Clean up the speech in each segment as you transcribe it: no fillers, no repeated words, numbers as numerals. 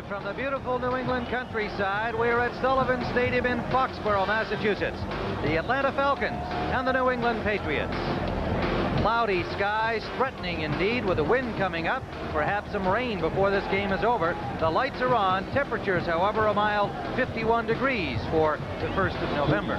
from the beautiful New England countryside. We're at Sullivan Stadium in Foxborough, Massachusetts. The Atlanta Falcons and the New England Patriots. Cloudy skies, threatening indeed, with the wind coming up. Perhaps some rain before this game is over. The lights are on. Temperatures, however, a mild 51 degrees for the 1st of November.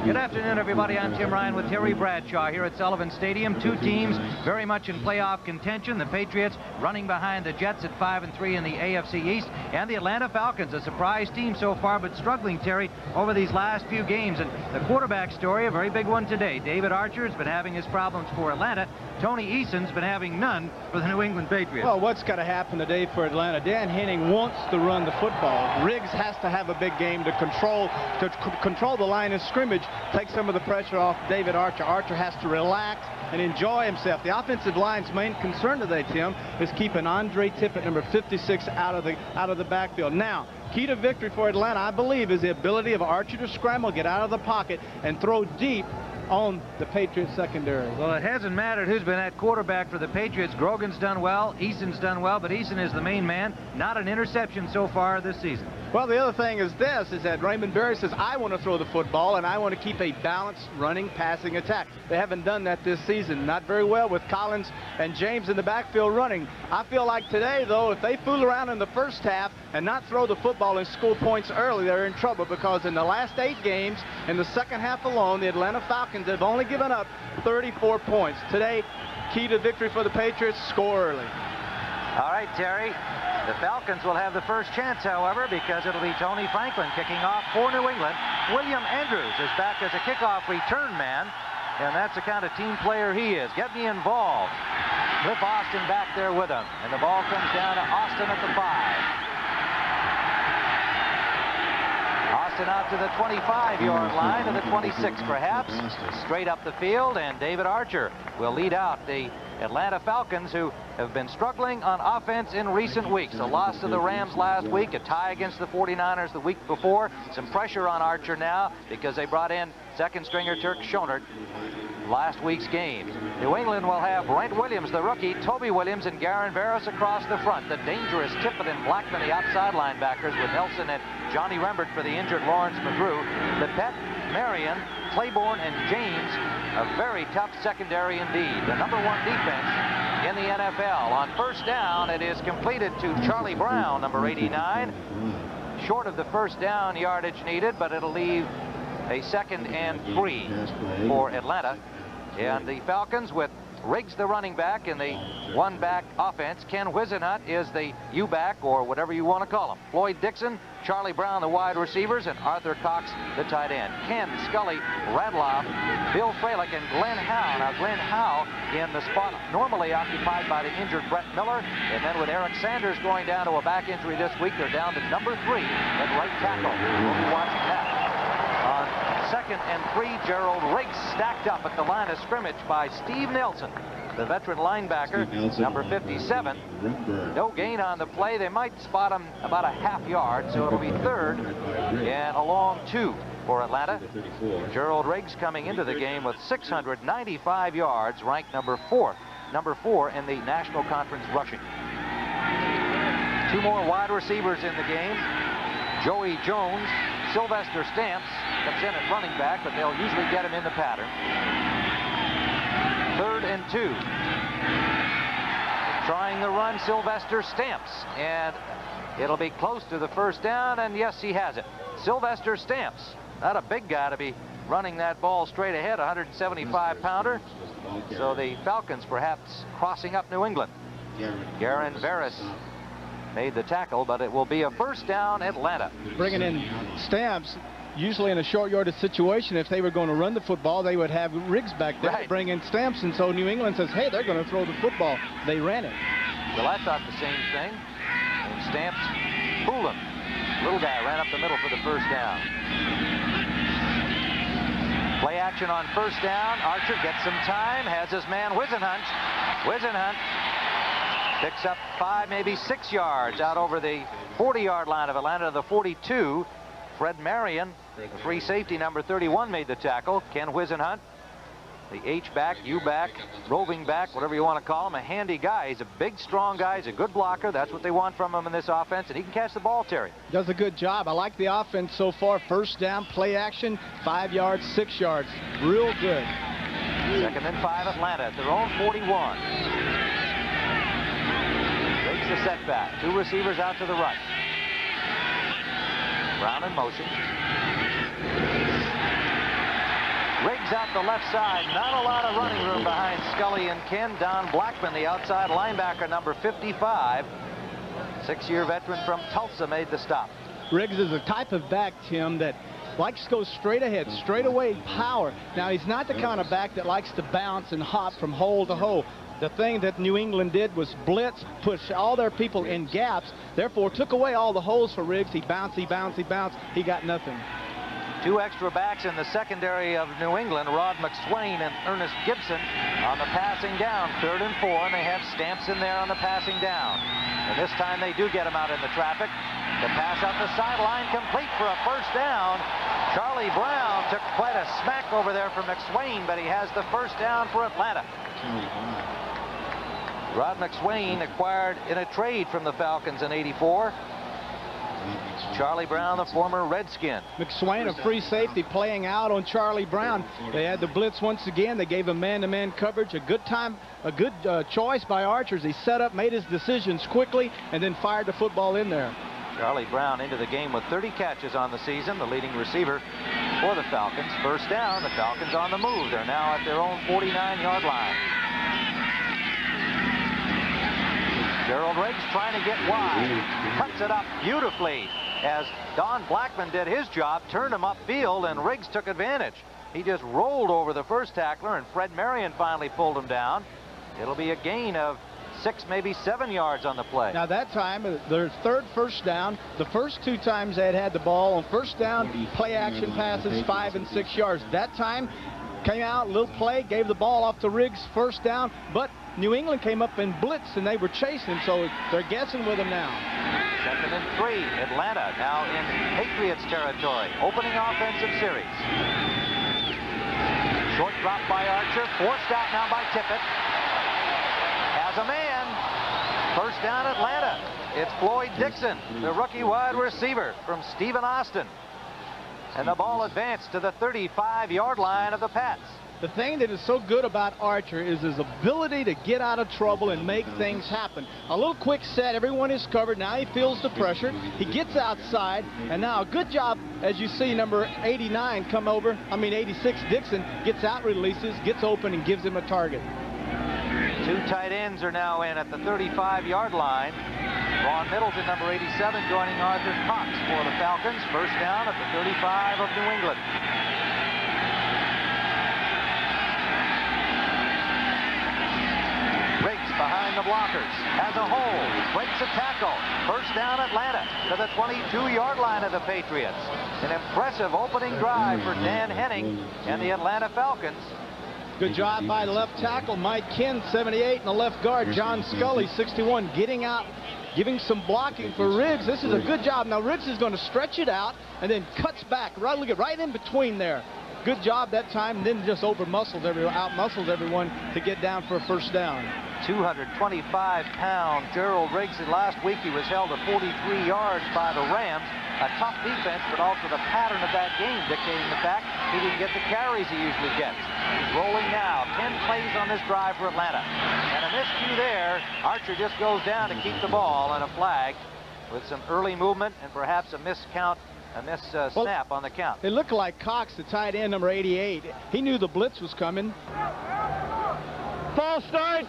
Good afternoon, everybody. I'm Tim Ryan with Terry Bradshaw here at Sullivan Stadium. Two teams very much in playoff contention. The Patriots running behind the Jets at 5-3 in the AFC East, and the Atlanta Falcons, a surprise team so far, but struggling, Terry, over these last few games. And the quarterback story, a very big one today. David Archer has been having his problems for Atlanta. Tony Eason's been having none for the New England Patriots. Well, what's got to happen today for Atlanta? Dan Henning wants to run the football. Riggs has to have a big game to control the line of scrimmage, take some of the pressure off David Archer. Archer has to relax and enjoy himself. The offensive line's main concern today, Tim, is keeping Andre Tippett, number 56, out of the backfield. Now, key to victory for Atlanta, I believe, is the ability of Archer to scramble, get out of the pocket, and throw deep on the Patriots secondary. Well, it hasn't mattered who's been at quarterback for the Patriots. Grogan's done well, Eason's done well, but Eason is the main man. Not an interception so far this season. Well, the other thing is that Raymond Berry says, I want to throw the football and I want to keep a balanced running, passing attack. They haven't done that this season. Not very well with Collins and James in the backfield running. I feel like today, though, if they fool around in the first half and not throw the football and score points early, they're in trouble, because in the last 8 games, in the second half alone, the Atlanta Falcons have only given up 34 points. Today, key to victory for the Patriots, score early. All right, Terry. The Falcons will have the first chance, however, because it'll be Tony Franklin kicking off for New England. William Andrews is back as a kickoff return man, and that's the kind of team player he is. Get me involved. Cliff Austin back there with him, and the ball comes down to Austin at the 5. Austin out to the 25-yard line, to the 26 perhaps, straight up the field, and David Archer will lead out the Atlanta Falcons, who have been struggling on offense in recent weeks. A loss to the Rams last week, a tie against the 49ers the week before. Some pressure on Archer now because they brought in second-stringer Turk Schonert last week's game. New England will have Brent Williams, the rookie, Toby Williams, and Garen Veras across the front. The dangerous Tippett and Blackman, the outside linebackers, with Nelson and Johnny Rembert for the injured Lawrence McGrew. Lipette, Marion, Claiborne, and James, a very tough secondary indeed. The #1 defense in the NFL. On first down, it is completed to Charlie Brown, number 89. Short of the first down yardage needed, but it'll leave a 2nd and 3 for Atlanta. And the Falcons, with Riggs the running back in the one-back offense. Ken Whisenhunt is the U-back, or whatever you want to call him. Floyd Dixon, Charlie Brown, the wide receivers, and Arthur Cox, the tight end. Ken, Scully, Radloff, Bill Fralick, and Glenn Howe. Now, Glenn Howe in the spot normally occupied by the injured Brett Miller. And then with Eric Sanders going down to a back injury this week, they're down to number 3 at right tackle. We'll be watching that. On 2nd and 3, Gerald Riggs stacked up at the line of scrimmage by Steve Nelson, the veteran linebacker, number 57. No gain on the play. They might spot him about a half yard, so it'll be 3rd and a long 2 for Atlanta. Gerald Riggs coming into the game with 695 yards, ranked number 4 in the National Conference rushing. 2 more wide receivers in the game. Joey Jones, Sylvester Stamps comes in at running back, but they'll usually get him in the pattern. 3rd and 2. Trying the run, Sylvester Stamps, and it'll be close to the first down, and yes, he has it. Sylvester Stamps, not a big guy to be running that ball straight ahead, 175-pounder. So the Falcons perhaps crossing up New England. Garen Veras made the tackle, but it will be a first down, Atlanta. Bringing in Stamps, usually in a short yardage situation, if they were going to run the football, they would have Riggs back there to bring in Stamps, and so New England says, hey, they're going to throw the football. They ran it. Well, I thought the same thing, and Stamps fooled him. Little guy ran up the middle for the first down. Play action on first down. Archer gets some time, has his man Whisenhunt. Whisenhunt picks up 5, maybe 6 yards out over the 40-yard line of Atlanta to the 42. Fred Marion, the free safety, number 31, made the tackle. Ken Whisenhunt the H-back, U-back, roving back, whatever you want to call him, a handy guy. He's a big, strong guy. He's a good blocker. That's what they want from him in this offense, and he can catch the ball, Terry. Does a good job. I like the offense so far. First down, play action, 5 yards, 6 yards. Real good. 2nd and 5, Atlanta at their own 41. Takes the setback. 2 receivers out to the right. Brown in motion. Riggs out the left side. Not a lot of running room behind Scully and Ken. Don Blackman, the outside linebacker, number 55. 6-year veteran from Tulsa, made the stop. Riggs is a type of back, Tim, that likes to go straight ahead, straight away, power. Now, he's not the kind of back that likes to bounce and hop from hole to hole. The thing that New England did was blitz, push all their people in gaps, therefore took away all the holes for Riggs. He bounced, he bounced, he bounced. He got nothing. 2 extra backs in the secondary of New England, Rod McSwain and Ernest Gibson on the passing down. 3rd and 4, and they have Stamps in there on the passing down. And this time they do get him out in the traffic. The pass out the sideline, complete for a first down. Charlie Brown took quite a smack over there from McSwain, but he has the first down for Atlanta. Rod McSwain acquired in a trade from the Falcons in '84. Charlie Brown, the former Redskin. McSwain, a free safety, playing out on Charlie Brown. They had the blitz once again. They gave him man-to-man coverage. A good choice by Archer. He set up, made his decisions quickly, and then fired the football in there. Charlie Brown into the game with 30 catches on the season, the leading receiver for the Falcons. First down, the Falcons on the move. They're now at their own 49-yard line. Gerald Riggs trying to get wide. Cuts it up beautifully as Don Blackman did his job, turned him upfield, and Riggs took advantage. He just rolled over the first tackler, and Fred Marion finally pulled him down. It'll be a gain of 6, maybe 7 yards on the play. Now that time, their 3rd first down. The first 2 times they had the ball on first down, play action passes, 5 and 6 yards. That time, came out, little play, gave the ball off to Riggs, first down, but New England came up and blitzed, and they were chasing, so they're guessing with him now. 2nd and 3, Atlanta now in Patriots territory, opening offensive series. Short drop by Archer, forced out now by Tippett. Has a man. First down, Atlanta. It's Floyd Dixon, the rookie wide receiver from Stephen Austin. And the ball advanced to the 35-yard line of the Pats. The thing that is so good about Archer is his ability to get out of trouble and make things happen. A little quick set, everyone is covered. Now he feels the pressure. He gets outside, and now a good job, as you see, number 86, Dixon, gets out, releases, gets open, and gives him a target. 2 tight ends are now in at the 35-yard line. Ron Middleton, number 87, joining Arthur Cox for the Falcons. First down at the 35 of New England. Riggs behind the blockers, has a hole, breaks a tackle. First down, Atlanta to the 22-yard line of the Patriots. An impressive opening drive for Dan Henning and the Atlanta Falcons. Good job by the left tackle, Mike Kinn, 78, and the left guard, John Scully, 61, getting out, giving some blocking for Riggs. This is a good job. Now Riggs is going to stretch it out and then cuts back. Look at right in between there. Good job that time, and then just out-muscles everyone to get down for a first down. 225-pound Gerald Riggs. Last week he was held to 43 yards by the Rams. A tough defense, but also the pattern of that game dictating the fact he didn't get the carries he usually gets. He's rolling now. 10 plays on this drive for Atlanta. And a miscue there. Archer just goes down to keep the ball, and a flag with some early movement and perhaps a miscount. Snap on the count. It looked like Cox, the tight end, number 88. He knew the blitz was coming. False start,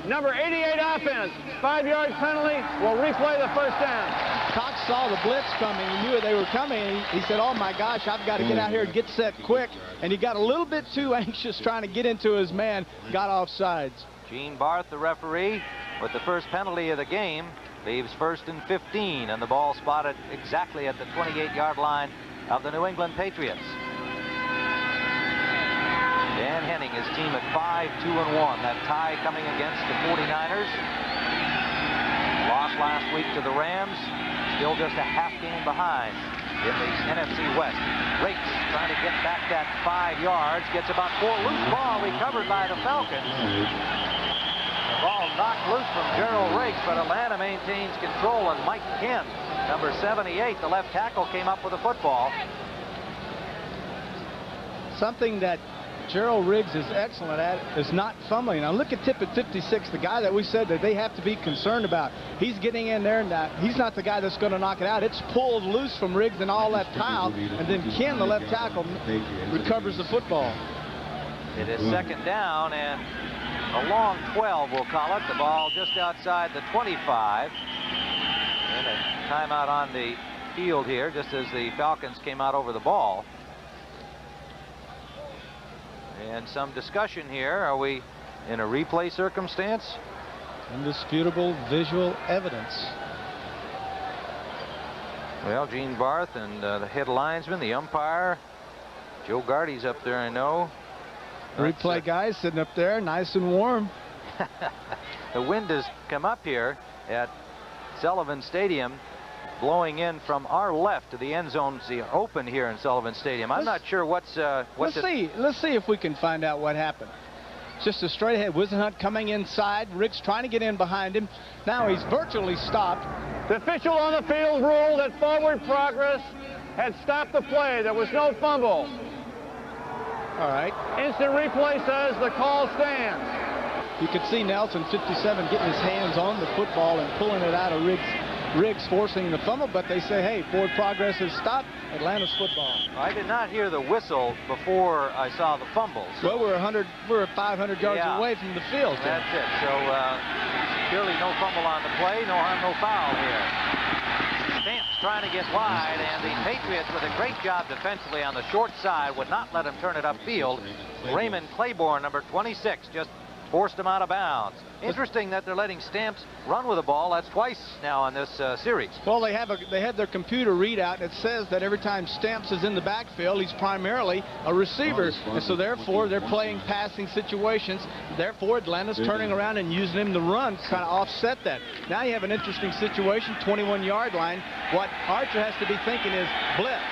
number 88 offense. 5-yard penalty. We'll replay the first down. Cox saw the blitz coming. He knew they were coming. He said, oh, my gosh, I've got to get out here and get set quick. And he got a little bit too anxious trying to get into his man. Got off sides. Gene Barth, the referee, with the first penalty of the game. Leaves 1st and 15, and the ball spotted exactly at the 28-yard line of the New England Patriots. Dan Henning, his team at 5-2-1. That tie coming against the 49ers. Lost last week to the Rams. Still just a half game behind in the NFC West. Riggs trying to get back that 5 yards, gets about 4. Loose ball recovered by the Falcons. The ball knocked loose from Gerald Riggs, but Atlanta maintains control, and Mike Ken, number 78, the left tackle, came up with the football. Something that Gerald Riggs is excellent at is not fumbling. Now look at Tippett 56, the guy that we said that they have to be concerned about. He's getting in there, and he's not the guy that's going to knock it out. It's pulled loose from Riggs and all that pile, and then Ken, the left tackle, recovers the football. It is second down, and a long 12, we'll call it. The ball just outside the 25. And a timeout on the field here, just as the Falcons came out over the ball. And some discussion here. Are we in a replay circumstance? Indisputable visual evidence. Well, Gene Barth and the head linesman, the umpire, Joe Gardy's up there, I know. Replay guys sitting up there, nice and warm. The wind has come up here at Sullivan Stadium, blowing in from our left to the end zones, the open here in Sullivan Stadium. I'm not sure what's let's see if we can find out what happened. It's just a straight ahead. Wisenhunt coming inside. Riggs trying to get in behind him. Now he's virtually stopped. The official on the field ruled that forward progress had stopped the play. There was no fumble. All right. Instant replay says the call stands. You could see Nelson, 57, getting his hands on the football and pulling it out of Riggs forcing the fumble, but they say, hey, forward progress has stopped. Atlanta's football. I did not hear the whistle before I saw the fumble. So. Well, we're 500 yards away from the field. So. That's it. So clearly no fumble on the play, no harm, no foul here. Stamps trying to get wide, and the Patriots, with a great job defensively on the short side, would not let him turn it upfield. Raymond Claiborne, number 26, just forced him out of bounds. Interesting that they're letting Stamps run with the ball. That's twice now in this series. Well, they have their computer readout, and it says that every time Stamps is in the backfield, he's primarily a receiver, and so therefore they're playing passing situations. Therefore, Atlanta's turning around and using him to run to kind of offset that. Now you have an interesting situation, 21-yard line. What Archer has to be thinking is blitz,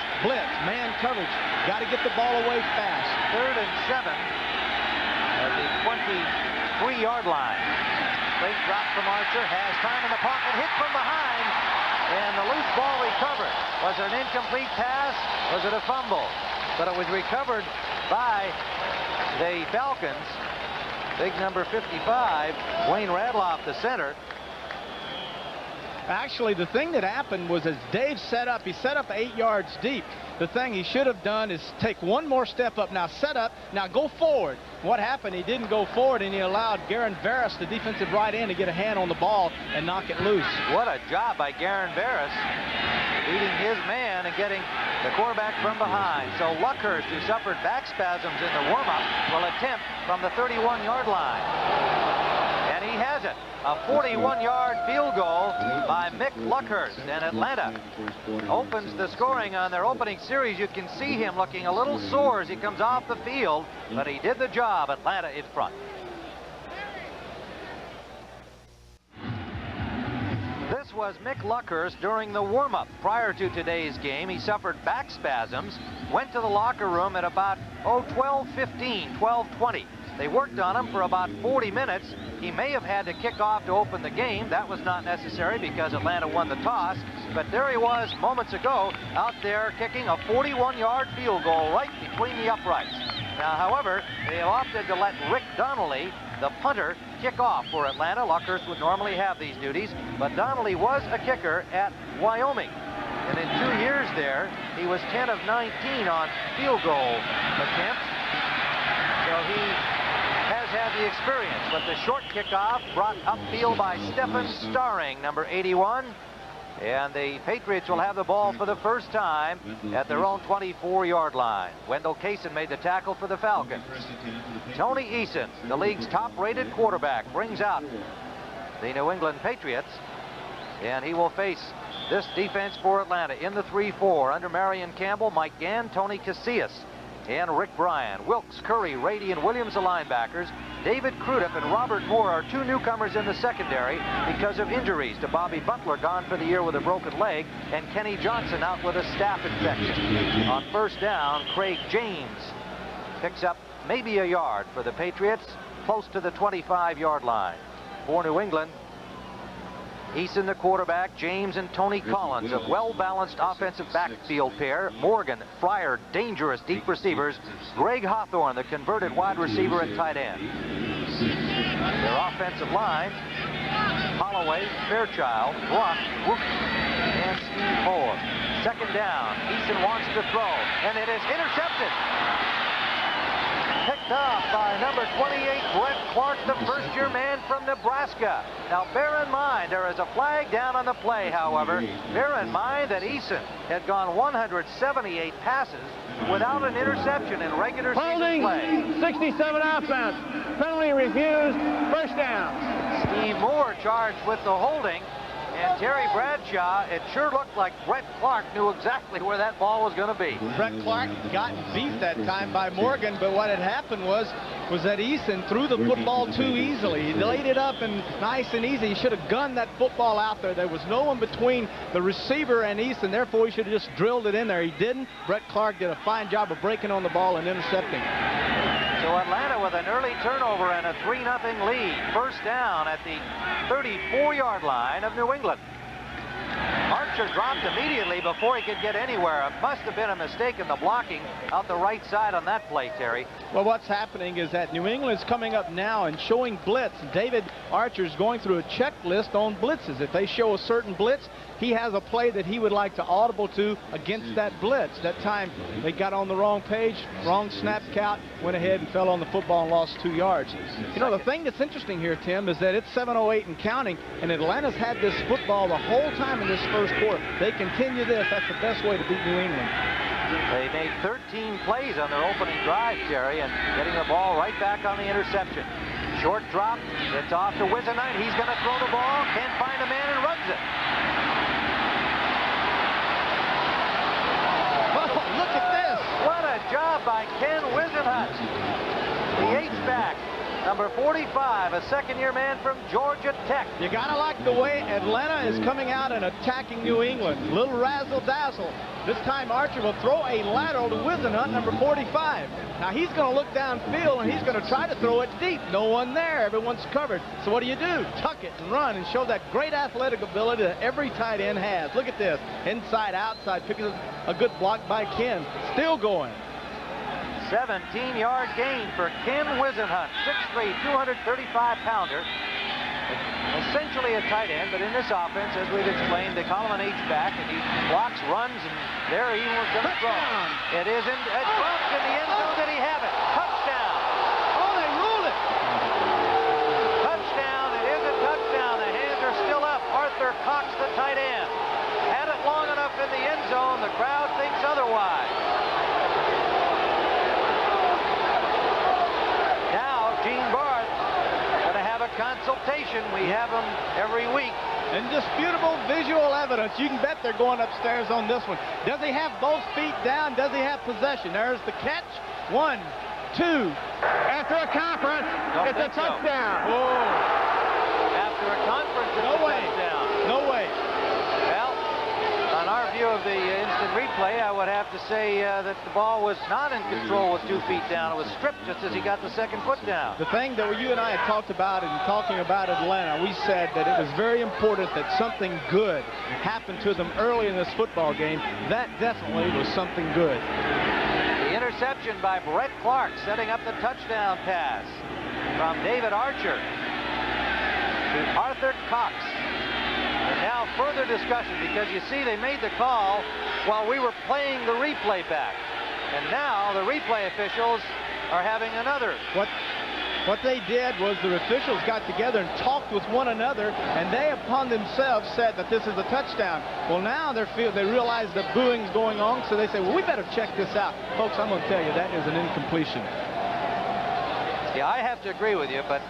man coverage. Got to get the ball away fast. 3rd and 7 at the 23-yard line. Late drop from Archer, has time in the pocket, hit from behind, and the loose ball recovered. Was it an incomplete pass? Was it a fumble? But it was recovered by the Falcons. Big number 55, Wayne Radloff, the center. Actually, the thing that happened was as Dave set up, he set up 8 yards deep. The thing he should have done is take one more step up. Now set up, now go forward. What happened, he didn't go forward, and he allowed Garen Barris, the defensive right end, to get a hand on the ball and knock it loose. What a job by Garen Barris, leading his man and getting the quarterback from behind. So Luckhurst, who suffered back spasms in the warm-up, will attempt from the 31-yard line. And he has it. A 41-yard field goal by Mick Luckhurst, and Atlanta opens the scoring on their opening series. You can see him looking a little sore as he comes off the field, but he did the job. Atlanta in front. This was Mick Luckhurst during the warm-up prior to today's game. He suffered back spasms, went to the locker room at about 12:15, 12:20. They worked on him for about 40 minutes. He may have had to kick off to open the game. That was not necessary because Atlanta won the toss. But there he was moments ago out there kicking a 41-yard field goal right between the uprights. Now, however, they have opted to let Rick Donnelly, the punter, kick off for Atlanta. Luckhurst would normally have these duties, but Donnelly was a kicker at Wyoming. And in 2 years there, he was 10 of 19 on field goal attempts. So he has had the experience, but the short kickoff brought upfield by Stephen Starring, number 81. And the Patriots will have the ball for the first time at their own 24-yard line. Wendell Kaysen made the tackle for the Falcons. Tony Eason, the league's top-rated quarterback, brings out the New England Patriots, and he will face this defense for Atlanta in the 3-4 under Marion Campbell, Mike Gann, Tony Casillas, and Rick Bryan. Wilkes, Curry, Rady, and Williams, the linebackers. David Crudup and Robert Moore are two newcomers in the secondary because of injuries to Bobby Butler, gone for the year with a broken leg, and Kenny Johnson out with a staph infection. On first down, Craig James picks up maybe a yard for the Patriots, close to the 25-yard line. For New England, Eason the quarterback, James and Tony Collins, a well-balanced offensive backfield pair. Morgan, Fryer, dangerous deep receivers. Greg Hawthorne, the converted wide receiver and tight end. Their offensive line, Holloway, Fairchild, Bruck, Rook, and Steve Moore. Second down, Eason wants to throw, and it is intercepted. Picked off by number 28, Brett Clark, the first-year man from Nebraska. Now, bear in mind, there is a flag down on the play, however. Bear in mind that Eason had gone 178 passes without an interception in regular season play. 67 offense. Penalty refused. First down. Steve Moore charged with the holding. And Terry Bradshaw, it sure looked like Brett Clark knew exactly where that ball was going to be. Brett Clark got beat that time by Morgan, but what had happened was that Eason threw the football too easily. He laid it up and nice and easy. He should have gunned that football out there. There was no one between the receiver and Eason, therefore he should have just drilled it in there. He didn't. Brett Clark did a fine job of breaking on the ball and intercepting. So Atlanta with an early turnover and a 3-0 lead. First down at the 34-yard line of New England. Archer dropped immediately before he could get anywhere. It must have been a mistake in the blocking out the right side on that play, Terry. Well, what's happening is that New England's coming up now and showing blitz. David Archer's going through a checklist on blitzes. If they show a certain blitz, he has a play that he would like to audible to against that blitz. That time they got on the wrong page, wrong snap count, went ahead and fell on the football and lost 2 yards. You know, the thing that's interesting here, Tim, is that it's 7:08 and counting, and Atlanta's had this football the whole time in this first quarter. They continue this. That's the best way to beat New England. They made 13 plays on their opening drive, Terry, and getting the ball right back on the interception. Short drop, it's off to Wisenhunt. He's going to throw the ball, can't find a man and runs it. Oh, look at this. What a job by Ken Wisenhunt. The H-back, number 45, a second-year man from Georgia Tech. You gotta like the way Atlanta is coming out and attacking New England. Little razzle-dazzle. This time Archer will throw a lateral to Wisenhunt, number 45. Now he's going to look downfield and he's going to try to throw it deep. No one there. Everyone's covered. So what do? Tuck it and run and show that great athletic ability that every tight end has. Look at this. Inside, outside. Picking a good block by Ken. Still going. 17-yard gain for Ken Wisenhunt, 6'3", 235-pounder. Essentially a tight end, but in this offense, as we've explained, they call him an H-back, and he blocks, runs, and there he was going to throw. It is in, dropped in the end zone. Did he have it? Touchdown. Oh, they ruled it. Touchdown. It is a touchdown. The hands are still up. Arthur Cox, the tight end, had it long enough in the end zone. The crowd thinks otherwise. Now, Gene Barth going to have a consultation. We have them every week. Indisputable visual evidence. You can bet they're going upstairs on this one. Does he have both feet down? Does he have possession? There's the catch. 1, 2. After a conference, it's a touchdown. Whoa. After a conference, it's No a way. touchdown. No way. Well, on our view of the instant replay, I would have to say that the ball was not in control with 2 feet down. It was stripped just as he got the second foot down. The thing that you and I had talked about in talking about Atlanta, we said that it was very important that something good happened to them early in this football game. That definitely was something good. The interception by Brett Clark, setting up the touchdown pass from David Archer to Arthur Cox. And now further discussion, because you see they made the call while we were playing the replay back. And now the replay officials are having another. What they did was the officials got together and talked with one another, and they upon themselves said that this is a touchdown. Well, now they realize that booing's going on, so they say, well, we better check this out. Folks, I'm going to tell you, that is an incompletion. Yeah, I have to agree with you, but,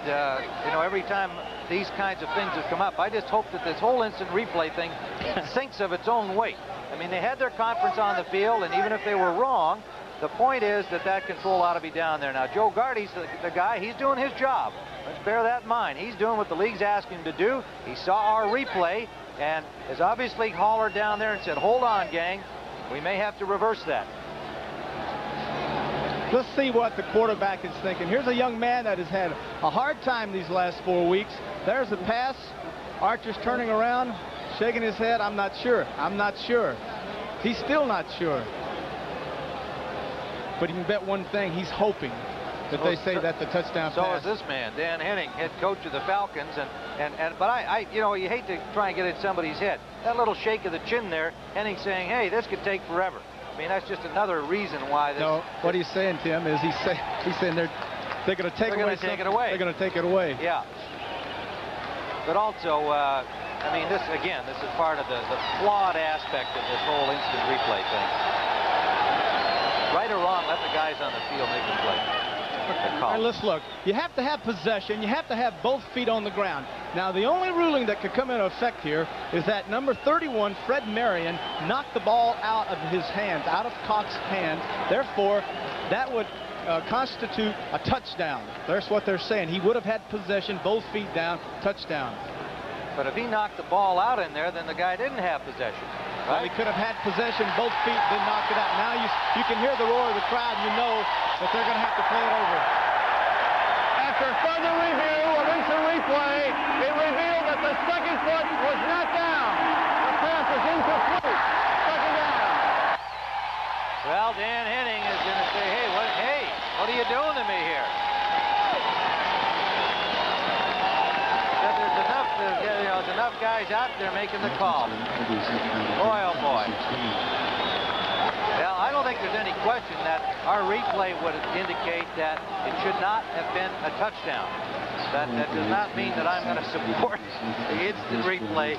you know, every time these kinds of things have come up, I just hope that this whole instant replay thing sinks of its own weight. I mean, they had their conference on the field, and even if they were wrong, the point is that control ought to be down there. Now, Joe Gardy's the guy. He's doing his job. Let's bear that in mind. He's doing what the league's asking him to do. He saw our replay and has obviously hollered down there and said, hold on, gang. We may have to reverse that. Let's see what the quarterback is thinking. Here's a young man that has had a hard time these last 4 weeks. There's a pass. Archer's turning around, shaking his head. I'm not sure. I'm not sure. He's still not sure. But you can bet one thing, he's hoping that they say that's the touchdown so pass. So is this man, Dan Henning, head coach of the Falcons. But you know, you hate to try and get in somebody's head. That little shake of the chin there, Henning saying, hey, this could take forever. I mean, that's just another reason why this... No, what he's saying, Tim, is he's saying they're going to take it away. They're going to take it away. Yeah. But also, I mean, this is part of the flawed aspect of this whole instant replay thing. Right or wrong, let the guys on the field make the play. All right, let's look. You have to have possession. You have to have both feet on the ground. Now, the only ruling that could come into effect here is that number 31, Fred Marion, knocked the ball out of his hands, out of Cox's hands. Therefore, that would constitute a touchdown. That's what they're saying. He would have had possession, both feet down, touchdown. But if he knocked the ball out in there, then the guy didn't have possession. Right? Well, he could have had possession, both feet, then knocked it out. Now you can hear the roar of the crowd. You know that they're going to have to play it over. After further review of instant replay, it revealed that the second foot was not down. The pass was incomplete. Second down. Well, Dan Henning is going to say, hey, what are you doing to me here? There's enough guys out there making the call. Boy, oh boy. Well, I don't think there's any question that our replay would indicate that it should not have been a touchdown. That does not mean that I'm going to support the instant replay.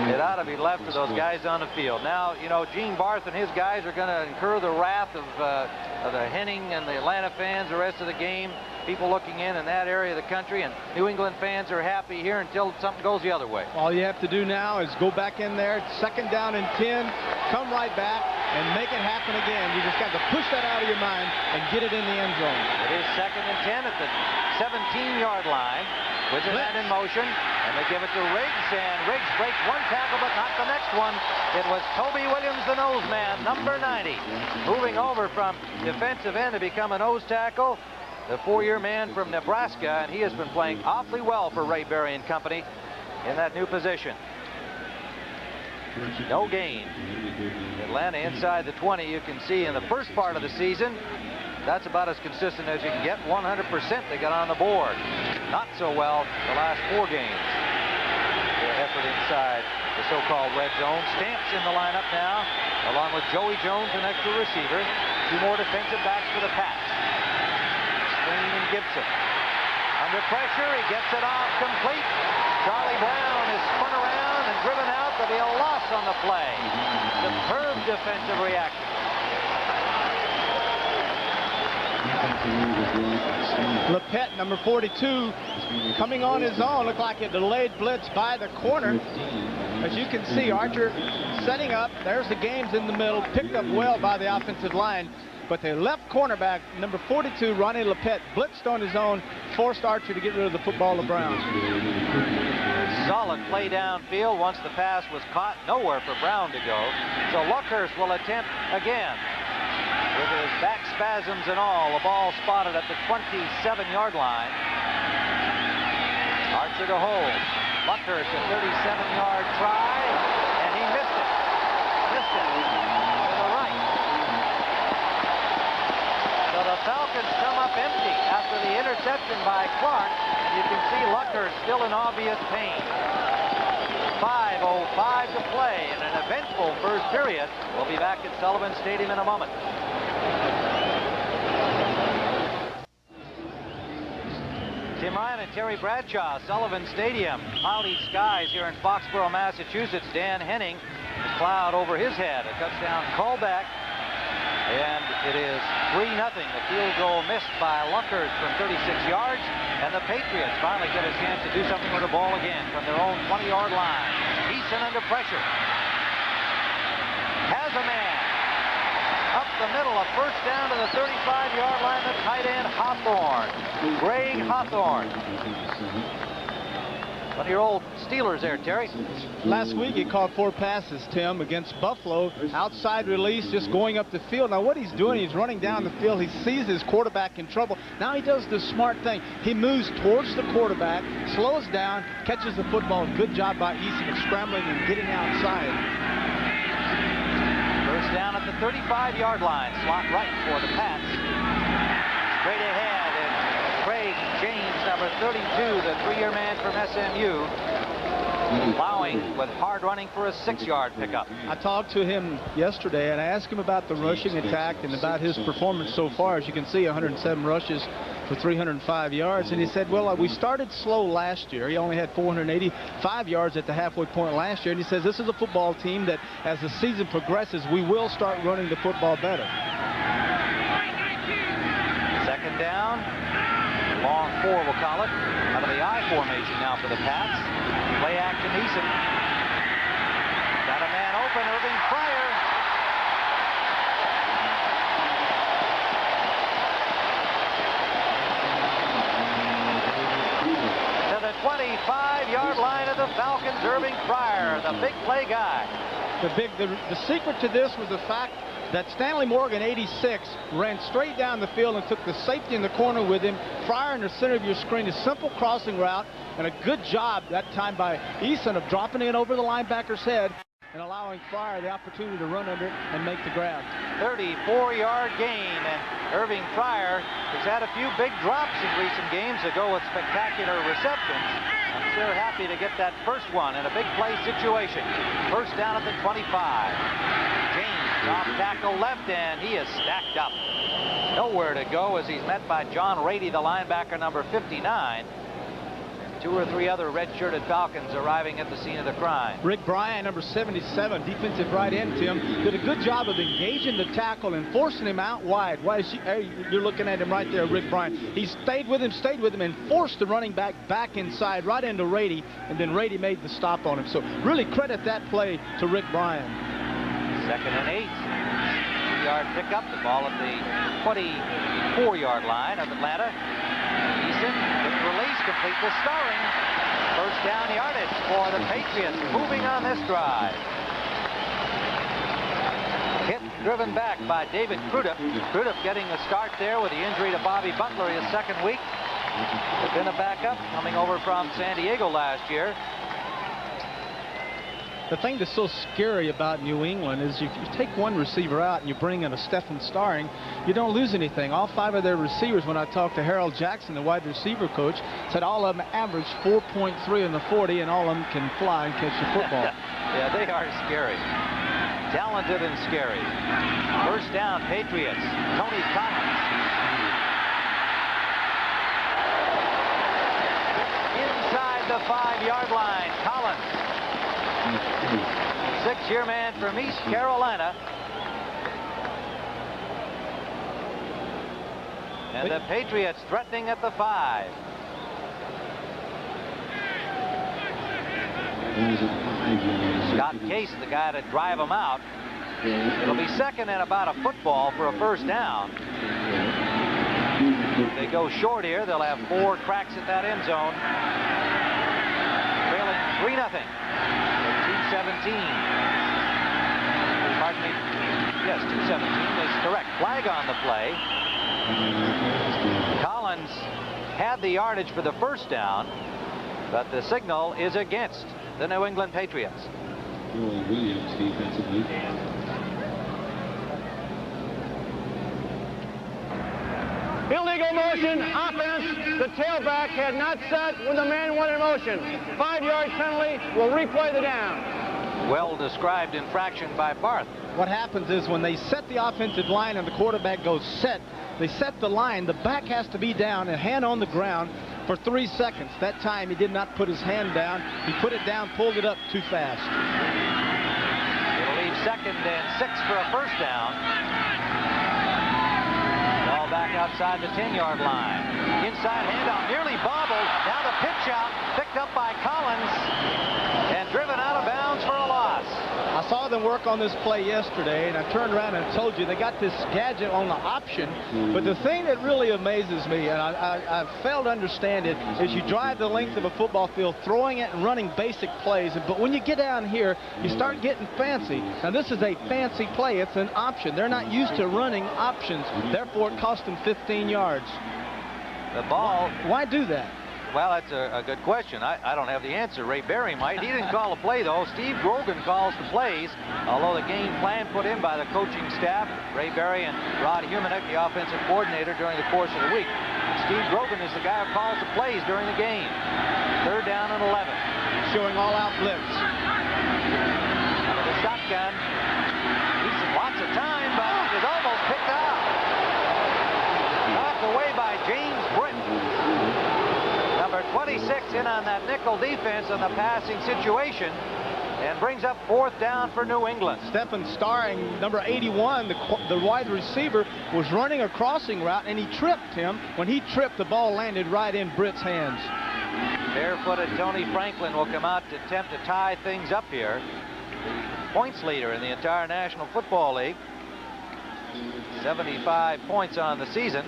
It ought to be left to those guys on the field. Now, you know, Gene Barth and his guys are going to incur the wrath of the Henning and the Atlanta fans the rest of the game. People looking in that area of the country, and New England fans are happy here until something goes the other way. All you have to do now is go back in there, second down and 10, come right back and make it happen again. You just got to push that out of your mind and get it in the end zone. It is second and 10 at the 17-yard line. With the man in motion, and they give it to Riggs, and Riggs breaks one tackle, but not the next one. It was Toby Williams, the nose man, number 90, moving over from defensive end to become a nose tackle. The 4-year man from Nebraska, and he has been playing awfully well for Ray Berry and company in that new position. No gain. Atlanta inside the 20. You can see in the first part of the season, that's about as consistent as you can get. 100% they got on the board. Not so well the last 4 games. Their effort inside the so-called red zone. Stamps in the lineup now, along with Joey Jones, an extra receiver. 2 more defensive backs for the Pats. Green and Gibson. Under pressure, he gets it off complete. Charlie Brown is spun around and driven out, but a loss on the play. Superb defensive reaction. Lepet, number 42, coming on his own. Looked like a delayed blitz by the corner. As you can see, Archer setting up. There's the games in the middle, picked up well by the offensive line. But the left cornerback, number 42, Ronnie Lepet, blitzed on his own, forced Archer to get rid of the football to Brown. Solid play downfield once the pass was caught. Nowhere for Brown to go. So Luckhurst will attempt again. With his back spasms and all, the ball spotted at the 27-yard line. Archer to hold. Luckhurst, a 37-yard try, and he missed it. Missed it to the right. So the Falcons come up empty after the interception by Clark, and you can see Luckhurst still in obvious pain. 5:05 to play in an eventful first period. We'll be back at Sullivan Stadium in a moment. Tim Ryan and Terry Bradshaw, Sullivan Stadium. Cloudy skies here in Foxborough, Massachusetts. Dan Henning, the cloud over his head. A touchdown callback. And it is 3-0. The field goal missed by Luckhurst from 36 yards. And the Patriots finally get a chance to do something with the ball again from their own 20-yard line. Eason under pressure. Has a man. Up the middle, a first down to the 35-yard line, the tight end Hawthorne. Greg Hawthorne. One of your old Steelers there, Terry. Last week he caught 4 passes, Tim, against Buffalo. Outside release, just going up the field. Now what he's doing, he's running down the field. He sees his quarterback in trouble. Now he does the smart thing. He moves towards the quarterback, slows down, catches the football. Good job by Eason of scrambling and getting outside. First down at the 35-yard line. Slot right for the Pats. Straight ahead, and Craig James, number 32, the 3-year man from SMU, plowing with hard running for a 6-yard pickup. I talked to him yesterday, and I asked him about the rushing attack and about his performance so far. As you can see, 107 rushes for 305 yards. And he said, well, we started slow last year. He only had 485 yards at the halfway point last year. And he says, this is a football team that, as the season progresses, we will start running the football better. Second down. Long 4, we'll call it. Out of the I formation now for the Pats. Play action, Eason. Got a man open, Irving Fryer. To the 25-yard line of the Falcons, Irving Fryer, the big play guy. The secret to this was the fact that Stanley Morgan, 86, ran straight down the field and took the safety in the corner with him. Fryer in the center of your screen, a simple crossing route, and a good job that time by Eason of dropping in over the linebacker's head and allowing Fryer the opportunity to run under it and make the grab. 34-yard gain, and Irving Fryer has had a few big drops in recent games to go with spectacular receptions. I'm sure happy to get that first one in a big play situation. First down at the 25. James, drop tackle left, and he is stacked up. Nowhere to go as he's met by John Rady, the linebacker, number 59. 2 or 3 other red-shirted Falcons arriving at the scene of the crime. Rick Bryan, number 77, defensive right end, Tim, did a good job of engaging the tackle and forcing him out wide. You're looking at him right there, Rick Bryan. He stayed with him, and forced the running back inside, right into Rady, and then Rady made the stop on him. So really credit that play to Rick Bryan. Second and 8. 2-yard pickup. The ball at the 24-yard line of Atlanta. Eason, quick release, complete to Starring. First down yardage for the Patriots, moving on this drive. Hit driven back by David Crudup. Crudup getting the start there with the injury to Bobby Butler his second week. But then a backup coming over from San Diego last year. The thing that's so scary about New England is if you take one receiver out and you bring in a Stephen Starring, you don't lose anything. All 5 of their receivers, when I talked to Harold Jackson, the wide receiver coach, said all of them average 4.3 in the 40, and all of them can fly and catch the football. Yeah, they are scary. Talented and scary. First down, Patriots. Tony Collins. Inside the 5-yard line, Collins. 6-year man from East Carolina. And the Patriots threatening at the 5. Scott Case, the guy to drive them out. It'll be second and about a football for a first down. If they go short here, they'll have 4 cracks at that end zone. Trailing 3-0. 2:17. Pardon me. Yes, 2:17 is correct. Flag on the play. Collins had the yardage for the first down, but the signal is against the New England Patriots. Williams defensively. Illegal motion, offense. The tailback had not set when the man went in motion. 5-yard penalty. Will replay the down. Well described infraction by Barth. What happens is when they set the offensive line and the quarterback goes set, they set the line. The back has to be down and hand on the ground for 3 seconds. That time he did not put his hand down. He put it down, pulled it up too fast. It'll leave second and 6 for a first down. Ball back outside the 10-yard line. Inside handoff, nearly bobbled. Now the pitch out, picked up by Collins, and driven out of bounds for a loss. I I saw them work on this play yesterday, and I turned around and told you they got this gadget on the option. But the thing that really amazes me, and I fail to understand it, is you drive the length of a football field throwing it and running basic plays. But when you get down here, you start getting fancy. Now, this is a fancy play. It's an option. They're not used to running options. Therefore, it cost them 15 yards. The ball. Why do that? Well, that's a good question. I don't have the answer. Ray Berry might. He didn't call a play, though. Steve Grogan calls the plays, although the game plan put in by the coaching staff, Ray Berry and Rod Humanek, the offensive coordinator, during the course of the week. Steve Grogan is the guy who calls the plays during the game. 3rd down and 11. Showing all-out blitz. Out of the shotgun. He's lots of time, but is almost picked up. Knocked away by James Britton. Number 26 in on that nickel defense on the passing situation, and brings up 4th down for New England. Stephen Starring, number 81, the wide receiver, was running a crossing route, and he tripped him. When he tripped, the ball landed right in Britt's hands. Barefooted Tony Franklin will come out to attempt to tie things up here. The points leader in the entire National Football League. 75 points on the season.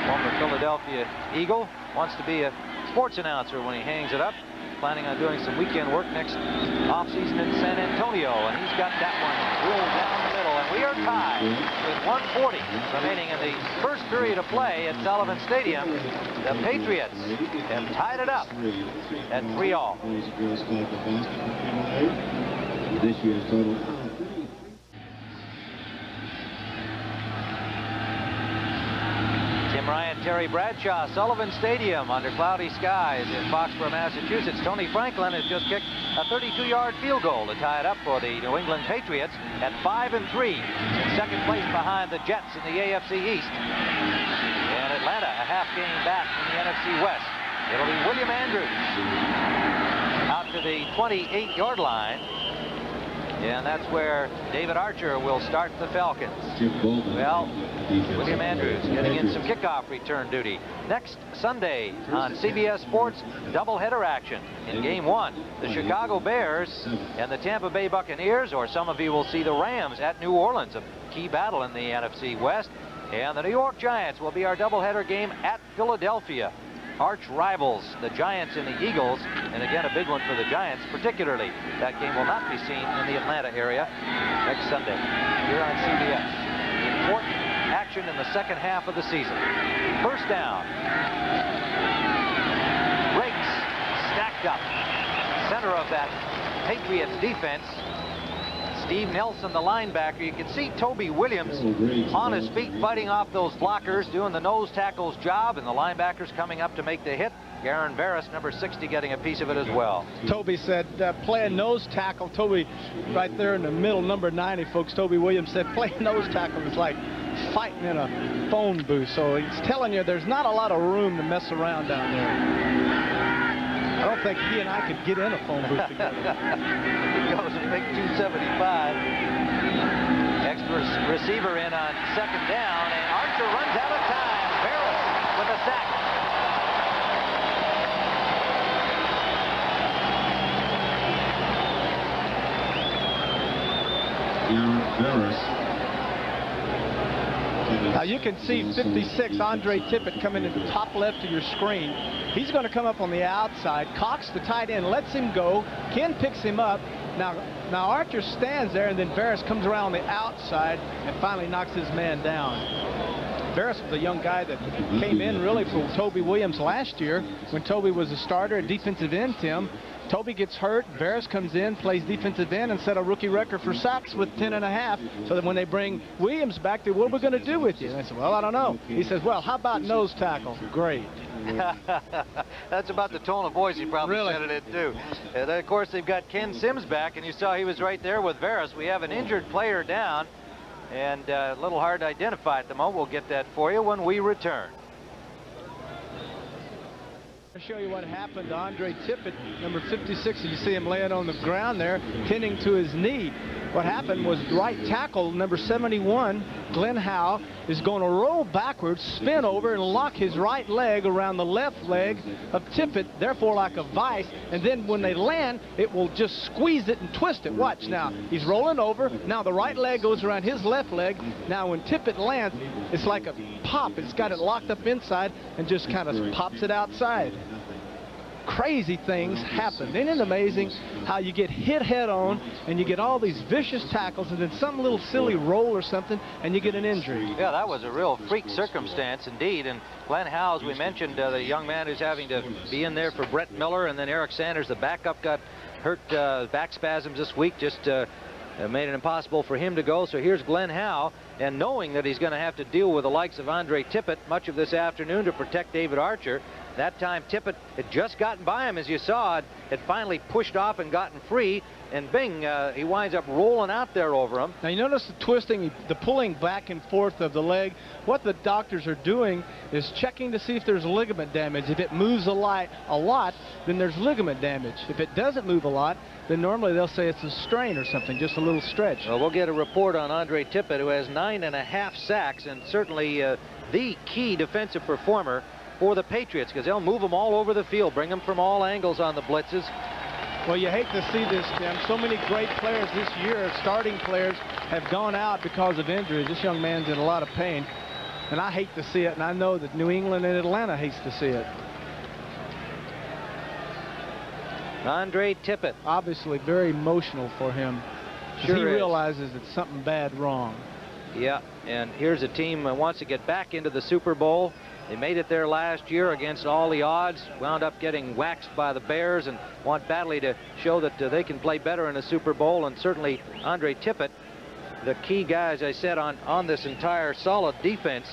Former Philadelphia Eagle. Wants to be a sports announcer when he hangs it up. Planning on doing some weekend work next offseason in San Antonio. And he's got that one drilled down the middle. And we are tied with 1:40 remaining in the first period of play at Sullivan Stadium. The Patriots have tied it up at 3-all. This year's total. Tim Ryan, Terry Bradshaw, Sullivan Stadium under cloudy skies in Foxborough, Massachusetts. Tony Franklin has just kicked a 32-yard field goal to tie it up for the New England Patriots at 5-3 in second place behind the Jets in the AFC East. And Atlanta a half game back in the NFC West. It'll be William Andrews out to the 28-yard line. And that's where David Archer will start the Falcons. Well, William Andrews getting in some kickoff return duty. Next Sunday on CBS Sports, doubleheader action. In Game 1, the Chicago Bears and the Tampa Bay Buccaneers, or some of you will see the Rams at New Orleans, a key battle in the NFC West. And the New York Giants will be our doubleheader game at Philadelphia. Arch rivals, the Giants and the Eagles, and again a big one for the Giants particularly. That game will not be seen in the Atlanta area next Sunday here on CBS. Important action in the second half of the season. First down. Breaks stacked up. Center of that Patriots defense. Steve Nelson, the linebacker. You can see Toby Williams on his feet fighting off those blockers, doing the nose tackle's job, and the linebackers coming up to make the hit. Garen Barris, number 60, getting a piece of it as well. Toby said playing nose tackle. Toby right there in the middle, number 90, folks. Toby Williams said playing nose tackle is like fighting in a phone booth. So he's telling you there's not a lot of room to mess around down there. I don't think he and I could get in a phone booth together. He goes a big 275. Extra receiver in on second down, and Archer runs out of time. Barris with a sack. Barris. Now you can see 56, Andre Tippett, coming in the top left of your screen. He's going to come up on the outside. Cox, the tight end, lets him go. Ken picks him up. Now Archer stands there, and then Barris comes around on the outside and finally knocks his man down. Barris was a young guy that came in really for Toby Williams last year when Toby was a starter at defensive end, Tim. Toby gets hurt. Barris comes in, plays defensive end, and set a rookie record for sacks with 10.5. So that when they bring Williams back, what are we going to do with you? And I said, well, I don't know. He says, well, how about nose tackle? Great. That's about the tone of voice he probably said it in, too. And then, of course, they've got Ken Sims back, and you saw he was right there with Barris. We have an injured player down, and a little hard to identify at the moment. We'll get that for you when we return. I'll show you what happened to Andre Tippett, number 56. You see him laying on the ground there, tending to his knee. what happened was right tackle number 71, Glenn Howe, is going to roll backwards, spin over, and lock his right leg around the left leg of Tippett, therefore like a vice. And then when they land, it will just squeeze it and twist it. Watch now. He's rolling over. Now the right leg goes around his left leg. Now when Tippett lands, it's like a pop. It's got it locked up inside and just kind of pops it outside. Crazy things happen. Isn't it amazing how you get hit head on and you get all these vicious tackles and then some little silly roll or something and you get an injury? Yeah, that was a real freak circumstance indeed. And Glenn Howe, as we mentioned, the young man who's having to be in there for Brett Miller, and then Eric Sanders, the backup, got hurt back spasms this week, just made it impossible for him to go. So here's Glenn Howe, and knowing that he's going to have to deal with the likes of Andre Tippett much of this afternoon to protect David Archer. That time Tippett had just gotten by him, as you saw, had finally pushed off and gotten free, and bing, he winds up rolling out there over him. Now you notice the twisting, the pulling back and forth of the leg. What the doctors are doing is checking to see if there's ligament damage. If it moves a lot, then there's ligament damage. If it doesn't move a lot, then normally they'll say it's a strain or something, just a little stretch. Well, we'll get a report on Andre Tippett, who has 9.5 sacks, and certainly the key defensive performer for the Patriots, because they'll move them all over the field, bring them from all angles on the blitzes. Well, you hate to see this, Tim. So many great players this year, starting players, have gone out because of injuries. This young man's in a lot of pain, and I hate to see it, and I know that New England and Atlanta hates to see it. Andre Tippett. Obviously very emotional for him. Sure he is. realizes that something bad wrong. Yeah, and here's a team that wants to get back into the Super Bowl. They made it there last year against all the odds, wound up getting waxed by the Bears, and want badly to show that they can play better in a Super Bowl. And certainly Andre Tippett, the key guy, as I said, on this entire solid defense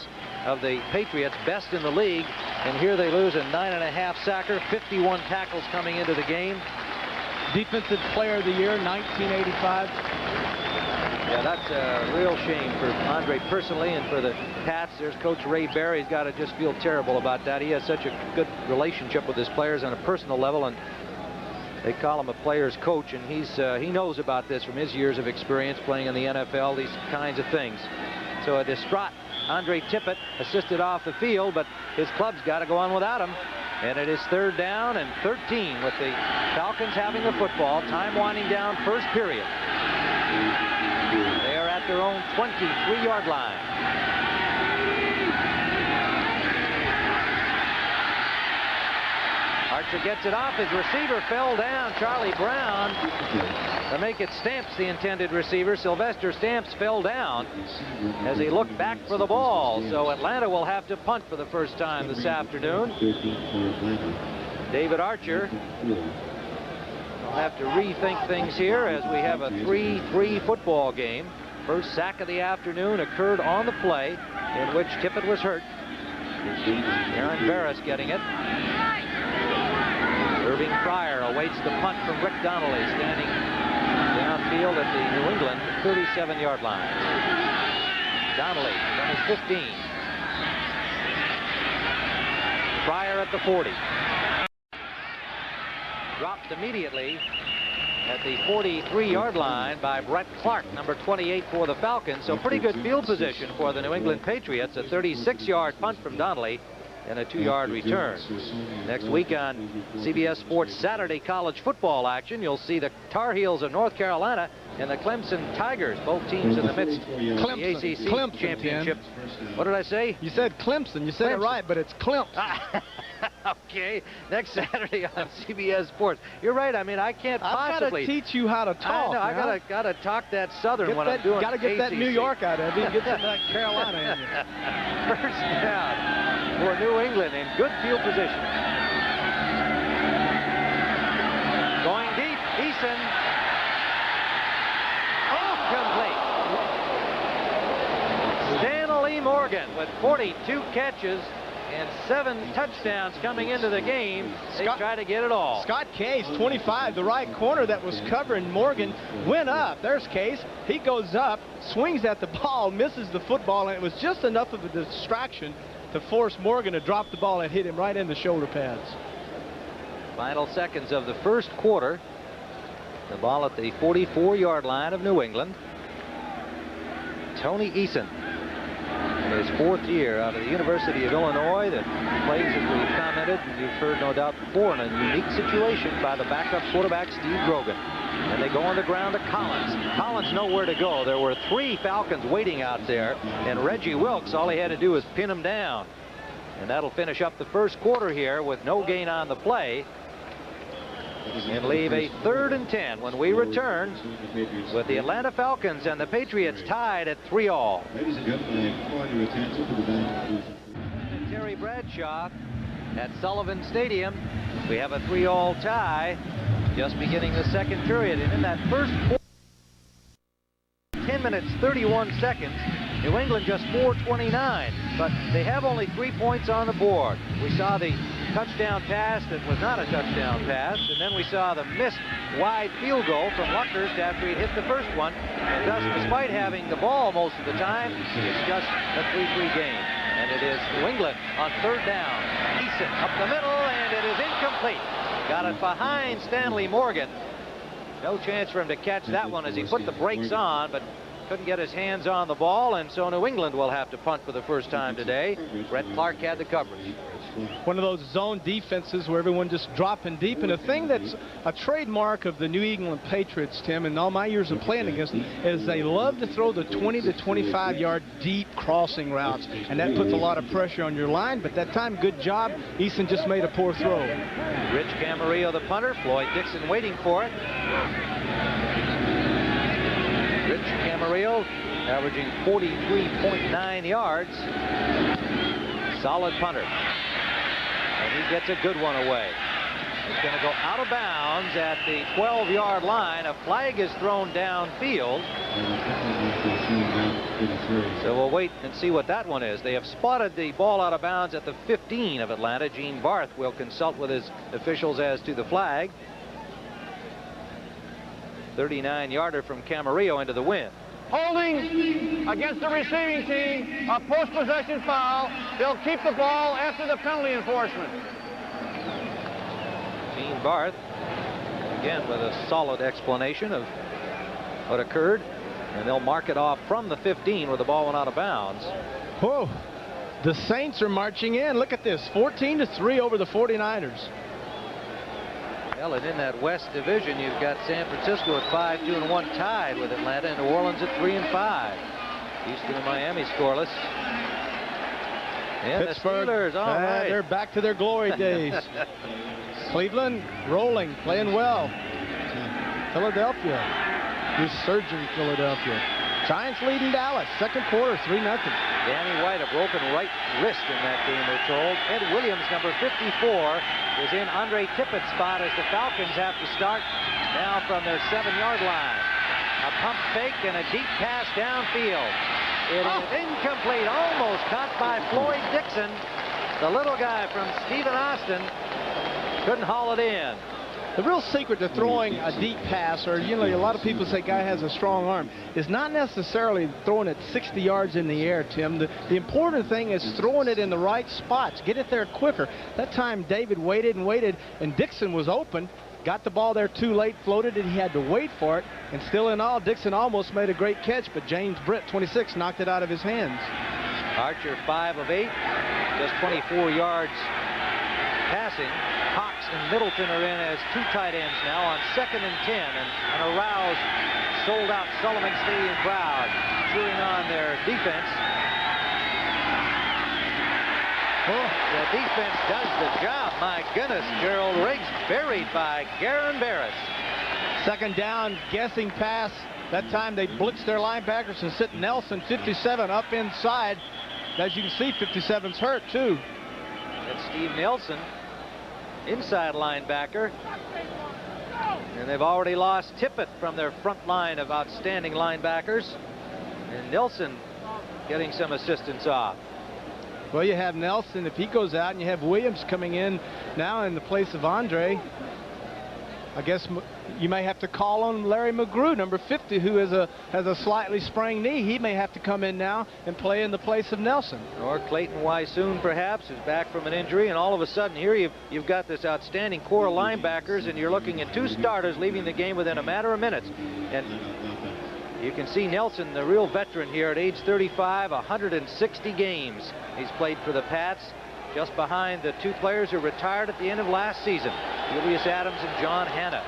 of the Patriots, best in the league. And here they lose a 9.5 sacker, 51 tackles coming into the game. Defensive Player of the Year, 1985. Yeah, that's a real shame for Andre personally, and for the Pats. There's Coach Ray Barry. He's got to just feel terrible about that. He has such a good relationship with his players on a personal level, and they call him a player's coach, and he knows about this from his years of experience playing in the NFL, these kinds of things. So a distraught Andre Tippett assisted off the field, but his club's got to go on without him. And it is 3rd down and 13 with the Falcons having the football. Time winding down, first period. They are at their own 23-yard line. Archer gets it off. His receiver fell down. Charlie Brown, to make it Stamps, the intended receiver. Sylvester Stamps fell down as he looked back for the ball. So Atlanta will have to punt for the first time this afternoon. David Archer will have to rethink things here as we have a 3-3 football game. First sack of the afternoon occurred on the play in which Tippett was hurt. Aaron Barris getting it. Irving Pryor awaits the punt from Rick Donnelly, standing downfield at the New England 37-yard line. Donnelly from his 15. Pryor at the 40. Dropped immediately at the 43-yard line by Brett Clark, number 28 for the Falcons. So pretty good field position for the New England Patriots. A 36-yard punt from Donnelly and a 2-yard return. Next week on CBS Sports Saturday college football action, you'll see the Tar Heels of North Carolina and the Clemson Tigers, both teams in the midst of the ACC Clemson, championship. Tim. What did I say? You said Clemson. You said it right, but it's Clemson. Okay, next Saturday on CBS Sports. You're right. I mean, I can't possibly. I've got to teach you how to talk. I know. I gotta talk that Southern when I'm doing. Got to get that ACC. New York out of you and get some of that Carolina in you. First down for New England in good field position. Going deep, Eason. Complete. Stanley Morgan with 42 catches and 7 touchdowns coming into the game. They try to get it all. Scott Case, 25, the right corner that was covering Morgan, went up. There's Case. He goes up, swings at the ball, misses the football, and it was just enough of a distraction to force Morgan to drop the ball and hit him right in the shoulder pads. Final seconds of the first quarter. The ball at the 44-yard line of New England. Tony Eason, in his 4th year out of the University of Illinois, that plays, as we've commented, and you've heard no doubt before, in a unique situation by the backup quarterback Steve Grogan. And they go on the ground to Collins. Collins nowhere to go. There were 3 Falcons waiting out there, and Reggie Wilkes, all he had to do was pin him down. And that'll finish up the first quarter here with no gain on the play, and leave a 3rd and 10 when we return with the Atlanta Falcons and the Patriots tied at 3-all. Ladies and gentlemen, I call your attention to the back. Terry Bradshaw at Sullivan Stadium. We have a 3-all tie, just beginning the second period. And in that first 10 minutes, 31 seconds, New England just 4:29, but they have only 3 points on the board. We saw the touchdown pass that was not a touchdown pass, and then we saw the missed wide field goal from Luckhurst after he'd hit the first one. And thus, despite having the ball most of the time, it's just a 3-3 game. And it is New England on 3rd down. Eason up the middle, and it is incomplete. Got it behind Stanley Morgan. No chance for him to catch that one as he put the brakes on, but couldn't get his hands on the ball, and so New England will have to punt for the first time today. Brett Clark had the coverage. One of those zone defenses where everyone just dropping deep. And the thing that's a trademark of the New England Patriots, Tim, in all my years of playing against them, is they love to throw the 20 to 25-yard deep crossing routes. And that puts a lot of pressure on your line. But that time, good job. Eason just made a poor throw. Rich Camarillo, the punter. Floyd Dixon waiting for it. Rich Camarillo averaging 43.9 yards. Solid punter. And he gets a good one away. It's going to go out of bounds at the 12-yard line. A flag is thrown downfield. So we'll wait and see what that one is. They have spotted the ball out of bounds at the 15 of Atlanta. Gene Barth will consult with his officials as to the flag. 39-yarder from Camarillo into the wind. Holding against the receiving team, a post-possession foul. They'll keep the ball after the penalty enforcement. Gene Barth, again with a solid explanation of what occurred, and they'll mark it off from the 15 where the ball went out of bounds. Whoa, the Saints are marching in. Look at this, 14-3 over the 49ers. Well, and in that West Division, you've got San Francisco at 5-2-1 tied with Atlanta, and New Orleans at 3-5. Houston and Miami scoreless. And Pittsburgh, the Steelers, all right. They're back to their glory days. Cleveland rolling, playing well. Philadelphia, resurging Philadelphia. Giants leading Dallas, second quarter, 3-0. Danny White, a broken right wrist in that game, we're told. Ed Williams, number 54, is in Andre Tippett's spot as the Falcons have to start now from their 7-yard line. A pump fake and a deep pass downfield. It is incomplete, almost caught by Floyd Dixon. The little guy from Stephen Austin couldn't haul it in. The real secret to throwing a deep pass, or, you know, a lot of people say guy has a strong arm, is not necessarily throwing it 60 yards in the air, Tim. The important thing is throwing it in the right spots. Get it there quicker. That time David waited and waited, and Dixon was open. Got the ball there too late, floated it. He had to wait for it. And still in all, Dixon almost made a great catch, but James Britt, 26, knocked it out of his hands. Archer, 5 of 8, just 24 yards passing. Cox and Middleton are in as 2 tight ends now on 2nd and 10, and an aroused, sold-out Sullivan Stadium crowd cheering on their defense. The defense does the job. My goodness, Gerald Riggs buried by Garen Barris. Second down, guessing pass. That time they blitzed their linebackers and sent Nelson, 57, up inside. As you can see, 57's hurt too. It's Steve Nelson, inside linebacker. And they've already lost Tippett from their front line of outstanding linebackers. And Nelson getting some assistance off. Well, you have Nelson if he goes out, and you have Williams coming in now in the place of Andre. I guess You may have to call on Larry McGrew, number 50, who has a slightly sprained knee. He may have to come in now and play in the place of Nelson. Or Clayton Wysoon, perhaps, who's back from an injury. And all of a sudden here you've got this outstanding core of linebackers, and you're looking at 2 starters leaving the game within a matter of minutes. And you can see Nelson, the real veteran here at age 35, 160 games. He's played for the Pats, just behind the 2 players who retired at the end of last season, Julius Adams and John Hanna.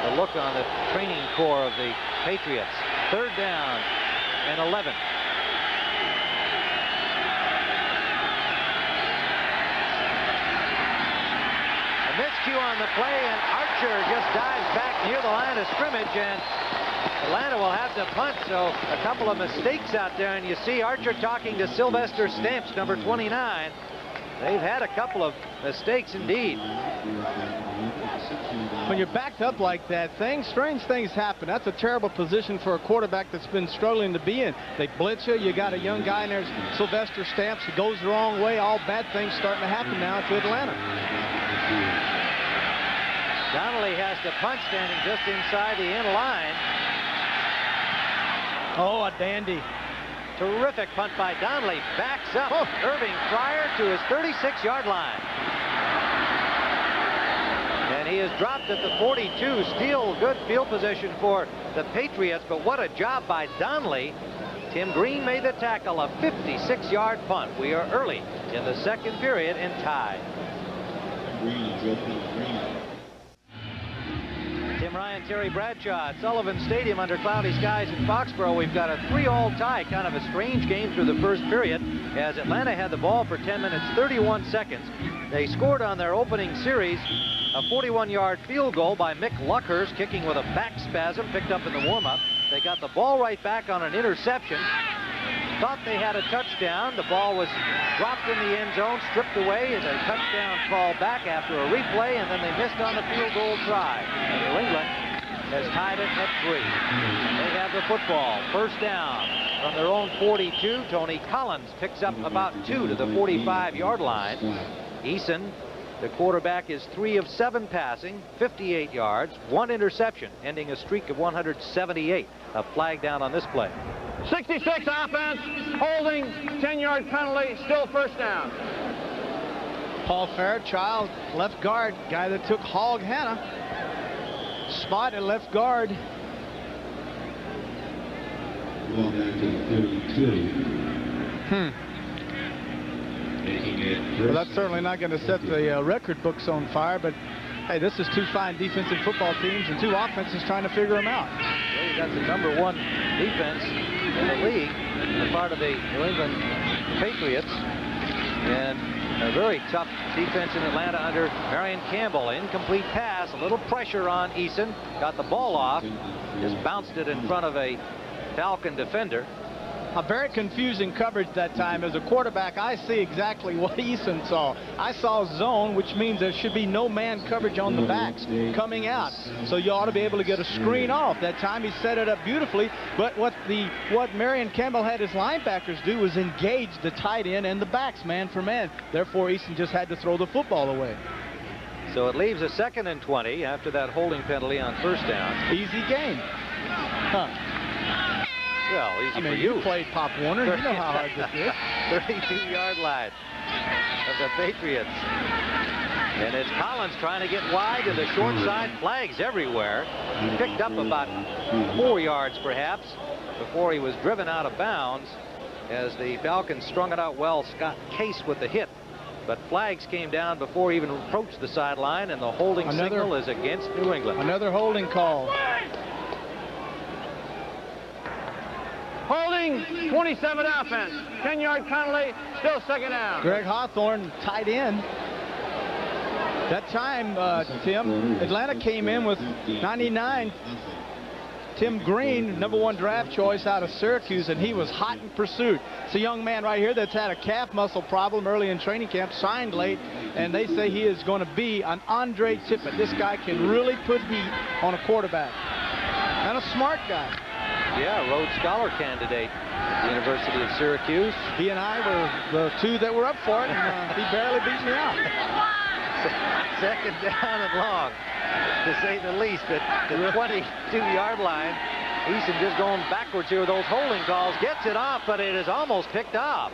The look on the training core of the Patriots. 3rd down and 11. A miscue on the play, and Archer just dives back near the line of scrimmage, and Atlanta will have to punt. So a couple of mistakes out there, and you see Archer talking to Sylvester Stamps, number 29. They've had a couple of mistakes indeed. When you're backed up like that, strange things happen. That's a terrible position for a quarterback that's been struggling to be in. They blitz you. You got a young guy in there, Sylvester Stamps, who goes the wrong way. All bad things starting to happen now to Atlanta. Donnelly has to punt, standing just inside the end line. Oh, a dandy. Terrific punt by Donnelly. Backs up Irving Fryer to his 36-yard line. And he is dropped at the 42. Still good field position for the Patriots, but what a job by Donnelly. Tim Green made the tackle, a 56-yard punt. We are early in the 2nd period and tied. Tim Ryan, Terry Bradshaw at Sullivan Stadium under cloudy skies in Foxborough. We've got a 3-all tie, kind of a strange game through the 1st period, as Atlanta had the ball for 10 minutes, 31 seconds. They scored on their opening series a 41-yard field goal by Mick Luckhurst, kicking with a back spasm, picked up in the warm-up. They got the ball right back on an interception. Thought they had a touchdown. The ball was dropped in the end zone, stripped away, and a touchdown call back after a replay, and then they missed on the field goal try. And New England has tied it at 3. They have the football. 1st down from their own 42. Tony Collins picks up about 2 to the 45-yard line. Eason, the quarterback, is 3 of 7 passing, 58 yards, 1 interception, ending a streak of 178. A flag down on this play. 66 offense, holding, 10-yard penalty, still 1st down. Paul Fairchild, left guard, guy that took Hog Hanna. Spot at left guard. Ball back to 32. Well, that's certainly not going to set the record books on fire, but hey, this is 2 fine defensive football teams and 2 offenses trying to figure them out. Well, you got the #1 defense in the league, a part of the New England Patriots, and a very tough defense in Atlanta under Marion Campbell. Incomplete pass, a little pressure on Eason, got the ball off, just bounced it in front of a Falcon defender. A very confusing coverage that time. As a quarterback, I see exactly what Eason saw. I saw zone, which means there should be no man coverage on the backs coming out. So you ought to be able to get a screen off. That time he set it up beautifully, but what Marion Campbell had his linebackers do was engage the tight end and the backs man for man. Therefore, Eason just had to throw the football away. So it leaves a 2nd and 20 after that holding penalty on 1st down. Easy game. Huh. Well, easy for you played Pop Warner. You know how hard this is. 32-yard line of the Patriots. And it's Collins trying to get wide to the short side. Flags everywhere. He picked up about 4 yards, perhaps, before he was driven out of bounds as the Falcons strung it out well. Scott Case with the hit. But flags came down before he even approached the sideline, and the holding signal is against New England. Another holding call. Holding, 27 offense, 10-yard penalty, still 2nd down. Greg Hawthorne, tight end. That time, Tim, Atlanta came in with 99. Tim Green, #1 draft choice out of Syracuse, and he was hot in pursuit. It's a young man right here that's had a calf muscle problem early in training camp, signed late, and they say he is going to be an Andre Tippett. This guy can really put heat on a quarterback. And a smart guy. Yeah, Rhodes Scholar candidate at the University of Syracuse. He and I were the 2 that were up for it, and he barely beat me out. Second down and long, to say the least, at the 22-yard line. Eason just going backwards here with those holding calls. Gets it off, but it is almost picked off,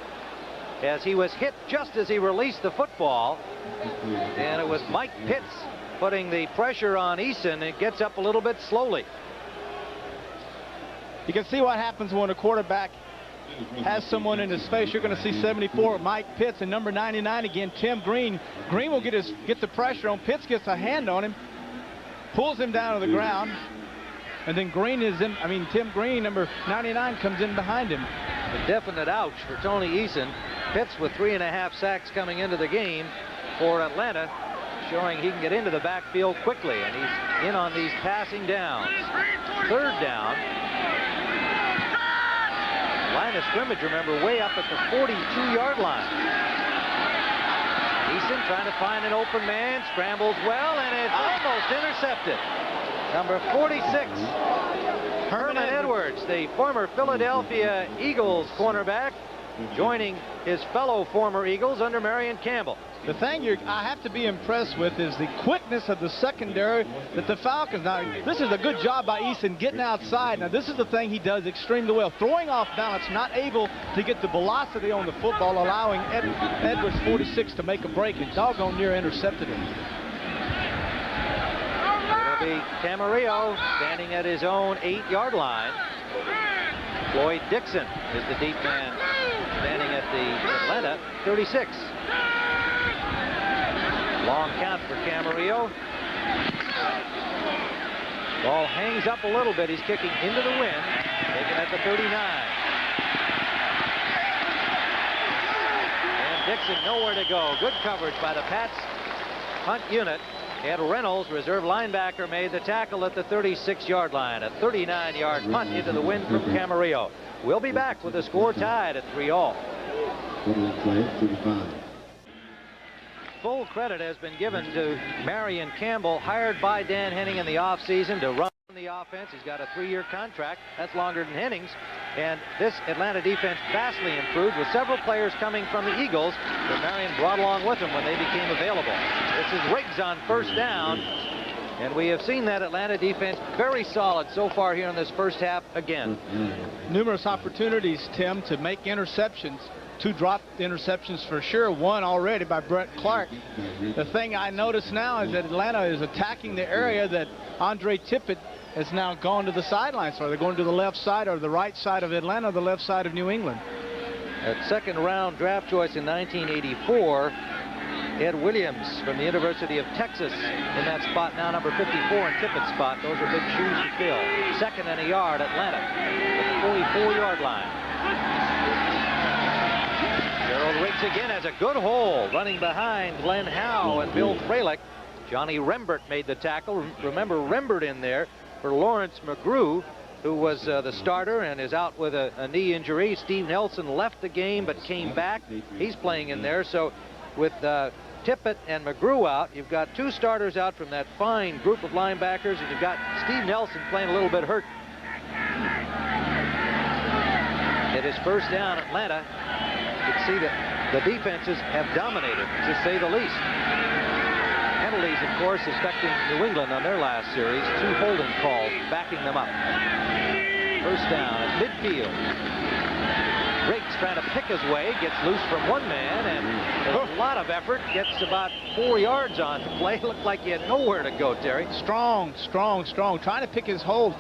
as he was hit just as he released the football. And it was Mike Pitts putting the pressure on Eason. It gets up a little bit slowly. You can see what happens when a quarterback has someone in his face. You're going to see 74, Mike Pitts, and number 99 again, Tim Green. Green will get the pressure on. Pitts gets a hand on him, pulls him down to the ground, and then Tim Green, number 99, comes in behind him. A definite ouch for Tony Eason. Pitts with 3.5 sacks coming into the game for Atlanta, showing he can get into the backfield quickly, and he's in on these passing downs. Third down. Line of scrimmage, remember, way up at the 42-yard line. Eason trying to find an open man, scrambles well, and it's almost intercepted. Number 46, Herman Edwards, the former Philadelphia Eagles cornerback, joining his fellow former Eagles under Marion Campbell. The thing I have to be impressed with is the quickness of the secondary that the Falcons. Now, this is a good job by Eason getting outside. Now, this is the thing he does extremely well. Throwing off balance, not able to get the velocity on the football, allowing Edwards 46 to make a break, and doggone near intercepted him. It'll be Camarillo standing at his own 8-yard line. Floyd Dixon is the deep man standing at the Atlanta 36. Long count for Camarillo. Ball hangs up a little bit. He's kicking into the wind. Taken at the 39. And Dixon nowhere to go. Good coverage by the Pats punt unit. Ed Reynolds, reserve linebacker, made the tackle at the 36-yard line. A 39-yard punt into the wind from Camarillo. We'll be back with the score tied at 3-all. Full credit has been given to Marion Campbell, hired by Dan Henning in the offseason to run the offense. He's got a 3-year contract. That's longer than Henning's. And this Atlanta defense vastly improved, with several players coming from the Eagles that Marion brought along with him when they became available. This is Riggs on first down. And we have seen that Atlanta defense very solid so far here in this first half again. Numerous opportunities, Tim, to make interceptions. 2 dropped interceptions for sure, 1 already by Brett Clark. The thing I notice now is that Atlanta is attacking the area that Andre Tippett has now gone to the sidelines. So they're going to the left side or the right side of Atlanta, the left side of New England. At second-round draft choice in 1984, Ed Williams from the University of Texas in that spot, now number 54 in Tippett's spot. Those are big shoes to fill. Second and a yard, Atlanta at the 44-yard line. Gerald Riggs again has a good hole running behind Glenn Howe and Bill Fralick. Johnny Rembert made the tackle. Remember Rembert in there for Lawrence McGrew, who was the starter and is out with a knee injury. Steve Nelson left the game but came back. He's playing in there. So with Tippett and McGrew out, you've got 2 starters out from that fine group of linebackers, and you've got Steve Nelson playing a little bit hurt. It is first down, Atlanta. You can see that the defenses have dominated, to say the least. Penalties, of course, affecting New England on their last series. 2 holding calls backing them up. First down at midfield. Riggs trying to pick his way, gets loose from one man, and a lot of effort, gets about 4 yards on the play. Looked like he had nowhere to go, Terry. Strong, trying to pick his hold.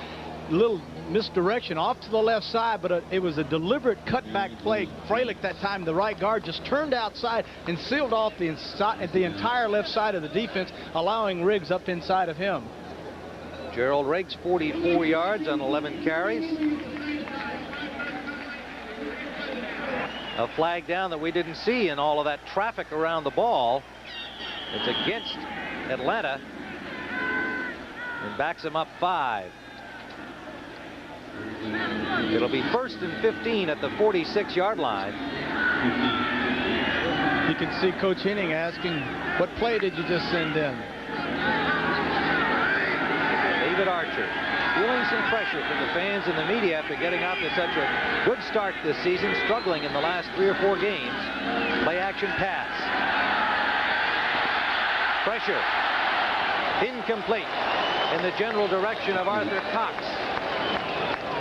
Little misdirection off to the left side, but it was a deliberate cutback play. Fralick that time, the right guard, just turned outside and sealed off the entire left side of the defense, allowing Riggs up inside of him. Gerald Riggs, 44 yards on 11 carries. A flag down that we didn't see in all of that traffic around the ball. It's against Atlanta and backs them up 5. It'll be 1st and 15 at the 46-yard line. You can see Coach Henning asking, what play did you just send in? David Archer feeling some pressure from the fans and the media after getting out to such a good start this season, struggling in the last 3 or 4 games. Play action pass. Pressure. Incomplete in the general direction of Arthur Cox.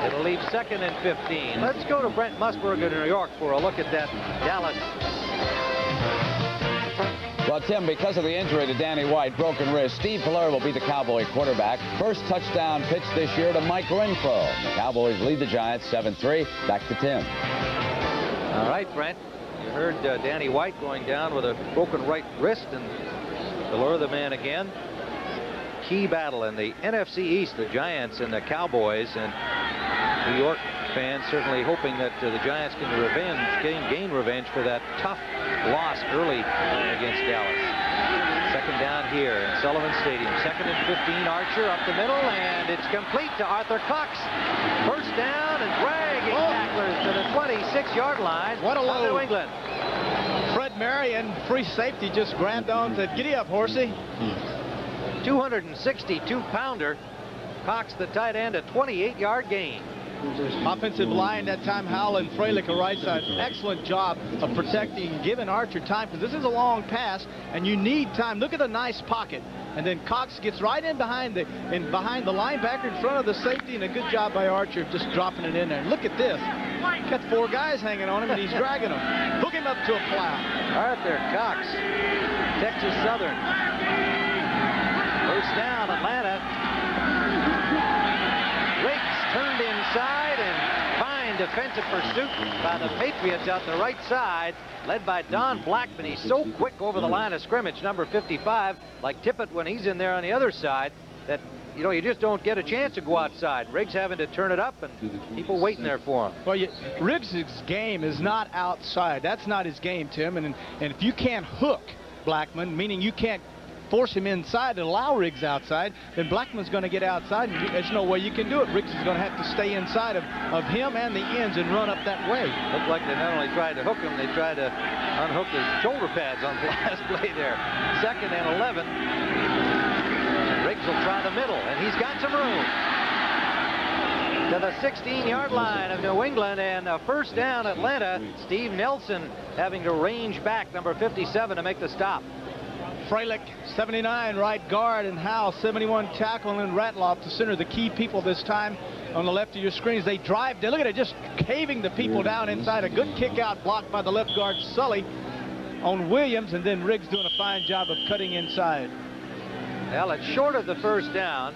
It'll leave 2nd and 15. Let's go to Brent Musburger in New York for a look at that Dallas. Well, Tim, because of the injury to Danny White, broken wrist, Steve Fuller will be the Cowboy quarterback. First touchdown pitch this year to Mike Renfro. The Cowboys lead the Giants 7-3. Back to Tim. All right, Brent. You heard Danny White going down with a broken right wrist, and Fuller the man again. Key battle in the NFC East, the Giants and the Cowboys, and New York fans certainly hoping that the Giants can gain revenge for that tough loss early against Dallas. 2nd down here in Sullivan Stadium. 2nd and 15. Archer up the middle, and it's complete to Arthur Cox. First down and dragging tacklers to the 26-yard line. What a load. New England. Fred Marion, free safety, just grabbed on and said, "Giddy up, horsey." 262-pounder. Cox, the tight end, a 28-yard gain. Offensive line that time, Howell and Freilich are right side. Excellent job of protecting, giving Archer time, because this is a long pass and you need time. Look at the nice pocket, and then Cox gets right in behind the linebacker in front of the safety, and a good job by Archer just dropping it in there. Look at this. Got 4 guys hanging on him and he's dragging them. Hook him up to a plow. Arthur Cox, Texas Southern. First down, Atlanta. Turned inside, and fine defensive pursuit by the Patriots out the right side, led by Don Blackman. He's so quick over the line of scrimmage, number 55, like Tippett when he's in there on the other side, that you just don't get a chance to go outside. Riggs having to turn it up, and people waiting there for him. Well, Riggs' game is not outside. That's not his game, Tim. And if you can't hook Blackman, meaning you can't force him inside and allow Riggs outside, then Blackman's going to get outside, and there's no way you can do it. Riggs is going to have to stay inside of him and the ends and run up that way. Looked like they not only tried to hook him, they tried to unhook his shoulder pads on the last play there. 2nd and 11. And Riggs will try the middle, and he's got some room. To the 16-yard line of New England, and a first down Atlanta. Steve Nelson having to range back, number 57, to make the stop. Freilich, 79, right guard, and Howell, 71, tackle, and Ratloff, the center, the key people this time on the left of your screens. They drive down. Look at it, just caving the people down inside. A good kick out blocked by the left guard, Sully, on Williams, and then Riggs doing a fine job of cutting inside. Well, it's short of the first down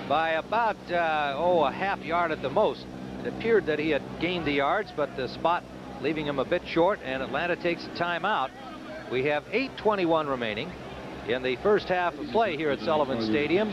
by about, a half yard at the most. It appeared that he had gained the yards, but the spot leaving him a bit short, and Atlanta takes a timeout. We have 8:21 remaining in the first half of play here at Sullivan Stadium.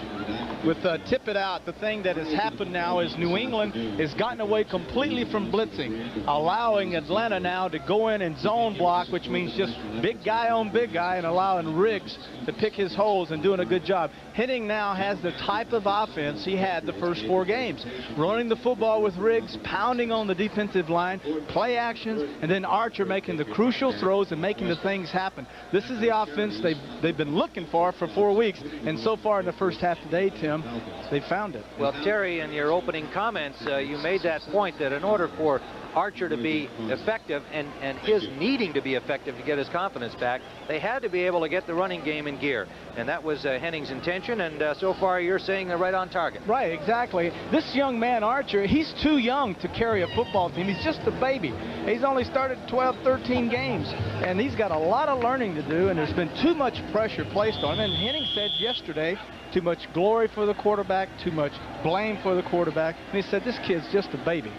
With Tippett out, the thing that has happened now is New England has gotten away completely from blitzing, allowing Atlanta now to go in and zone block, which means just big guy on big guy, and allowing Riggs to pick his holes and doing a good job. Henning now has the type of offense he had the first 4 games. Running the football with Riggs, pounding on the defensive line, play actions, and then Archer making the crucial throws and making the things happen. This is the offense they've been looking for 4 weeks, and so far in the first half today, Tim, they found it. Well, Terry, in your opening comments, you made that point that in order for Archer to be effective and his needing to be effective to get his confidence back, they had to be able to get the running game in gear. And that was Henning's intention, and so far you're saying they're right on target. Right, exactly. This young man, Archer, he's too young to carry a football team. He's just a baby. He's only started 12, 13 games, and he's got a lot of learning to do, and there's been too much pressure placed on him. And Henning said yesterday, too much glory for the quarterback, too much blame for the quarterback, and he said this kid's just a baby.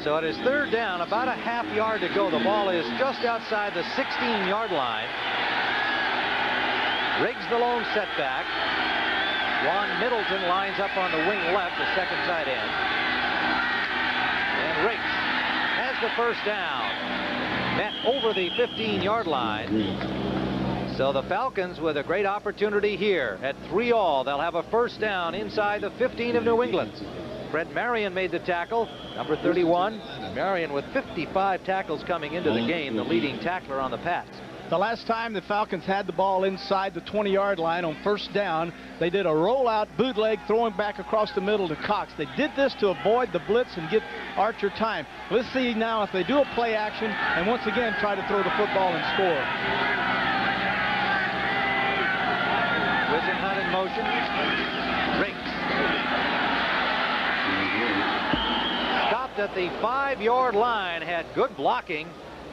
So it is 3rd down, about a half yard to go. The ball is just outside the 16-yard line. Riggs the lone setback. Juan Middleton lines up on the wing left, the second tight end. And Riggs has the first down. Met over the 15-yard line. So the Falcons with a great opportunity here at 3-all. They'll have a first down inside the 15 of New England. Fred Marion made the tackle, number 31. Marion with 55 tackles coming into the game, the leading tackler on the pass. The last time the Falcons had the ball inside the 20-yard line on first down, they did a rollout bootleg throwing back across the middle to Cox. They did this to avoid the blitz and give Archer time. Let's see now if they do a play action and once again try to throw the football and score. Wisenhunt in motion. Riggs. Stopped at the 5-yard line, had good blocking,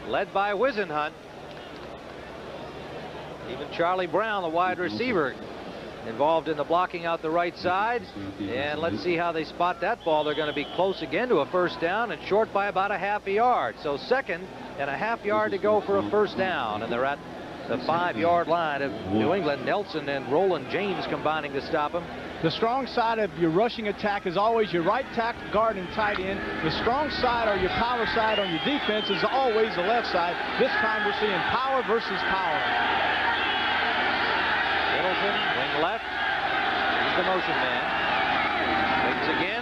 led by Wisenhunt. Even Charlie Brown, the wide receiver, involved in the blocking out the right side. And let's see how they spot that ball. They're going to be close again to a first down and short by about a half a yard. So 2nd and a half yard to go for a first down. And they're at the 5-yard line of New England. Nelson and Roland James combining to stop him. The strong side of your rushing attack is always your right tackle, guard, and tight end. The strong side or your power side on your defense is always the left side. This time we're seeing power versus power. Middleton, wing left. He's the motion man. Riggs again.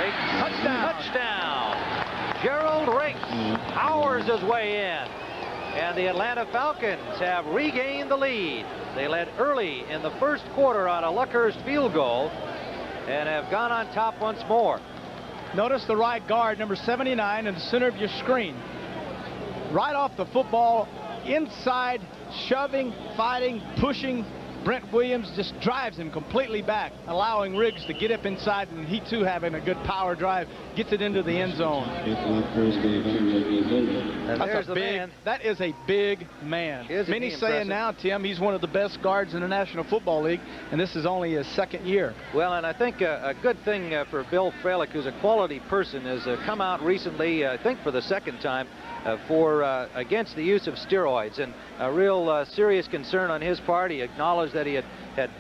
Riggs. Touchdown. Gerald Riggs powers his way in. And the Atlanta Falcons have regained the lead. They led early in the first quarter on a Luckhurst field goal and have gone on top once more. Notice the right guard, number 79, in the center of your screen. Right off the football, inside, shoving, fighting, pushing. Brent Williams just drives him completely back, allowing Riggs to get up inside, and he too having a good power drive, gets it into the end zone. And there's the man. That is a big man. Many saying now, Tim, he's one of the best guards in the National Football League, and this is only his 2nd year. Well, and I think a good thing for Bill Fralick, who's a quality person, has come out recently, I think for the 2nd time, against the use of steroids, and a real serious concern on his part. He acknowledged that he had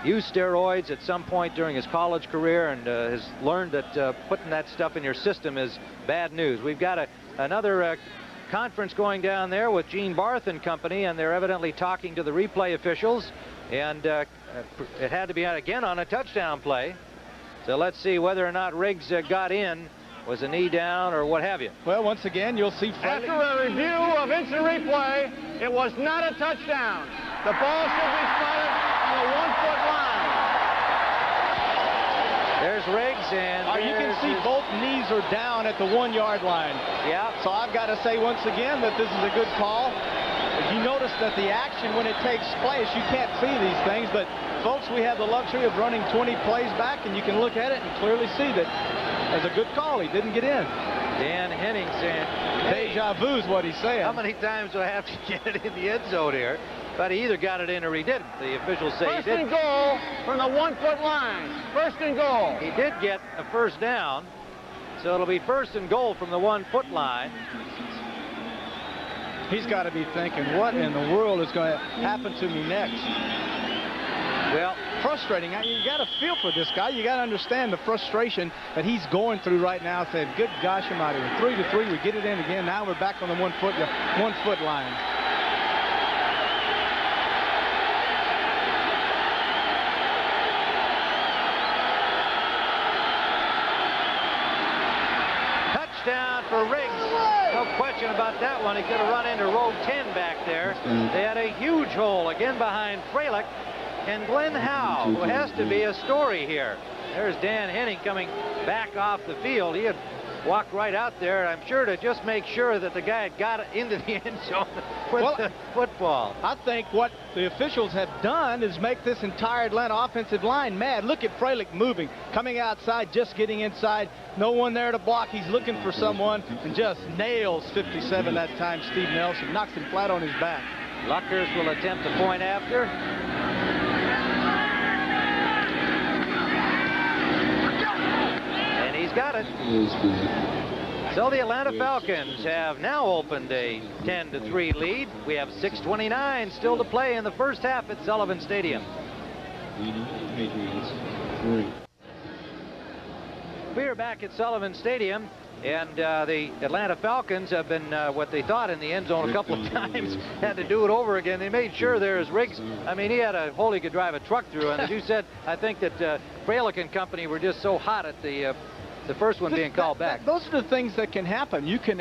used steroids at some point during his college career, and has learned that putting that stuff in your system is bad news. We've got another conference going down there with Gene Barth and company, and they're evidently talking to the replay officials, and it had to be again on a touchdown play. So let's see whether or not Riggs got in. Was a knee down or what have you? Well, once again, you'll see. After a review of instant replay, it was not a touchdown. The ball should be spotted on the 1-foot line. There's Riggs, and you can see both knees are down at the 1-yard line. Yeah. So I've got to say once again that this is a good call. You notice that the action when it takes place, you can't see these things, but folks, we have the luxury of running 20 plays back, and you can look at it and clearly see that that's a good call. He didn't get in. Dan Henning saying, hey, deja vu is what he's saying. How many times do I have to get it in the end zone here? But he either got it in or he didn't. The officials say he didn't. First and goal from the 1-foot line. First and goal. He did get a first down, so it'll be first and goal from the 1-foot line. He's got to be thinking, what in the world is going to happen to me next? Well, frustrating. You got to feel for this guy. You got to understand the frustration that he's going through right now. Saying, "Good gosh, I'm out of here." 3-3, we get it in again. Now we're back on the 1-foot line. Touchdown for Riggs. No question about that one. He could have run into row 10 back there. They had a huge hole again behind Fralick. And Glenn Howe, who has to be a story here. There's Dan Henning coming back off the field. He had walked right out there, I'm sure, to just make sure that the guy had got it into the end zone with the football. I think what the officials have done is make this entire Atlanta offensive line mad. Look at Fralick moving, coming outside, just getting inside. No one there to block. He's looking for someone and just nails 57 that time. Steve Nelson knocks him flat on his back. Luckhurst will attempt the point after. He's got it. So the Atlanta Falcons have now opened a 10-3 lead. We have 6:29 still to play in the first half at Sullivan Stadium. We are back at Sullivan Stadium, and the Atlanta Falcons have been what they thought in the end zone a couple of times. Had to do it over again. They made sure there's Riggs. I mean, he had a hole he could drive a truck through, and as you said, I think that Fralick and company were just so hot at the first one being called back. Those are the things that can happen. You can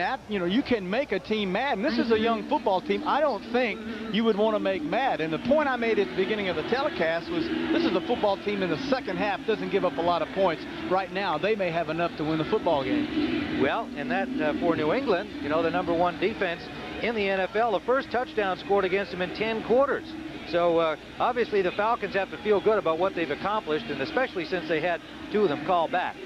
make a team mad, and this is a young football team I don't think you would want to make mad. And the point I made at the beginning of the telecast was this is a football team in the second half doesn't give up a lot of points. Right now, they may have enough to win the football game. Well, and that for New England, the #1 defense in the NFL, the first touchdown scored against them in 10 quarters. So obviously the Falcons have to feel good about what they've accomplished, and especially since they had 2 of them called back.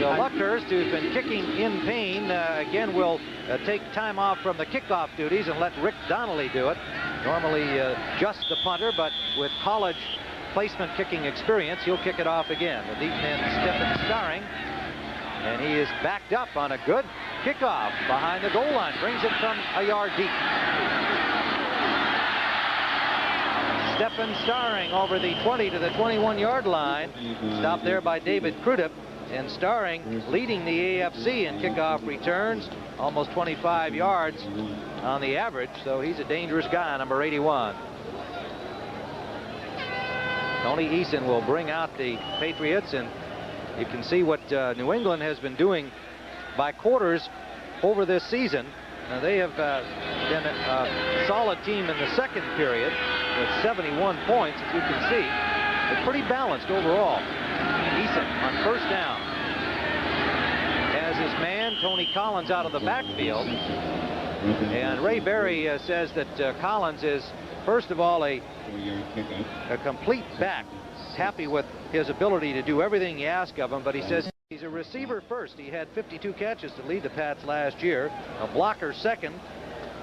So Luckhurst, who's been kicking in pain, again will take time off from the kickoff duties and let Rick Donnelly do it. Normally just the punter, but with college placement kicking experience, he'll kick it off again. The deep man Stephen Starring, and he is backed up on a good kickoff behind the goal line. Brings it from a yard deep. Stephen Starring over the 20 to the 21-yard line. Stopped there by David Crudup. And Starring leading the AFC in kickoff returns, almost 25 yards on the average. So he's a dangerous guy, number 81. Tony Eason will bring out the Patriots, and you can see what New England has been doing by quarters over this season. Now, they have been a solid team in the second period with 71 points, as you can see. They're pretty balanced overall. Eason on first down has his man Tony Collins out of the backfield, and Ray Berry says that Collins is first of all a complete back, happy with his ability to do everything you ask of him, but he says he's a receiver first. He had 52 catches to lead the Pats last year, a blocker second,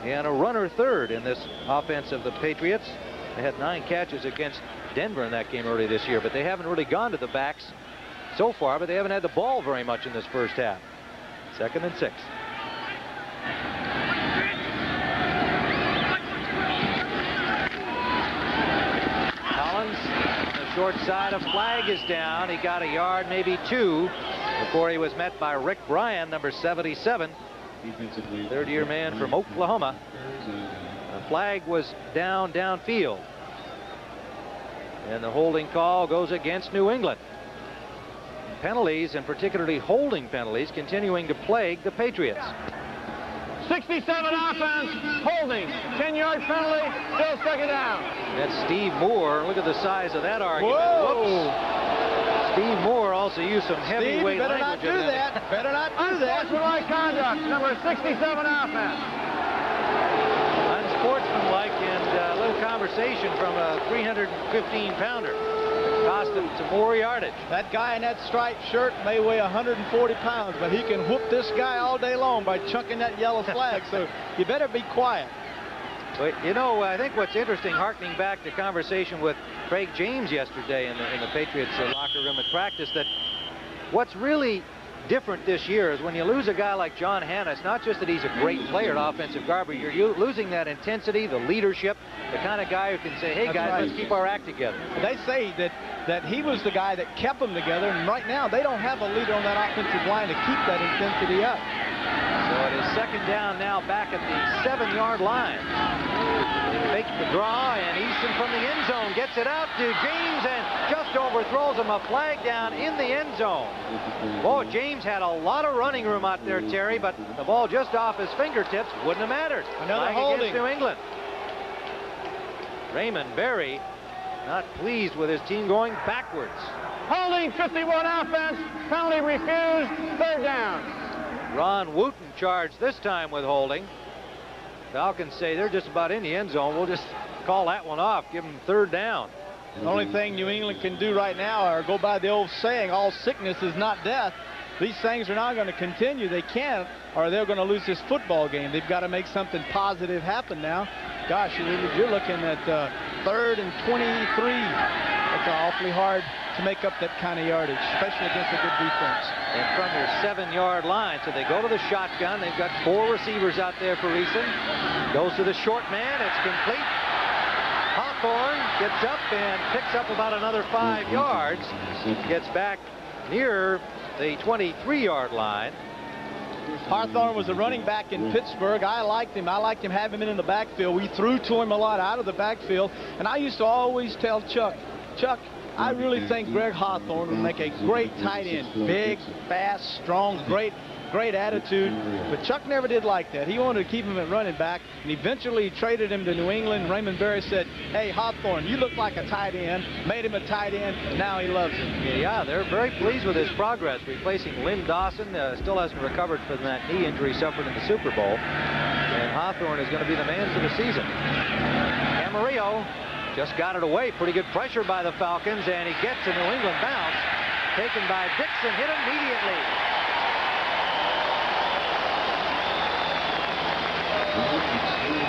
and a runner third in this offense of the Patriots. They had 9 catches against Denver in that game early this year, but they haven't really gone to the backs so far, but they haven't had the ball very much in this first half. 2nd and 6. Collins on the short side, a flag is down. He got a yard, maybe 2, before he was met by Rick Bryan, number 77, third-year man from Oklahoma. The flag was downfield. And the holding call goes against New England. Penalties, and particularly holding penalties, continuing to plague the Patriots. 67 offense, holding, 10-yard penalty, still 2nd down. That's Steve Moore. Look at the size of that argument. Whoa. Whoops. Steve Moore also used some heavyweight better not language. do that. Better not do that. Unsportsmanlike conduct, number 67 offense. Unsportsmanlike, and a little conversation from a 315-pounder. Cost him some more yardage. That guy in that striped shirt may weigh 140 pounds, but he can whoop this guy all day long by chunking that yellow flag, so you better be quiet. But, you know, I think what's interesting, harkening back to conversation with Craig James yesterday in the Patriots locker room at practice, that what's really different this year is when you lose a guy like John Hanna, it's not just that he's a great player at offensive guard, but you're losing that intensity, the leadership, the kind of guy who can say, hey, guys, let's keep our act together. They say that he was the guy that kept them together, and right now they don't have a leader on that offensive line to keep that intensity up. So it is 2nd down now, back at the 7-yard line. Fakes the draw, and Easton from the end zone gets it out to James and just overthrows him. A flag down in the end zone. Oh, James had a lot of running room out there, Terry, but the ball just off his fingertips wouldn't have mattered. Another flag holding. against New England. Raymond Berry not pleased with his team going backwards. Holding, 51 offense, penalty refused, 3rd down. Ron Wooten charged this time with holding. Falcons say they're just about in the end zone. We'll just call that one off, give them 3rd down. The only thing New England can do right now, or go by the old saying, all sickness is not death. These things are not going to continue. They can't, or they're going to lose this football game. They've got to make something positive happen now. Gosh, you're looking at 3rd and 23. It's awfully hard to make up that kind of yardage, especially against a good defense. And from your 7-yard line, so they go to the shotgun. They've got 4 receivers out there for Eason. Goes to the short man. It's complete. Hawthorne gets up and picks up about another 5 yards. Gets back near the 23-yard line. Hawthorne was a running back in Pittsburgh. I liked him. I liked him having him in the backfield. We threw to him a lot out of the backfield. And I used to always tell Chuck, I really think Greg Hawthorne would make a great tight end. Big, fast, strong, great attitude. But Chuck never did like that. He wanted to keep him at running back, and eventually traded him to New England. Raymond Berry said, hey, Hawthorne, you look like a tight end. Made him a tight end. Now he loves him. Yeah, they're very pleased with his progress, replacing Lynn Dawson. Still hasn't recovered from that knee injury suffered in the Super Bowl. And Hawthorne is going to be the man for the season. Camarillo Just got it away. Pretty good pressure by the Falcons, and he gets a New England bounce. Taken by Dixon, hit immediately.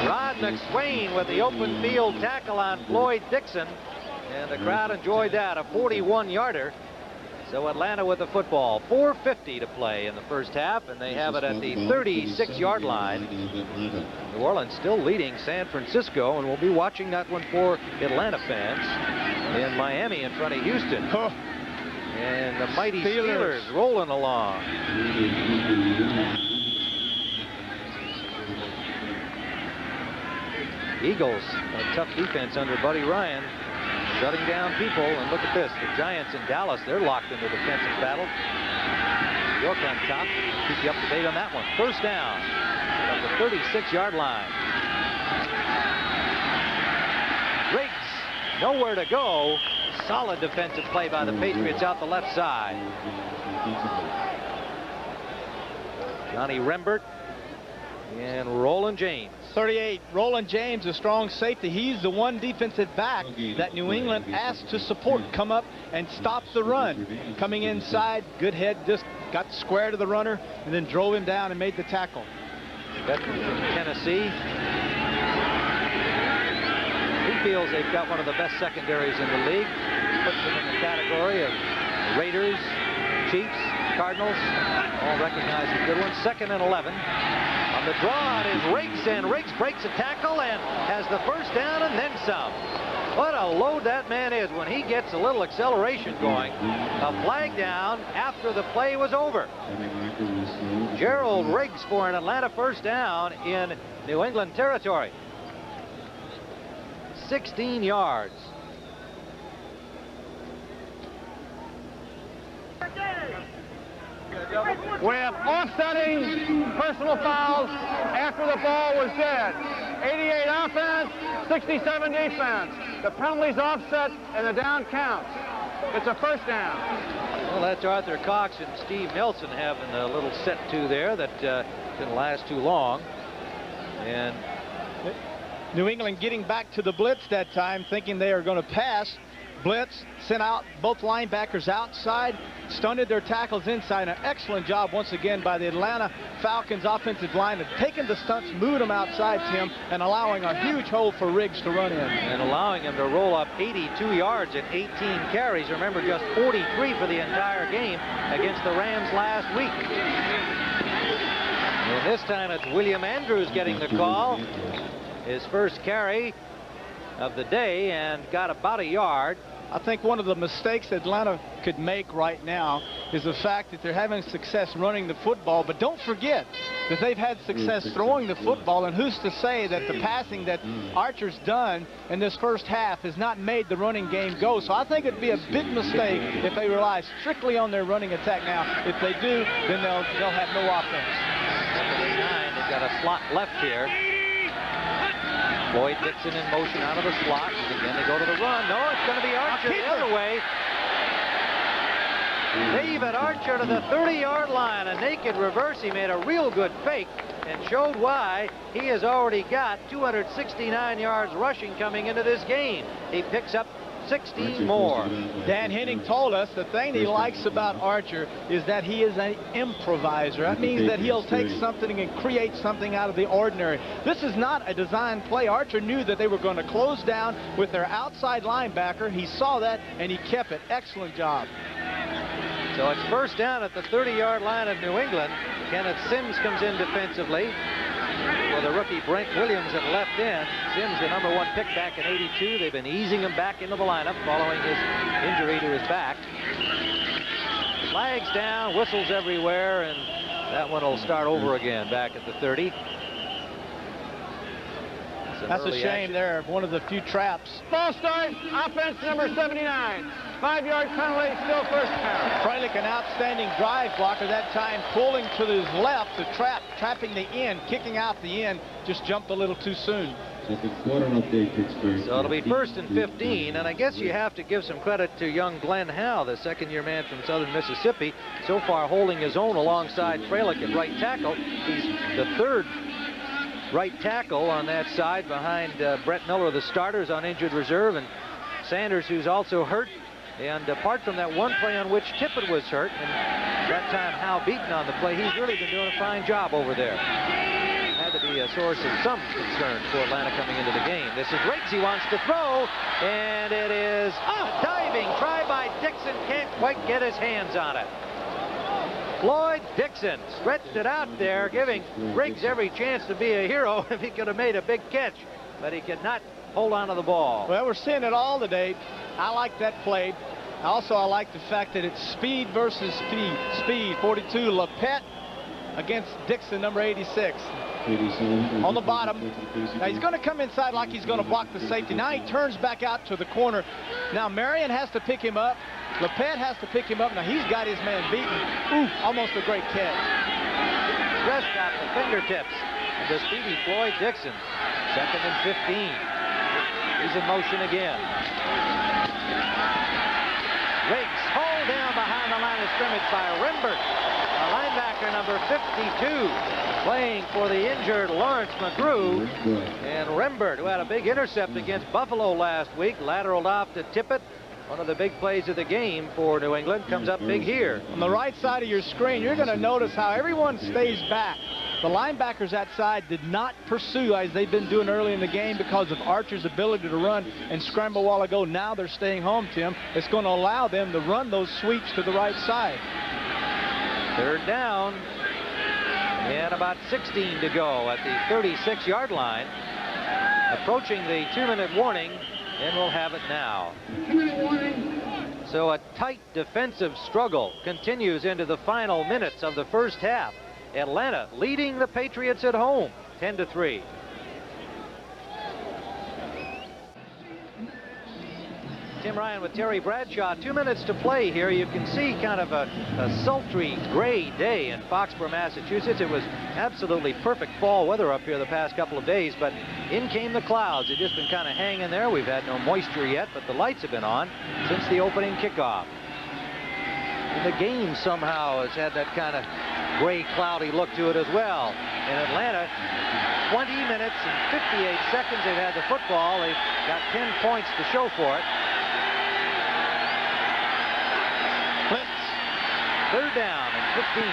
Rod McSwain with the open field tackle on Floyd Dixon, and the crowd enjoyed that, a 41-yarder. So Atlanta with the football, 4:50 to play in the first half, and they have it at the 36-yard line. New Orleans still leading San Francisco, and we'll be watching that one for Atlanta fans in Miami in front of Houston. And the mighty Steelers rolling along. Eagles, a tough defense under Buddy Ryan, shutting down people. And look at this, the Giants in Dallas, they're locked into defensive battle. York on top. Keep you up to date on that one. First down from the 36-yard line. Riggs, nowhere to go. Solid defensive play by the Patriots out the left side. Johnny Rembert and Roland James. 38, Roland James, a strong safety. He's the one defensive back that New England asked to support, come up and stop the run. Coming inside, good head, just got square to the runner and then drove him down and made the tackle. Veteran from Tennessee. He feels they've got one of the best secondaries in the league. Puts them in the category of Raiders, Chiefs, Cardinals. All recognize as good ones. 2nd and 11. On the draw it is Riggs, and Riggs breaks a tackle and has the first down and then some. What a load that man is when he gets a little acceleration going. A flag down after the play was over. Gerald Riggs for an Atlanta first down in New England territory. 16 yards. We have offsetting personal fouls after the ball was dead. 88 offense, 67 defense. The penalties offset and the down counts. It's a first down. Well, that's Arthur Cox and Steve Nelson having a little set to there that didn't last too long. And New England getting back to the blitz that time, thinking they are going to pass. Blitz, sent out both linebackers outside, stunted their tackles inside. An excellent job once again by the Atlanta Falcons offensive line of taking the stunts, moved them outside, Tim, and allowing a huge hole for Riggs to run in. And allowing him to roll up 82 yards in 18 carries. Remember, just 43 for the entire game against the Rams last week. And this time it's William Andrews getting the call. His first carry of the day and got about a yard. I think one of the mistakes Atlanta could make right now is the fact that they're having success running the football, but don't forget that they've had success throwing the football, and who's to say that the passing that Archer's done in this first half has not made the running game go. So I think it'd be a big mistake if they rely strictly on their running attack. Now, if they do, then they'll have no offense. Number 9, they've got a slot left here. Floyd Dixon in motion out of the slot. Again, they go to the run. No, it's going to be Archer the other way. David Archer to the 30-yard line. A naked reverse. He made a real good fake and showed why he has already got 269 yards rushing coming into this game. He picks up 16 more. Dan Henning told us the thing he likes about Archer is that he is an improviser. That means that he'll take something and create something out of the ordinary. This is not a design play. Archer knew that they were going to close down with their outside linebacker. He saw that and he kept it. Excellent job. So it's first down at the 30-yard line of New England. Kenneth Sims comes in defensively for the rookie Brent Williams at left end. Sims, the number 1 pick back in '82. They've been easing him back into the lineup following his injury to his back. Flags down, whistles everywhere, and that one will start over again back at the 30. That's a shame there. One of the few traps. Ball start, offense number 79. 5-yard penalty, still first down. Freilich, an outstanding drive blocker that time, pulling to his left to trapping the end, kicking out the end, just jumped a little too soon. So it'll be first and 15, and I guess you have to give some credit to young Glenn Howe, the second-year man from Southern Mississippi, so far holding his own alongside Freilich at right tackle. He's the third right tackle on that side behind Brett Miller, the starters on injured reserve, and Sanders, who's also hurt. And apart from that one play on which Tippett was hurt, and that time Hal Beaton on the play, he's really been doing a fine job over there. Had to be a source of some concern for Atlanta coming into the game. This is Riggs. He wants to throw, and it is a diving try by Dixon. Can't quite get his hands on it. Floyd Dixon stretched it out there, giving Riggs every chance to be a hero if he could have made a big catch, but he could not hold on to the ball. Well, we're seeing it all today. I like that play. Also, I like the fact that it's speed versus speed. Speed, 42, Lepet against Dixon, number 86. On the bottom. Now, he's going to come inside like he's going to block the safety. Now he turns back out to the corner. Now, Marion has to pick him up. Lepet has to pick him up. Now, he's got his man beaten. Ooh, almost a great catch. Just got the fingertips of the speedy Floyd Dixon. 2nd and 15. He's in motion again. Riggs hauled down behind the line of scrimmage by Rembert, a linebacker number 52, playing for the injured Lawrence McGrew. And Rembert, who had a big intercept against Buffalo last week, lateraled off to Tippett. One of the big plays of the game for New England, comes up big here. On the right side of your screen, you're going to notice how everyone stays back. The linebackers that side did not pursue as they've been doing early in the game because of Archer's ability to run and scramble a while ago. Now they're staying home, Tim. It's going to allow them to run those sweeps to the right side. 3rd down, and about 16 to go at the 36-yard line. Approaching the 2-minute warning, and we'll have it now. So a tight defensive struggle continues into the final minutes of the first half. Atlanta leading the Patriots at home, 10-3. Tim Ryan with Terry Bradshaw. 2 minutes to play here. You can see kind of a sultry gray day in Foxborough, Massachusetts. It was absolutely perfect fall weather up here the past couple of days, but in came the clouds. They've just been kind of hanging there. We've had no moisture yet, but the lights have been on since the opening kickoff. And the game somehow has had that kind of gray, cloudy look to it as well. In Atlanta, 20 minutes and 58 seconds they've had the football. They've got 10 points to show for it. Blitz. 3rd down and 15.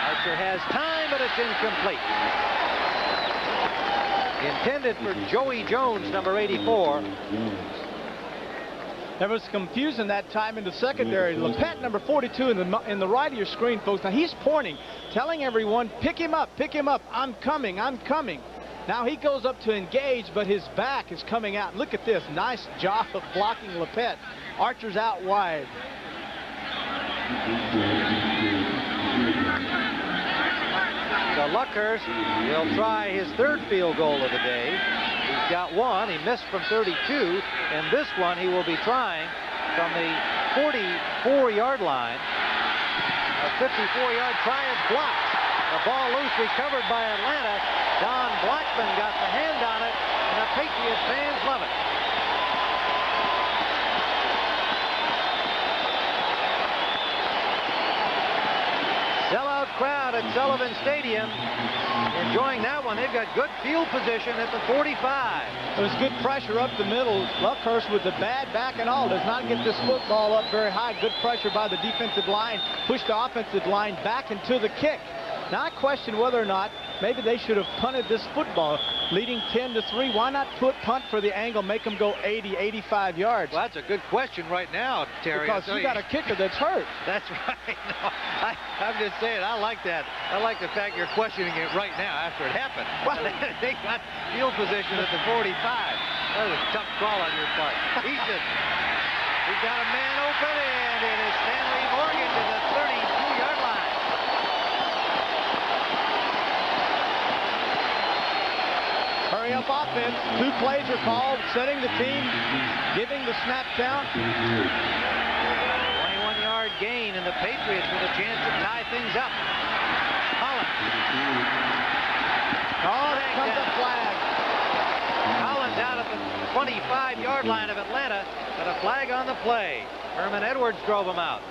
Archer has time, but it's incomplete. Intended for Joey Jones, number 84. There was confusion that time in the secondary. Lepet, number 42, in the right of your screen, folks. Now he's pointing, telling everyone, pick him up, I'm coming, I'm coming. Now he goes up to engage, but his back is coming out. Look at this, nice job of blocking Lepet. Archer's out wide. So Luckhurst will try his 3rd field goal of the day. He's got one. He missed from 32, and this one he will be trying from the 44-yard line. A 54-yard try is blocked. The ball loose, recovered by Atlanta. Don Blackman got the hand on it, and the Patriots fans love it. Sellout crowd at Sullivan Stadium enjoying that one. They've got good field position at the 45. There was good pressure up the middle. Luckhurst with the bad back and all does not get this football up very high. Good pressure by the defensive line. Pushed the offensive line back into the kick. Now I question whether or not maybe they should have punted this football, leading 10-3. Why not punt for the angle, make them go 80, 85 yards? Well, that's a good question right now, Terry. Because you got a kicker that's hurt. That's right. No, I'm just saying, I like that. I like the fact you're questioning it right now after it happened. Well, they got field position at the 45. That was a tough call on your part. He's got a man open, and it is Stanley Morgan to the 32-yard line. Hurry up offense. 2 plays are called, setting the team, giving the snap count. 21-yard gain, and the Patriots with a chance to tie things up. Collins. Oh, there comes a flag. Collins out at the 25-yard line of Atlanta, but a flag on the play. Herman Edwards drove him out.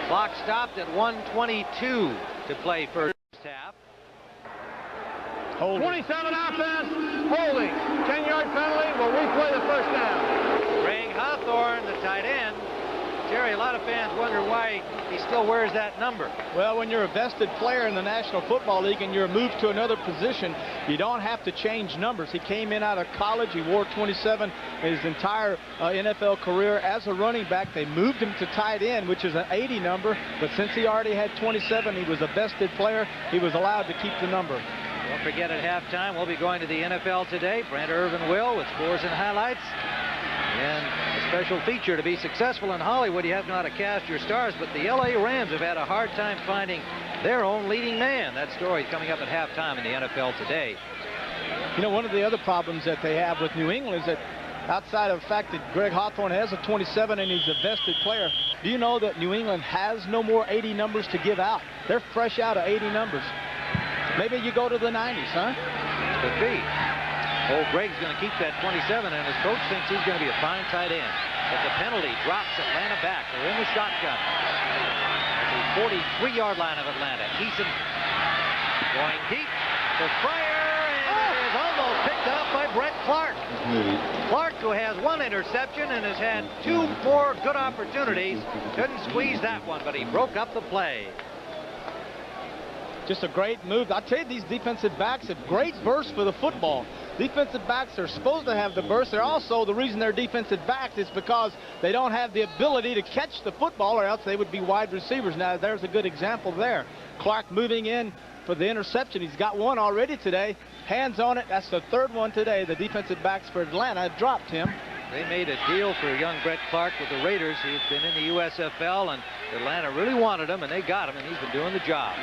Clock stopped at 1:22 to play first half. Holding. 27 offense, holding. 10-yard penalty will replay the first down. Greg Hawthorne, the tight end. Jerry, a lot of fans wonder why he still wears that number. Well, when you're a vested player in the National Football League and you're moved to another position, you don't have to change numbers. He came in out of college. He wore 27 his entire NFL career as a running back. They moved him to tight end, which is an 80 number. But since he already had 27, he was a vested player. He was allowed to keep the number. Don't forget, at halftime, we'll be going to the NFL today. Brent Irvin will with scores and highlights. And a special feature: to be successful in Hollywood, you have to know how to cast your stars. But the LA Rams have had a hard time finding their own leading man. That story coming up at halftime in the NFL today. You know, one of the other problems that they have with New England is that outside of the fact that Greg Hawthorne has a 27 and he's a vested player, do you know that New England has no more 80 numbers to give out? They're fresh out of 80 numbers. Maybe you go to the 90s, huh? Could be. Old Greg's going to keep that 27, and his coach thinks he's going to be a fine tight end. But the penalty drops Atlanta back. They're in the shotgun. At the 43-yard line of Atlanta. Eason going deep to fire, and it is almost picked up by Brett Clark. Clark, who has one interception and has had 2 more good opportunities, couldn't squeeze that one, but he broke up the play. Just a great move. I tell you, these defensive backs have great burst for the football. Defensive backs are supposed to have the burst. They're also, the reason they're defensive backs is because they don't have the ability to catch the football, or else they would be wide receivers. Now, there's a good example there. Clark moving in for the interception. He's got one already today. Hands on it. That's the 3rd one today. The defensive backs for Atlanta dropped him. They made a deal for young Brett Clark with the Raiders. He had been in the USFL, and Atlanta really wanted him, and they got him, and he's been doing the job.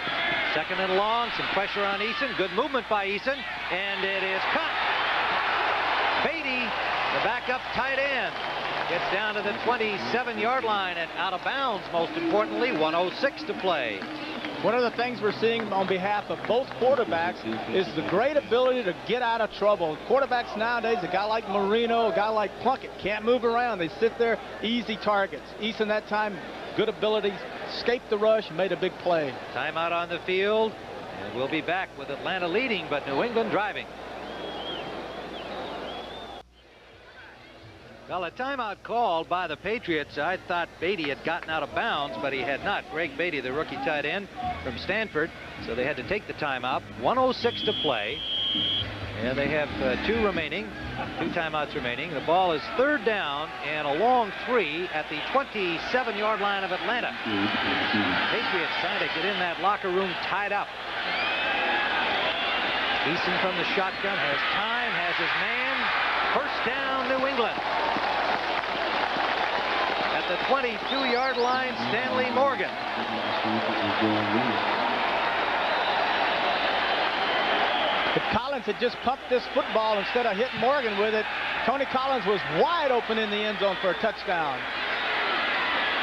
2nd and long, some pressure on Eason. Good movement by Eason, and it is cut. Beatty, the backup tight end, gets down to the 27-yard line and out of bounds, most importantly. 1:06 to play. One of the things we're seeing on behalf of both quarterbacks is the great ability to get out of trouble. Quarterbacks nowadays, a guy like Marino, a guy like Plunkett, can't move around. They sit there, easy targets. Eason that time, good ability, escaped the rush, made a big play. Timeout on the field, and we'll be back with Atlanta leading, but New England driving. Well, a timeout called by the Patriots. I thought Beatty had gotten out of bounds, but he had not. Greg Beatty, the rookie tight end from Stanford. So they had to take the timeout. 1:06 to play. And they have 2 timeouts remaining. The ball is 3rd down and a long 3 at the 27-yard line of Atlanta. Patriots trying to get in that locker room tied up. Eason from the shotgun has time, has his man. 1st down, New England. At the 22-yard line, Stanley Morgan. If Collins had just pumped this football instead of hitting Morgan with it, Tony Collins was wide open in the end zone for a touchdown.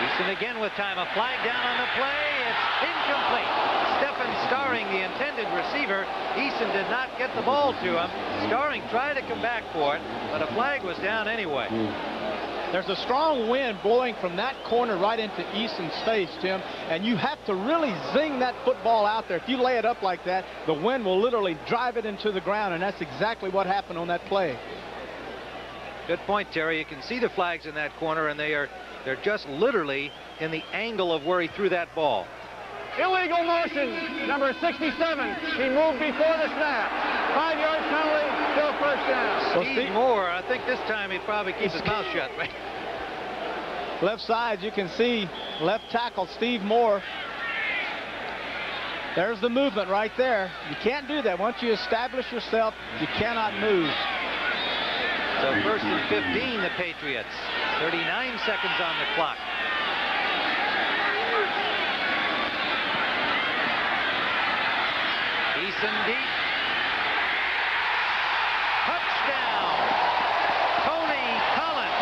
Eason again with time. A flag down on the play. It's incomplete. Stephen Starring, the intended receiver. Eason did not get the ball to him. Starring tried to come back for it, but a flag was down anyway. There's a strong wind blowing from that corner right into Eason's face, Tim, and you have to really zing that football out there. If you lay it up like that, the wind will literally drive it into the ground, and that's exactly what happened on that play. Good point, Terry. You can see the flags in that corner, and they're just literally in the angle of where he threw that ball. Illegal motion, number 67. He moved before the snap. 5-yard penalty, still 1st down. So Steve Moore, I think this time he probably keeps his mouth shut. Left side, you can see left tackle Steve Moore. There's the movement right there. You can't do that. Once you establish yourself, you cannot move. So 1st and 15, the Patriots. 39 seconds on the clock. Eason deep. Touchdown. Tony Collins.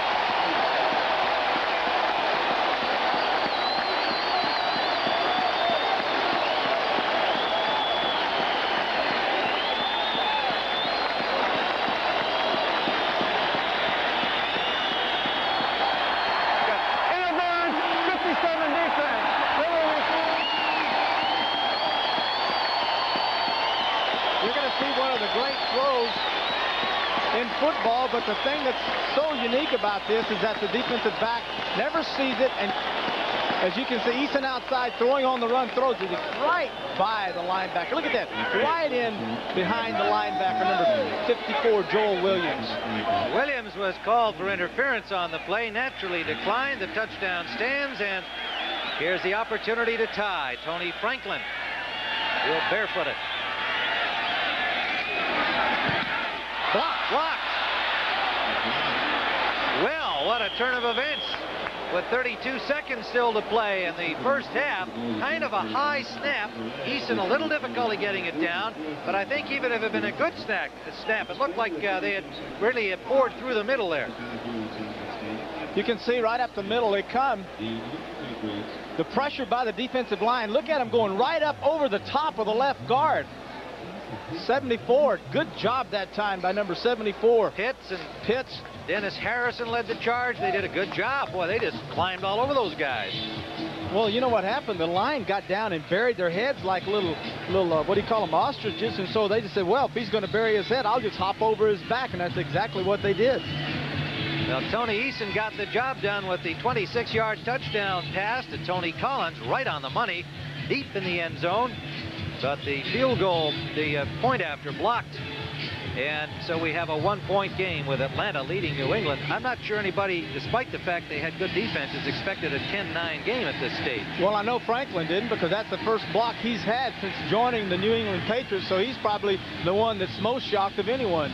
Interburn, 57 defense. football, but the thing that's so unique about this is that the defensive back never sees it, and as you can see, Eason outside throwing on the run, throws it right by the linebacker. Look at that, right in behind the linebacker, number 54, Joel Williams. Williams was called for interference on the play, naturally declined. The touchdown stands, and here's the opportunity to tie. Tony Franklin, he'll barefoot it. Blocked. Well, what a turn of events. With 32 seconds still to play in the first half, kind of a high snap. Eason a little difficulty getting it down, but I think even if it had been a good snap, it looked like they had really poured through the middle there. You can see right up the middle they come. The pressure by the defensive line. Look at him going right up over the top of the left guard. 74, good job that time by number 74. Pitts. Dennis Harrison led the charge. They did a good job. Boy, they just climbed all over those guys. Well, you know what happened? The line got down and buried their heads like little what do you call them, ostriches, and so they just said, well, if he's going to bury his head, I'll just hop over his back, and that's exactly what they did. Well, Tony Eason got the job done with the 26-yard touchdown pass to Tony Collins, right on the money, deep in the end zone. But the field goal, the point after, blocked. And so we have a one-point game with Atlanta leading New England. I'm not sure anybody, despite the fact they had good defenses, expected a 10-9 game at this stage. Well, I know Franklin didn't, because that's the first block he's had since joining the New England Patriots, so he's probably the one that's most shocked of anyone.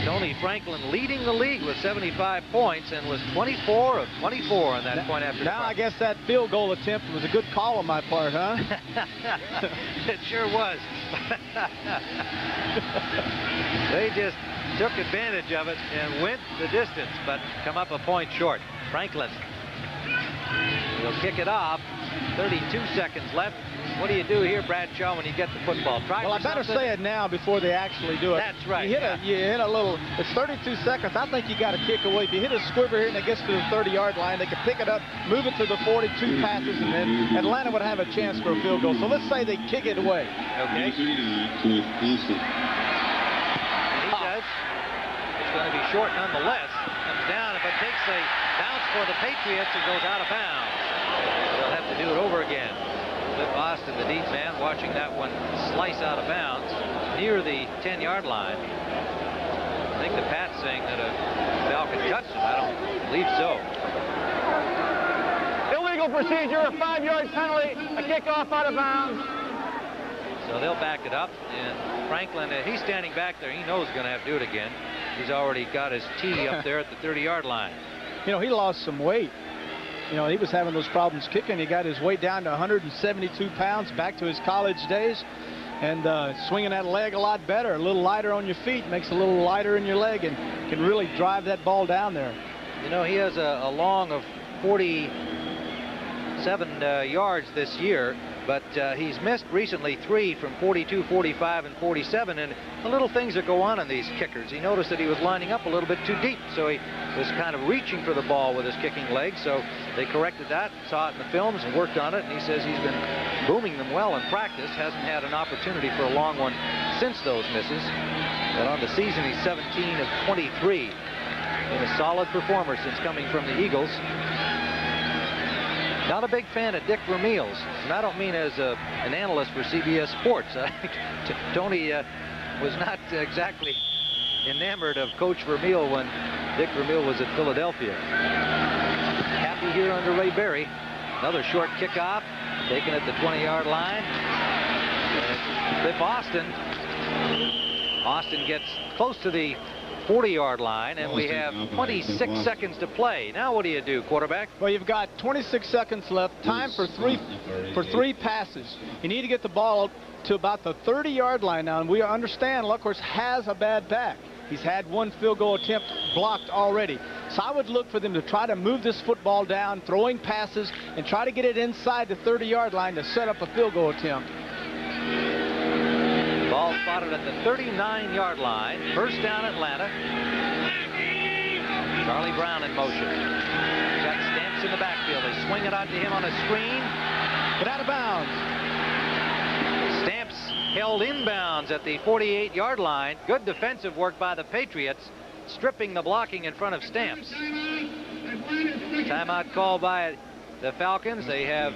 Tony Franklin leading the league with 75 points and was 24 of 24 on that point after. Now I guess that field goal attempt was a good call on my part, huh? It sure was. They just took advantage of it and went the distance, but come up a point short. Franklin will kick it off. 32 seconds left. What do you do here, Bradshaw, when you get the football? Well, I better say it now before they actually do it. That's right. You hit a little, it's 32 seconds. I think you got to kick away. If you hit a squiver here and it gets to the 30-yard line, they can pick it up, move it to the 42 passes, and then Atlanta would have a chance for a field goal. So let's say they kick it away. Okay. He does. It's going to be short nonetheless. Comes down, but takes a bounce for the Patriots and goes out of bounds. They'll have to do it over again. Cliff Austin, the deep man, watching that one slice out of bounds near the 10-yard line. I think the Pat's saying that a Falcon touched him. I don't believe so. Illegal procedure, a 5-yard penalty, a kickoff out of bounds. So they'll back it up, and Franklin, he's standing back there. He knows he's going to have to do it again. He's already got his tee up there at the 30-yard line. You know, he lost some weight. You know, he was having those problems kicking. He got his weight down to 172 pounds, back to his college days, and swinging that leg a lot better, a little lighter on your feet, makes a little lighter in your leg, and can really drive that ball down there. You know, he has a long of 47 yards this year, but he's missed recently 3 from 42, 45, and 47, and the little things that go on in these kickers. He noticed that he was lining up a little bit too deep, so he was kind of reaching for the ball with his kicking leg, so they corrected that, saw it in the films, and worked on it, and he says he's been booming them well in practice, hasn't had an opportunity for a long one since those misses. But on the season, he's 17 of 23, and a solid performer since coming from the Eagles. Not a big fan of Dick Vermeil's, and I don't mean as an analyst for CBS Sports. Tony was not exactly enamored of Coach Vermeil when Dick Vermeil was at Philadelphia. Happy here under Ray Berry. Another short kickoff, taken at the 20-yard line. Cliff Austin. Austin gets close to the 40-yard line, and we have 26 seconds to play. Now what do you do, quarterback? Well, you've got 26 seconds left. Time for three passes. You need to get the ball to about the 30-yard line now, and we understand Luckhorst has a bad back. He's had one field goal attempt blocked already. So I would look for them to try to move this football down, throwing passes, and try to get it inside the 30-yard line to set up a field goal attempt. Ball spotted at the 39-yard line. First down, Atlanta. Charlie Brown in motion. Got Stamps in the backfield. They swing it out to him on a screen. But out of bounds. Stamps held inbounds at the 48-yard line. Good defensive work by the Patriots, stripping the blocking in front of Stamps. Timeout called by the Falcons. They have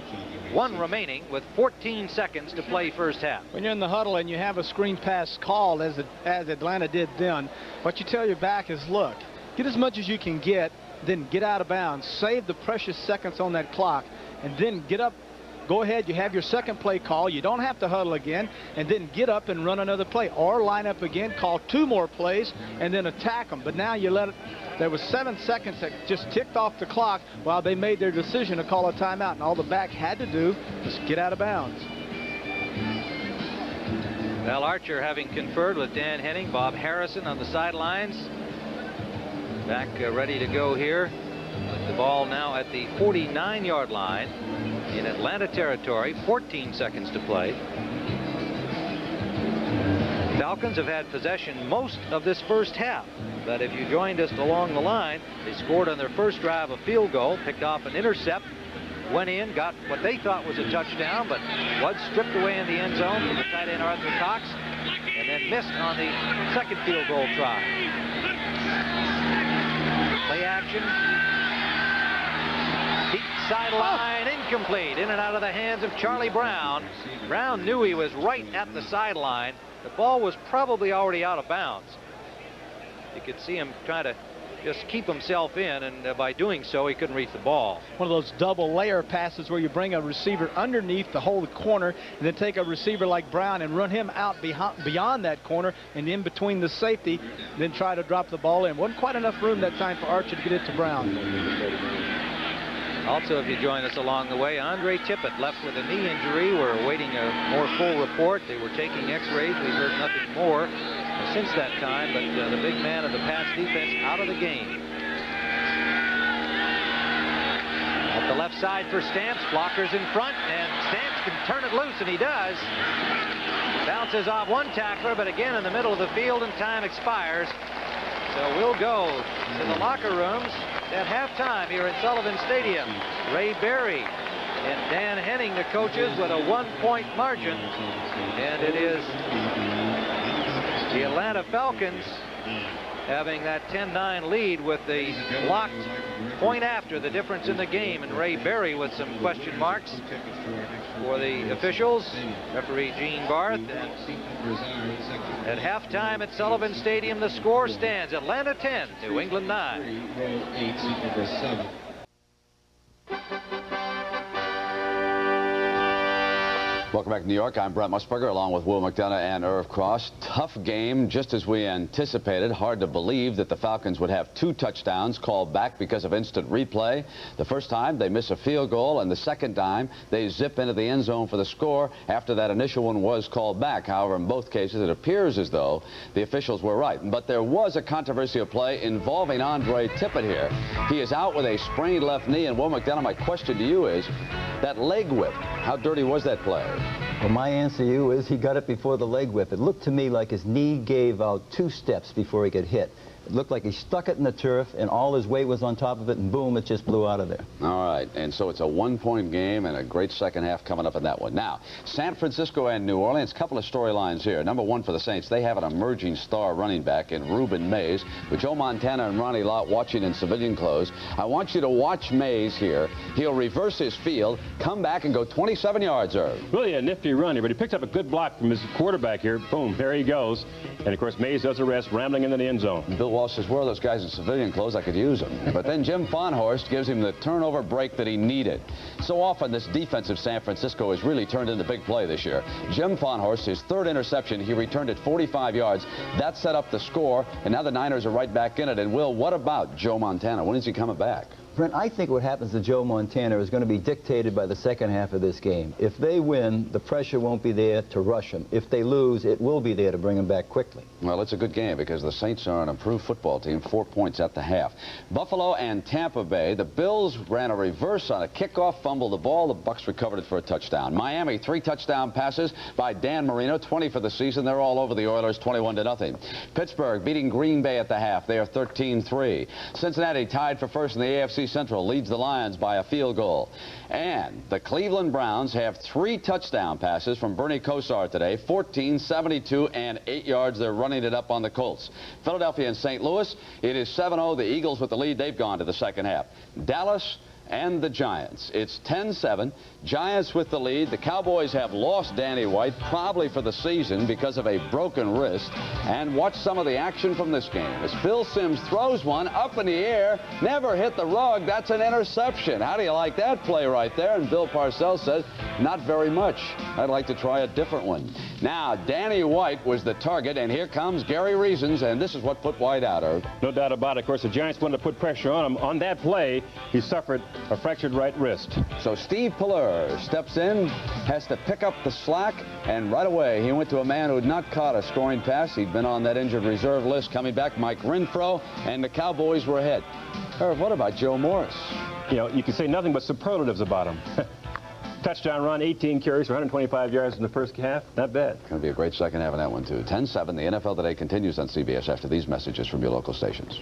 one remaining with 14 seconds to play first half. When you're in the huddle and you have a screen pass called, as Atlanta did then, what you tell your back is, look, get as much as you can get, then get out of bounds. Save the precious seconds on that clock, and then get up. Go ahead, you have your second play call. You don't have to huddle again, and then get up and run another play, or line up again, call 2 more plays, and then attack them. But now you let it. There was 7 seconds that just ticked off the clock while they made their decision to call a timeout, and all the back had to do was get out of bounds. Well, Archer, having conferred with Dan Henning, Bob Harrison on the sidelines, back ready to go here. The ball now at the 49-yard line in Atlanta territory. 14 seconds to play. Falcons have had possession most of this first half, but if you joined us along the line, they scored on their first drive a field goal, picked off an intercept, went in, got what they thought was a touchdown, but was stripped away in the end zone from the tight end Arthur Cox, and then missed on the second field goal try. Play action. Deep sideline, incomplete. In and out of the hands of Charlie Brown. Brown knew he was right at the sideline. The ball was probably already out of bounds. You could see him trying to just keep himself in, and by doing so, he couldn't reach the ball. One of those double layer passes where you bring a receiver underneath to hold the corner, and then take a receiver like Brown and run him out beyond that corner and in between the safety, then try to drop the ball in. Wasn't quite enough room that time for Archer to get it to Brown. Also, if you join us along the way, Andre Tippett left with a knee injury. We're awaiting a more full report. They were taking x-rays. We've heard nothing more since that time, but the big man of the Pats defense out of the game. At the left side for Stamps, blockers in front, and Stamps can turn it loose, and he does. Bounces off one tackler, but again in the middle of the field, and time expires. So we'll go to the locker rooms at halftime here at Sullivan Stadium. Ray Berry and Dan Henning, the coaches, with a 1-point margin. And it is the Atlanta Falcons having that 10-9 lead with the blocked point after, the difference in the game. And Ray Berry with some question marks for the officials, referee Gene Barth. And at halftime at Sullivan Stadium, the score stands Atlanta 10, New England 9. Welcome back to New York. I'm Brent Musburger along with Will McDonough and Irv Cross. Tough game, just as we anticipated. Hard to believe that the Falcons would have 2 touchdowns called back because of instant replay. The first time they miss a field goal, and the second time they zip into the end zone for the score after that initial one was called back. However, in both cases, it appears as though the officials were right. But there was a controversial play involving Andre Tippett here. He is out with a sprained left knee, and Will McDonough, my question to you is, that leg whip, how dirty was that play? Well, my answer to you is he got it before the leg whip. It looked to me like his knee gave out 2 steps before he got hit. It looked like he stuck it in the turf, and all his weight was on top of it, and boom, it just blew out of there. All right, and so it's a 1-point game and a great second half coming up in that one. Now, San Francisco and New Orleans, couple of storylines here. Number one for the Saints, they have an emerging star running back in Reuben Mays, with Joe Montana and Ronnie Lott watching in civilian clothes. I want you to watch Mays here. He'll reverse his field, come back and go 27 yards, Irv. Really a nifty runner, but he picked up a good block from his quarterback here. Boom, there he goes. And, of course, Mays does the rest, rambling into the end zone. Bill Walsh says, where are those guys in civilian clothes? I could use them. But then Jim Fonhorst gives him the turnover break that he needed. So often this defense of San Francisco has really turned into big play this year. Jim Fonhorst, his 3rd interception, he returned it 45 yards. That set up the score, and now the Niners are right back in it. And, Will, what about Joe Montana? When is he coming back? Brent, I think what happens to Joe Montana is going to be dictated by the second half of this game. If they win, the pressure won't be there to rush him. If they lose, it will be there to bring him back quickly. Well, it's a good game because the Saints are an improved football team, 4 points at the half. Buffalo and Tampa Bay, the Bills ran a reverse on a kickoff, fumbled the ball. The Bucs recovered it for a touchdown. Miami, 3 touchdown passes by Dan Marino, 20 for the season. They're all over the Oilers, 21-0. Pittsburgh beating Green Bay at the half. They are 13-3. Cincinnati tied for first in the AFC NBC Central leads the Lions by a field goal. And the Cleveland Browns have 3 touchdown passes from Bernie Kosar today, 14, 72, and 8 yards. They're running it up on the Colts. Philadelphia and St. Louis, it is 7-0. The Eagles with the lead. They've gone to the second half. Dallas and the Giants. It's 10-7. Giants with the lead. The Cowboys have lost Danny White, probably for the season because of a broken wrist. And watch some of the action from this game as Phil Simms throws one up in the air, never hit the rug. That's an interception. How do you like that play right there? And Bill Parcells says, not very much. I'd like to try a different one. Now, Danny White was the target, and here comes Gary Reasons, and this is what put White out, Irv. No doubt about it. Of course, the Giants wanted to put pressure on him. On that play, he suffered a fractured right wrist. So Steve Palleur steps in, has to pick up the slack, and right away he went to a man who had not caught a scoring pass. He'd been on that injured reserve list. Coming back, Mike Renfro, and the Cowboys were ahead. Irv, what about Joe Morris? You know, you can say nothing but superlatives about him. Touchdown run, 18 carries for 125 yards in the first half. Not bad. Going to be a great second half in that one, too. 10-7. The NFL Today continues on CBS after these messages from your local stations.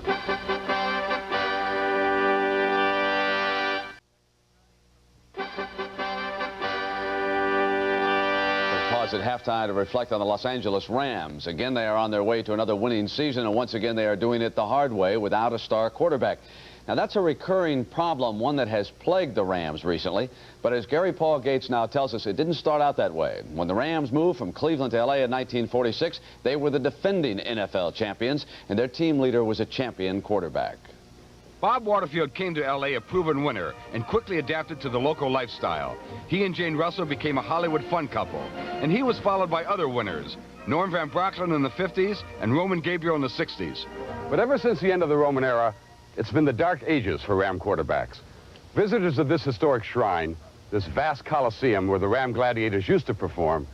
At halftime to reflect on the Los Angeles Rams. Again, they are on their way to another winning season, and once again they are doing it the hard way without a star quarterback. Now, that's a recurring problem, one that has plagued the Rams recently, but as Gary Paul Gates now tells us, it didn't start out that way. When the Rams moved from Cleveland to L.A. in 1946, they were the defending NFL champions, and their team leader was a champion quarterback. Bob Waterfield came to L.A. a proven winner and quickly adapted to the local lifestyle. He and Jane Russell became a Hollywood fun couple, and he was followed by other winners, Norm Van Brocklin in the 50s and Roman Gabriel in the 60s. But ever since the end of the Roman era, it's been the dark ages for Ram quarterbacks. Visitors of this historic shrine, this vast coliseum where the Ram gladiators used to perform,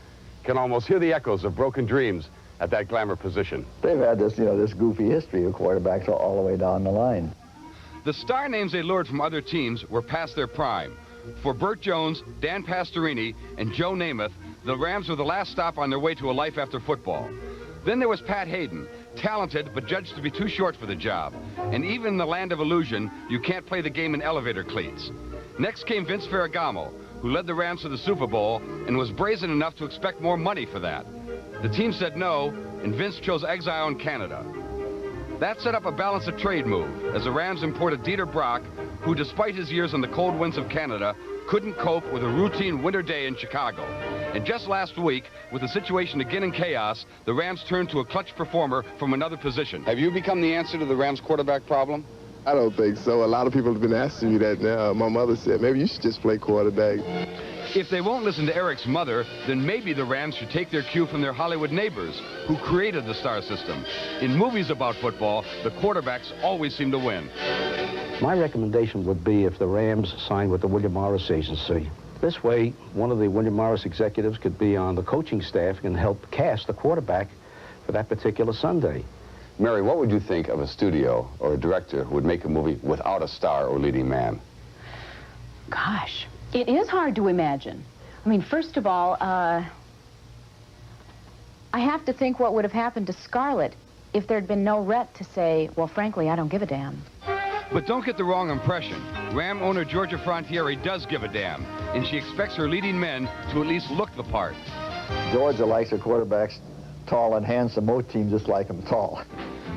can almost hear the echoes of broken dreams at that glamour position. They've had this, this goofy history of quarterbacks all the way down the line. The star names they lured from other teams were past their prime. For Burt Jones, Dan Pastorini, and Joe Namath, the Rams were the last stop on their way to a life after football. Then there was Pat Hayden, talented but judged to be too short for the job. And even in the land of illusion, you can't play the game in elevator cleats. Next came Vince Ferragamo, who led the Rams to the Super Bowl and was brazen enough to expect more money for that. The team said no, and Vince chose exile in Canada. That set up a balance of trade move, as the Rams imported Dieter Brock, who, despite his years on the cold winds of Canada, couldn't cope with a routine winter day in Chicago. And just last week, with the situation again in chaos, the Rams turned to a clutch performer from another position. Have you become the answer to the Rams quarterback problem? I don't think so. A lot of people have been asking me that now. My mother said, maybe you should just play quarterback. If they won't listen to Eric's mother, then maybe the Rams should take their cue from their Hollywood neighbors, who created the star system. In movies about football, the quarterbacks always seem to win. My recommendation would be if the Rams signed with the William Morris Agency. This way, one of the William Morris executives could be on the coaching staff and help cast the quarterback for that particular Sunday. Mary, what would you think of a studio or a director who would make a movie without a star or leading man? Gosh, it is hard to imagine. I mean, first of all, I have to think what would have happened to Scarlett if there'd been no Rhett to say, well, frankly, I don't give a damn. But don't get the wrong impression. Ram owner Georgia Frontiere does give a damn, and she expects her leading men to at least look the part. Georgia likes her quarterbacks tall and handsome. Most teams just like them tall.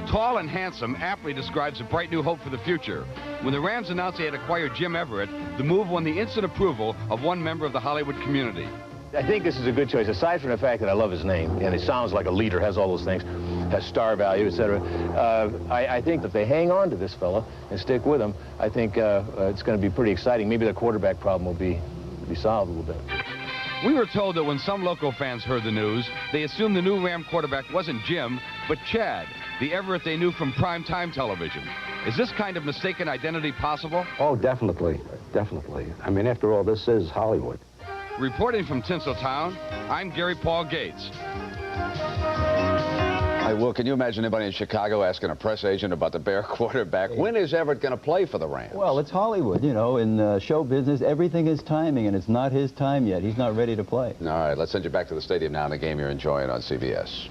Tall and handsome aptly describes a bright new hope for the future. When the Rams announced they had acquired Jim Everett, the move won the instant approval of one member of the Hollywood community. I think this is a good choice, aside from the fact that I love his name, and it sounds like a leader, has all those things, has star value, etc. I think that if they hang on to this fella and stick with him, I think it's going to be pretty exciting. Maybe the quarterback problem will be solved a little bit. We were told that when some local fans heard the news, they assumed the new Ram quarterback wasn't Jim, but Chad, the Everett they knew from primetime television. Is this kind of mistaken identity possible? Oh, definitely. Definitely. I mean, after all, this is Hollywood. Reporting from Tinseltown, I'm Gary Paul Gates. Hey, Will, can you imagine anybody in Chicago asking a press agent about the Bear quarterback? When is Everett going to play for the Rams? Well, it's Hollywood, you know. In show business, everything is timing, and it's not his time yet. He's not ready to play. All right, let's send you back to the stadium now in the game you're enjoying on CBS.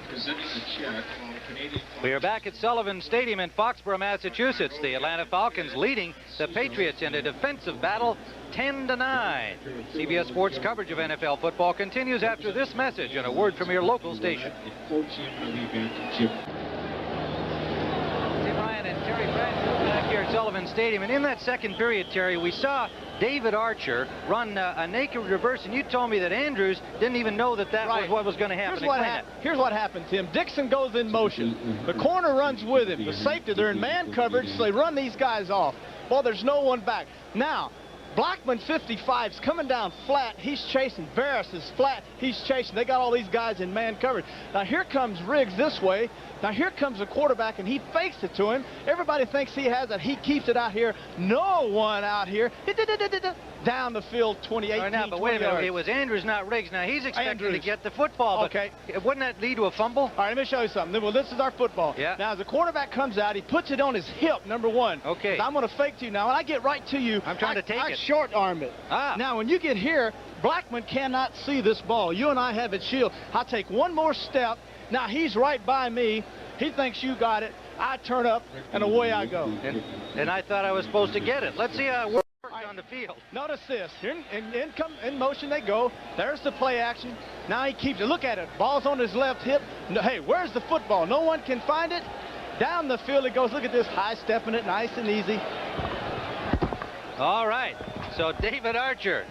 Presenting the check while the Canadian We are back at Sullivan Stadium in Foxborough, Massachusetts. The Atlanta Falcons leading the Patriots in a defensive battle 10-9. CBS Sports coverage of NFL football continues after this message and a word from your local station. Tim Ryan and Terry Bradshaw back here at Sullivan Stadium. And in that second period, Terry, we saw David Archer run a naked reverse, and you told me that Andrews didn't even know that was what was going to happen. Here's what happened, Tim. Dixon goes in motion. The corner runs with him. The safety, they're in man coverage, so they run these guys off. Well, there's no one back. Now, Blackman 55's coming down flat. He's chasing. Varys is flat. He's chasing. They got all these guys in man coverage. Now, here comes Riggs this way. Now, here comes the quarterback, and he fakes it to him. Everybody thinks he has it. He keeps it out here. No one out here. Down the field, 28 yards. Now, but wait a minute. It was Andrews, not Riggs. Now, he's expecting to get the football. Okay. But wouldn't that lead to a fumble? All right, let me show you something. Well, this is our football. Yeah. Now, as the quarterback comes out, he puts it on his hip, number one. Okay. I'm going to fake to you now. When I get right to you, I'm trying to take I it. short arm it. Ah. Now, when you get here, Blackman cannot see this ball. You and I have it shielded. I take one more step. Now, he's right by me. He thinks you got it. I turn up, and away I go. And I thought I was supposed to get it. Let's see how it works on the field. Notice this. In motion they go. There's the play action. Now he keeps it. Look at it. Ball's on his left hip. No, hey, where's the football? No one can find it. Down the field it goes. Look at this. High stepping it. Nice and easy. All right. So David Archer.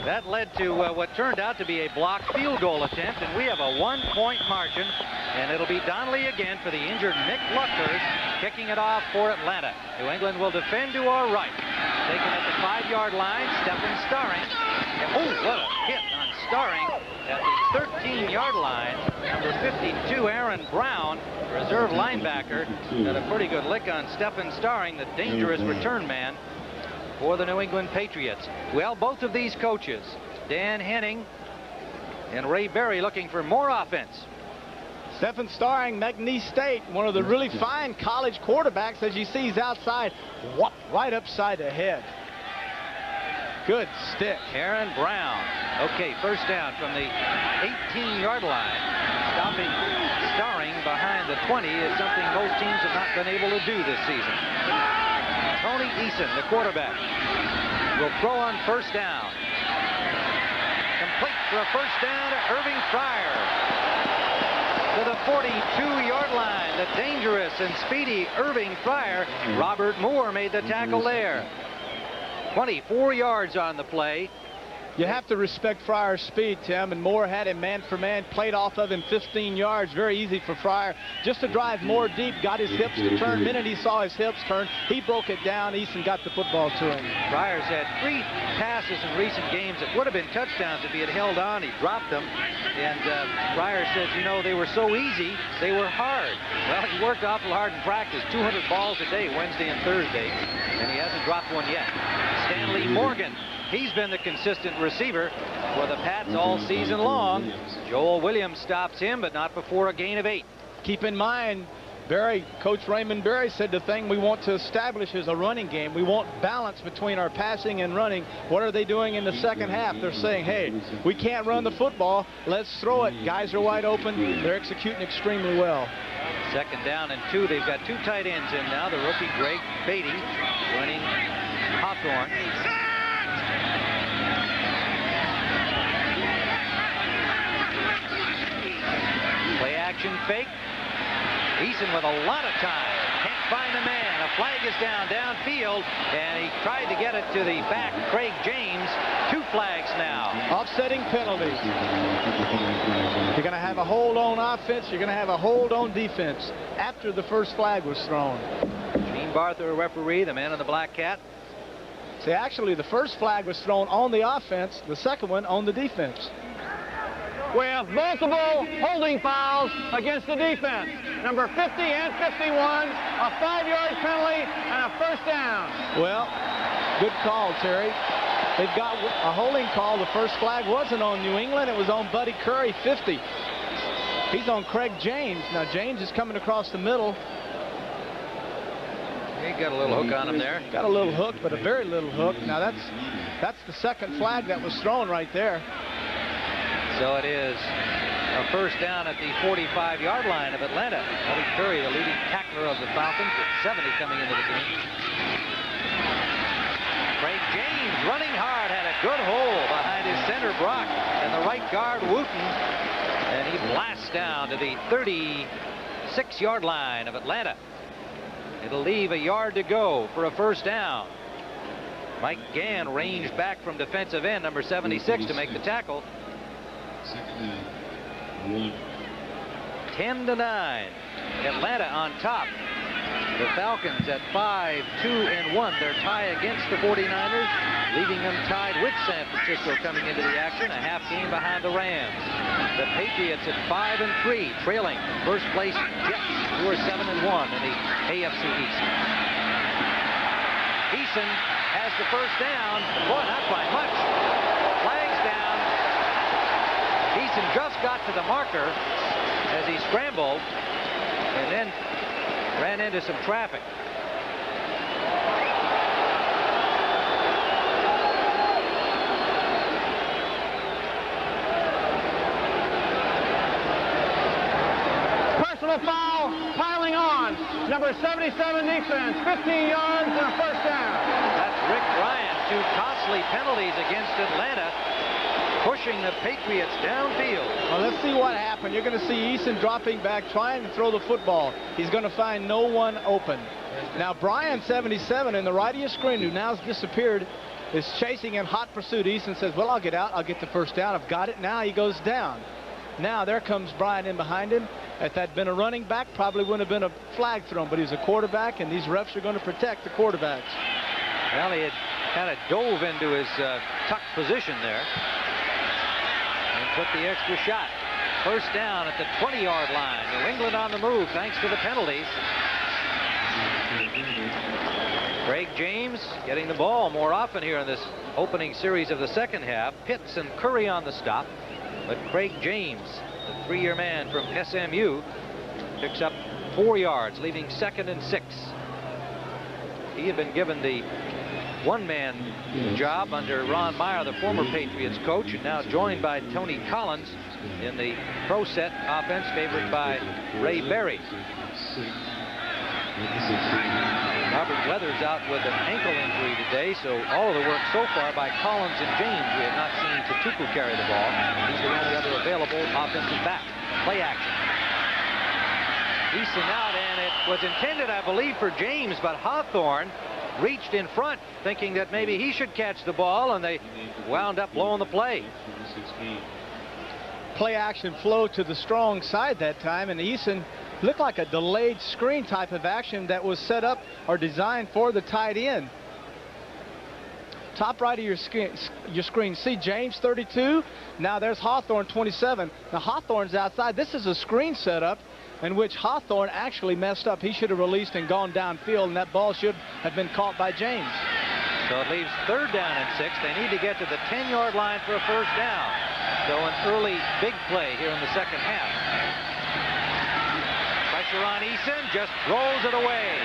That led to what turned out to be a blocked field goal attempt, and we have a 1-point margin, and it'll be Donnelly again for the injured Nick Luckers, kicking it off for Atlanta. New England will defend to our right. Taken at the 5-yard line, Stephen Starring. And, what a hit on Starring at the 13-yard line. Number 52, Aaron Brown, reserve linebacker, got a pretty good lick on Stephen Starring, the dangerous return man for the New England Patriots. Well, both of these coaches, Dan Henning and Ray Berry, looking for more offense. Stephen Starring, McNeese State, one of the really fine college quarterbacks, as you see, he's outside, right upside the head. Good stick. Aaron Brown. Okay, first down from the 18-yard line. Stopping Starring behind the 20 is something most teams have not been able to do this season. Tony Eason, the quarterback, will throw on first down. Complete for a first down to Irving Fryer. To the 42-yard line, the dangerous and speedy Irving Fryer. Robert Moore made the tackle there. 24 yards on the play. You have to respect Fryer's speed, Tim, and Moore had him man for man, played off of him 15 yards. Very easy for Fryer just to drive more deep, got his hips to turn. The minute he saw his hips turn, he broke it down. Eason got the football to him. Fryer's had 3 passes in recent games that would have been touchdowns if he had held on. He dropped them, and Fryer says, you know, they were so easy, they were hard. Well, he worked awful hard in practice, 200 balls a day, Wednesday and Thursday, and he hasn't dropped one yet. Stanley Morgan. He's been the consistent receiver for the Pats all season long. Joel Williams stops him, but not before a gain of 8. Keep in mind, Coach Raymond Berry said the thing we want to establish is a running game. We want balance between our passing and running. What are they doing in the second half? They're saying, hey, we can't run the football. Let's throw it. Guys are wide open. They're executing extremely well. Second down and 2. They've got 2 tight ends in now. The rookie Greg Beatty running Hawthorne. Play action fake. Eason with a lot of time. Can't find the man. A flag is down downfield, and he tried to get it to the back. Craig James. 2 flags now. Offsetting penalties. You're going to have a hold on offense. You're going to have a hold on defense after the first flag was thrown. Gene Barther, referee, the man in the black cap. See, actually, the first flag was thrown on the offense. The second one on the defense. We have multiple holding fouls against the defense. Number 50 and 51, a 5-yard penalty, and a first down. Well, good call, Terry. They've got a holding call. The first flag wasn't on New England. It was on Buddy Curry, 50. He's on Craig James. Now, James is coming across the middle. He got a little hook on him there. Got a little hook, but a very little hook. Now, that's the second flag that was thrown right there. So it is A first down at the 45-yard line of Atlanta. Bobby Curry, the leading tackler of the Falcons, with 70 coming into the game. Craig James running hard, had a good hole behind his center Brock and the right guard Wooten, and he blasts down to the 36-yard line of Atlanta. It'll leave a yard to go for a first down. Mike Gann ranged back from defensive end, number 76, to make the tackle. 10-9. Atlanta on top. The Falcons at 5-2-1. Their tie against the 49ers, leaving them tied with San Francisco coming into the action, a half game behind the Rams. The Patriots at 5-3, trailing first place Jets, who are 7-1 in the AFC East. Eason has the first down. Boy, not by much. Flags down. Eason just got to the marker as he scrambled and then ran into some traffic. Personal foul, piling on. Number 77 defense, 15 yards and a first down. That's Rick Ryan. 2 costly penalties against Atlanta, pushing the Patriots downfield. Well, let's see what happened. You're going to see Eason dropping back, trying to throw the football. He's going to find no one open. Now, Brian, 77, in the right of your screen, who now has disappeared, is chasing in hot pursuit. Eason says, well, I'll get out. I'll get the first down. I've got it. Now he goes down. Now there comes Brian in behind him. If that had been a running back, probably wouldn't have been a flag thrown, but he's a quarterback, and these refs are going to protect the quarterbacks. Well, he had kind of dove into his tucked position there and took the extra shot. First down at the 20-yard line. New England on the move thanks to the penalties. Craig James getting the ball more often here in this opening series of the second half. Pitts and Curry on the stop, but Craig James, the 3-year man from SMU, picks up 4 yards, leaving 2nd and 6. He had been given the one-man job under Ron Meyer, the former Patriots coach, and now joined by Tony Collins in the pro set offense favored by Ray Berry. Robert Weathers out with an ankle injury today, so all of the work so far by Collins and James. We have not seen Tatuku carry the ball. He's the only other available offensive back. Play action. Eason out, and it was intended, I believe, for James, but Hawthorne reached in front thinking that maybe he should catch the ball, and they wound up blowing the play. Play action flow to the strong side that time, and Eason looked like a delayed screen type of action that was set up or designed for the tight end. Top right of your screen, see James 32. Now there's Hawthorne 27. Now Hawthorne's outside. This is a screen setup in which Hawthorne actually messed up. He should have released and gone downfield, and that ball should have been caught by James. So it leaves 3rd down and 6. They need to get to the 10-yard line for a first down. So an early big play here in the second half. Pressure on Eason, just throws it away.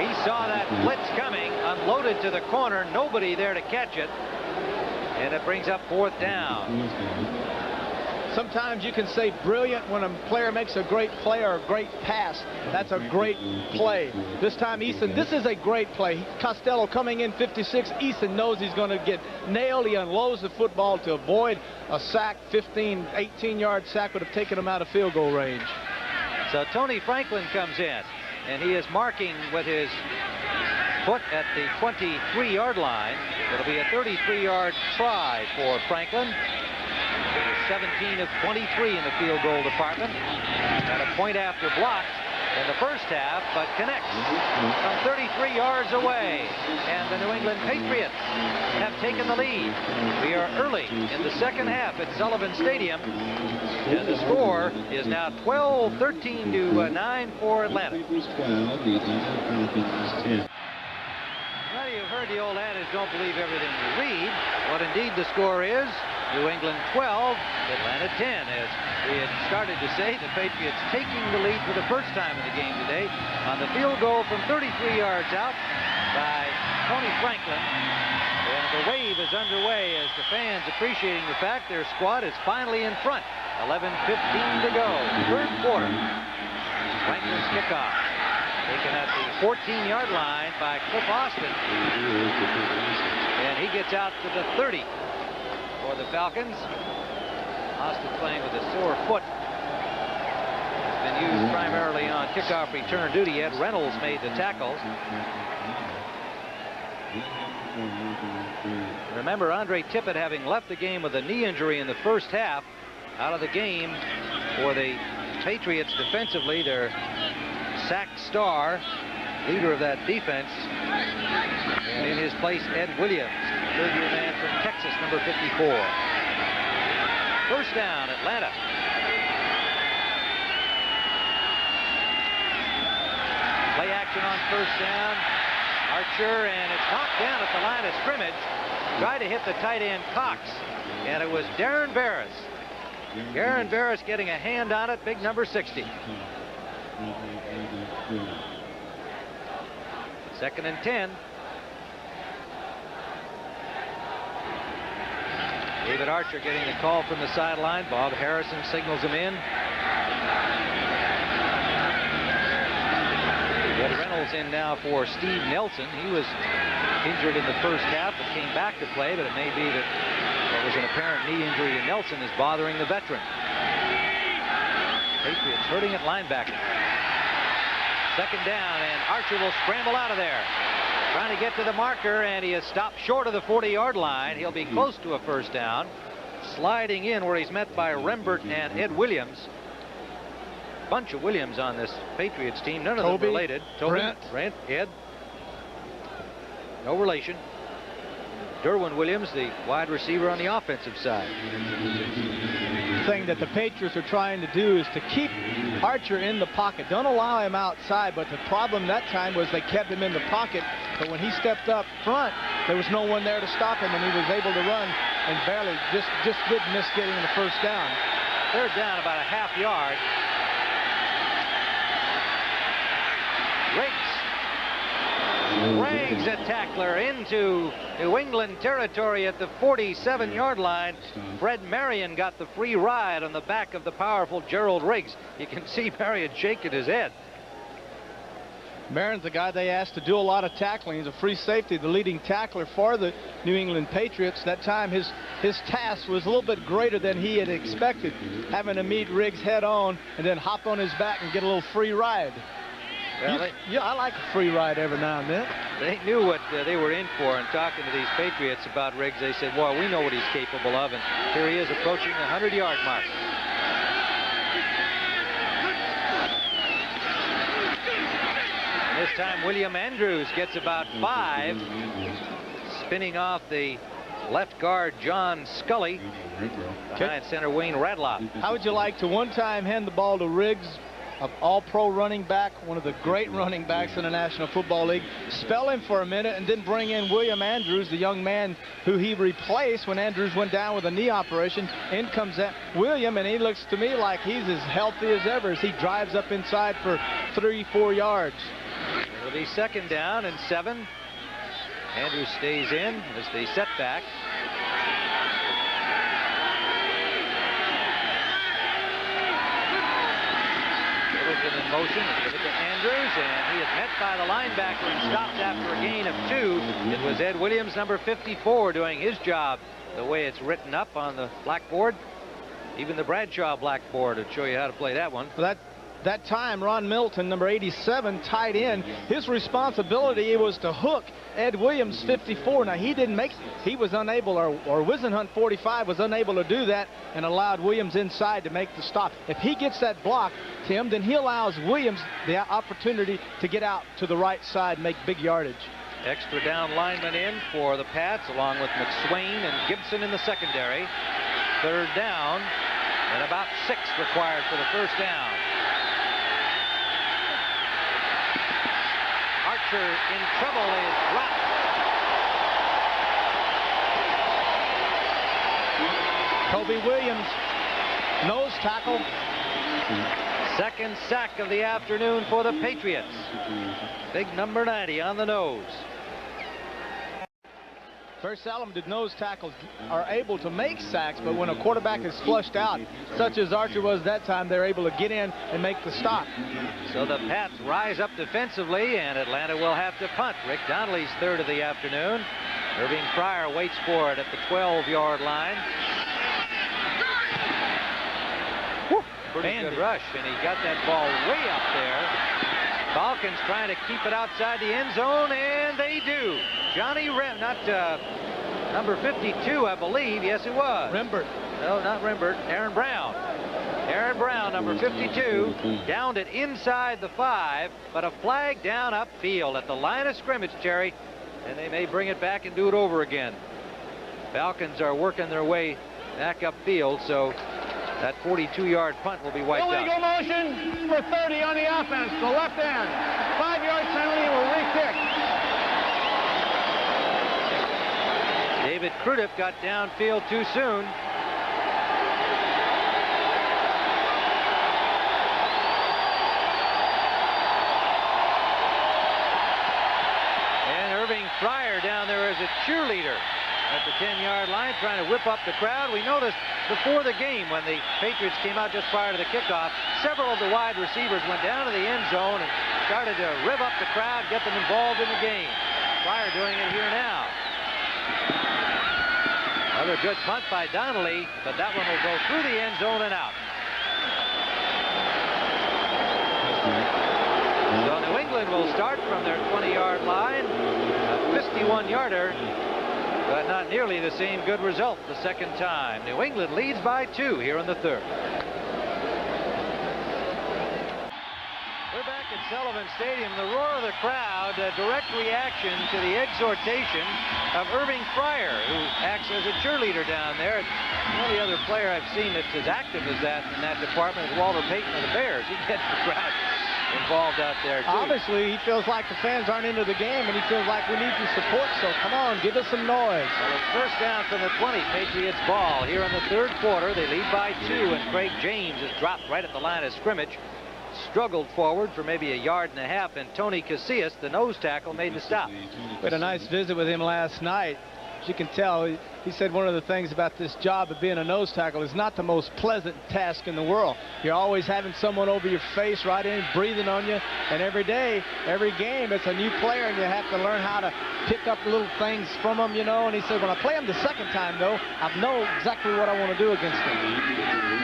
He saw that blitz coming, unloaded to the corner, nobody there to catch it, and it brings up 4th down. Sometimes you can say brilliant when a player makes a great play or a great pass. That's a great play. This time Eason, this is a great play. Costello coming in 56. Eason knows he's going to get nailed. He unloads the football to avoid a sack. 15, 18-yard sack would have taken him out of field goal range. So Tony Franklin comes in, and he is marking with his foot at the 23-yard line. It'll be a 33-yard try for Franklin. 17 of 23 in the field goal department. Got a point after block in the first half, but connects from 33 yards away. And the New England Patriots have taken the lead. We are early in the second half at Sullivan Stadium. And the score is now 12-13 to 9 for Atlanta. Well, you've heard the old adage, don't believe everything you read. What indeed the score is, New England 12, Atlanta 10. As we had started to say, the Patriots taking the lead for the first time in the game today on the field goal from 33 yards out by Tony Franklin. And the the wave is underway as the fans appreciating the fact their squad is finally in front. 11:15 to go, third quarter. Franklin's kickoff taken at the 14-yard line by Cliff Austin. And he gets out to the 30 for the Falcons. Austin playing with a sore foot. Has been used primarily on kickoff return duty. Ed Reynolds made the tackle. Remember, Andre Tippett, having left the game with a knee injury in the first half, out of the game for the Patriots defensively, their sack star, leader of that defense. And in his place, Ed Williams, third-year man from Texas, number 54. First down, Atlanta. Play action on first down. Archer, and it's knocked down at the line of scrimmage. Tried to hit the tight end Cox, and it was Darren Barris. Darren Barris getting a hand on it, big number 60. Second and 10. David Archer getting the call from the sideline. Bob Harrison signals him in. Ed Reynolds in now for Steve Nelson. He was injured in the first half but came back to play, but it may be that what was an apparent knee injury to Nelson is bothering the veteran. Patriots hurting at linebacker. Second down, and Archer will scramble out of there. Trying to get to the marker, and he is stopped short of the 40-yard line. He'll be close to a first down. Sliding in where he's met by Rembert and Ed Williams. Bunch of Williams on this Patriots team. None of them related. Toby, Brent, Ed. No relation. Derwin Williams, the wide receiver on the offensive side. The thing that the Patriots are trying to do is to keep Archer in the pocket. Don't allow him outside, but the problem that time was they kept him in the pocket. But when he stepped up front, there was no one there to stop him, and he was able to run and barely just did miss getting the first down. Third down, about a half yard. Riggs a tackler into New England territory at the 47-yard line. Fred Marion got the free ride on the back of the powerful Gerald Riggs. You can see Marion shaking his head. Marion's the guy they asked to do a lot of tackling. He's a free safety, the leading tackler for the New England Patriots. That time his task was a little bit greater than he had expected, having to meet Riggs head on and then hop on his back and get a little free ride. Well, yeah, I like a free ride every now and then. They knew what they were in for, and talking to these Patriots about Riggs, they said, well, we know what he's capable of, and here he is approaching the 100-yard mark. And this time, William Andrews gets about 5, spinning off the left guard John Scully, behind center Wayne Radloff. How would you like to one time hand the ball to Riggs, an all-pro running back, one of the great running backs in the National Football League, spell him for a minute, and then bring in William Andrews, the young man who he replaced when Andrews went down with a knee operation. In comes that William, and he looks to me like he's as healthy as ever as he drives up inside for 3-4 yards. It'll be second down and 7. Andrews stays in as the setback. In motion, give it to Andrews, and he is met by the linebacker and stopped after a gain of 2. It was Ed Williams, number 54, doing his job the way it's written up on the blackboard. Even the Bradshaw blackboard would show you how to play that one. That time, Ron Milton, number 87, tight end, his responsibility was to hook Ed Williams, 54. Now, he was unable, or Wisenhunt, 45, was unable to do that and allowed Williams inside to make the stop. If he gets that block, Tim, then he allows Williams the opportunity to get out to the right side and make big yardage. Extra down lineman in for the Pats, along with McSwain and Gibson in the secondary. Third down, and about 6 required for the first down. Archer in trouble, is dropped. Kobe Williams, nose tackle. Second sack of the afternoon for the Patriots. Big number 90 on the nose. Very seldom did nose tackles are able to make sacks, but when a quarterback is flushed out, such as Archer was that time, they're able to get in and make the stop. So the Pats rise up defensively, and Atlanta will have to punt. Rick Donnelly's third of the afternoon. Irving Fryer waits for it at the 12-yard line. Pretty good rush, and he got that ball way up there. Falcons trying to keep it outside the end zone, and they do. Johnny number 52, I believe. Yes, it was. Rembert. No, not Rembert. Aaron Brown. Aaron Brown, number 52, downed it inside the 5, but a flag down upfield at the line of scrimmage, Terry, and they may bring it back and do it over again. Falcons are working their way back upfield, so that 42-yard punt will be wiped out. Illegal motion for 30 on the offense, the left end. 5-yard penalty will re-kick. David Crudup got downfield too soon. And Irving Fryer down there as a cheerleader at the 10-yard line, trying to whip up the crowd. We noticed before the game, when the Patriots came out just prior to the kickoff, several of the wide receivers went down to the end zone and started to rev up the crowd, get them involved in the game. Fryer doing it here now. Another good punt by Donnelly, but that one will go through the end zone and out. So New England will start from their 20-yard line, a 51-yarder. But not nearly the same good result the second time. New England leads by 2 here in the third. We're back at Sullivan Stadium. The roar of the crowd, a direct reaction to the exhortation of Irving Fryer, who acts as a cheerleader down there. The only other player I've seen that's as active as that in that department is Walter Payton of the Bears. He gets the crowd involved out there, too. Obviously, he feels like the fans aren't into the game, and he feels like we need your support, so come on, give us some noise. Well, it's first down from the 20, Patriots ball. Here in the third quarter, they lead by 2, and Craig James is dropped right at the line of scrimmage. Struggled forward for maybe a yard and a half, and Tony Casillas, the nose tackle, made the stop. We had a nice visit with him last night. As you can tell, he said one of the things about this job of being a nose tackle is not the most pleasant task in the world. You're always having someone over your face, right in, breathing on you. And every day, every game, it's a new player, and you have to learn how to pick up little things from them, you know. And he said, when I play him the second time, though, I know exactly what I want to do against him.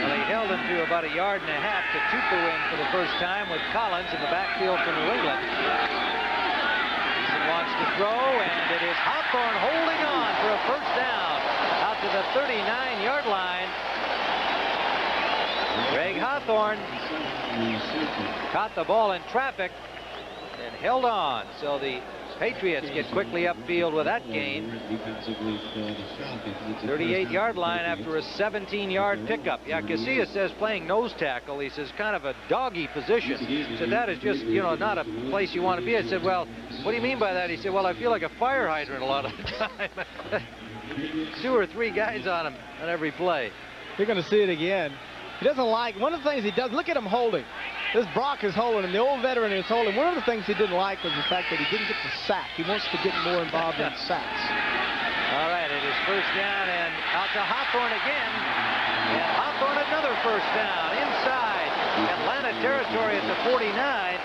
Well, he held him to about a yard and a half to Tupu in for the first time with Collins in the backfield for New England. Wants to throw, and it is Hawthorne holding on for a first down out to the 39-yard line. Greg Hawthorne caught the ball in traffic and held on. So the Patriots get quickly upfield with that gain. 38-yard line after a 17-yard pickup. Yeah, Casillas says playing nose tackle, he says kind of a doggy position. He said that is just, you know, not a place you want to be. I said, well, what do you mean by that? He said, well, I feel like a fire hydrant a lot of the time. 2 or 3 guys on him on every play. You're going to see it again. He doesn't like, one of the things he does, look at him holding. This Brock is holding him. The old veteran is holding. One of the things he didn't like was the fact that he didn't get the sack. He wants to get more involved in sacks. All right, it is first down and out to Hawthorne again. And Hawthorne another first down inside Atlanta territory at the 49,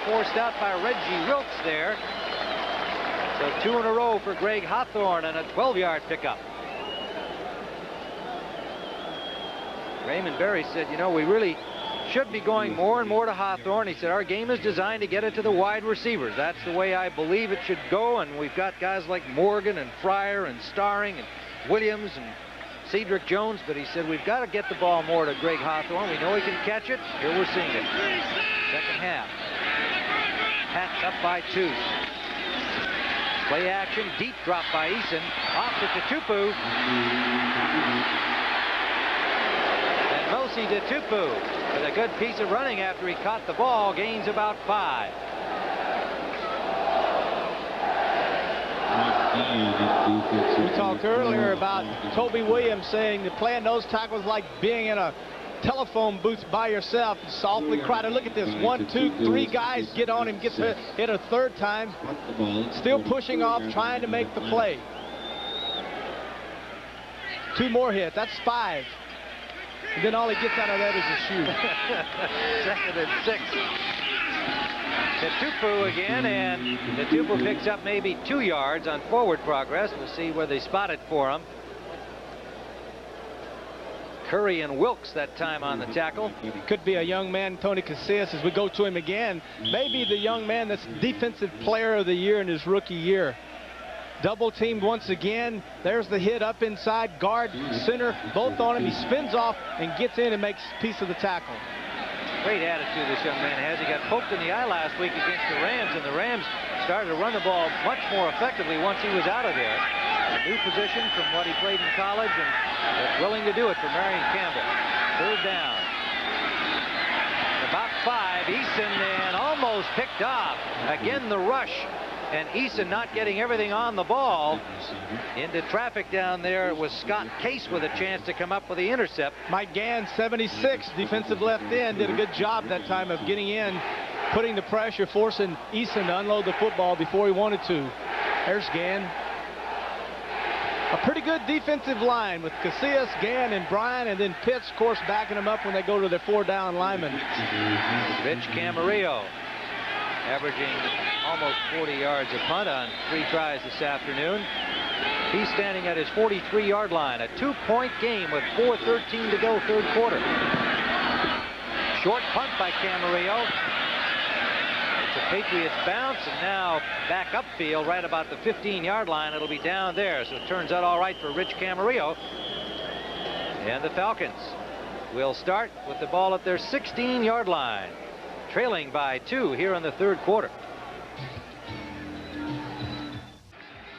forced out by Reggie Wilkes there. So 2 in a row for Greg Hawthorne and a 12-yard pickup. Raymond Berry said, you know, we really should be going more and more to Hawthorne. He said, our game is designed to get it to the wide receivers. That's the way I believe it should go, and we've got guys like Morgan and Fryer and Starring and Williams and Cedric Jones, but he said, we've got to get the ball more to Greg Hawthorne. We know he can catch it. Here we're seeing it. Second half. Pats up by 2. Play action, deep drop by Eason. Off to Tupu. And Mosi to Tupu with a good piece of running after he caught the ball. Gains about 5. We talked earlier about Toby Williams saying that playing nose tackle is like being in a telephone booth by yourself. It's awfully crowded. Look at this. 1, 2, 3 guys get on him, gets hit a third time. Still pushing off, trying to make the play. 2 more hits. That's 5. And then all he gets out of that is a shoe. 2nd and 6. Tetupu again, and Tetupu picks up maybe 2 yards on forward progress. We'll see where they spot it for him. Curry and Wilkes that time on the tackle. Could be a young man, Tony Casillas, as we go to him again. Maybe the young man that's Defensive Player of the Year in his rookie year. Double teamed once again. There's the hit up inside. Guard, center, both on him. He spins off and gets in and makes a piece of the tackle. Great attitude this young man has. He got poked in the eye last week against the Rams, and the Rams started to run the ball much more effectively once he was out of there. A new position from what he played in college, and willing to do it for Marion Campbell. 3rd down. About 5. Eason, and almost picked off. Again, the rush. And Eason not getting everything on the ball. Into traffic down there, it was Scott Case with a chance to come up with the intercept. Mike Gann, 76, defensive left end, did a good job that time of getting in, putting the pressure, forcing Eason to unload the football before he wanted to. There's Gann. A pretty good defensive line with Casillas, Gann, and Bryan, and then Pitts, of course, backing them up when they go to their 4-down linemen. Rich Camarillo averaging almost 40 yards a punt on 3 tries this afternoon. He's standing at his 43-yard line. A 2-point game with 4:13 to go, 3rd quarter. Short punt by Camarillo. It's a Patriots bounce, and now back upfield right about the 15-yard line. It'll be down there, so it turns out all right for Rich Camarillo. And the Falcons will start with the ball at their 16-yard line, trailing by 2 here in the 3rd quarter.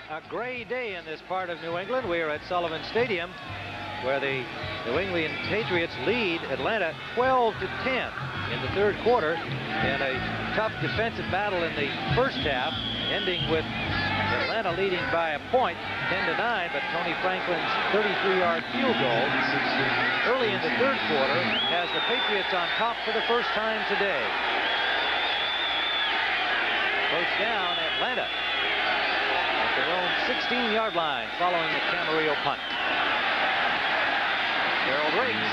A gray day in this part of New England. We are at Sullivan Stadium, where the New England Patriots lead Atlanta 12-10 in the 3rd quarter, and a tough defensive battle in the first half, ending with Atlanta leading by a point, 10-9, but Tony Franklin's 33-yard field goal early in the 3rd quarter has the Patriots on top for the first time today. First down, Atlanta at their own 16-yard line following the Camarillo punt. Gerald Riggs,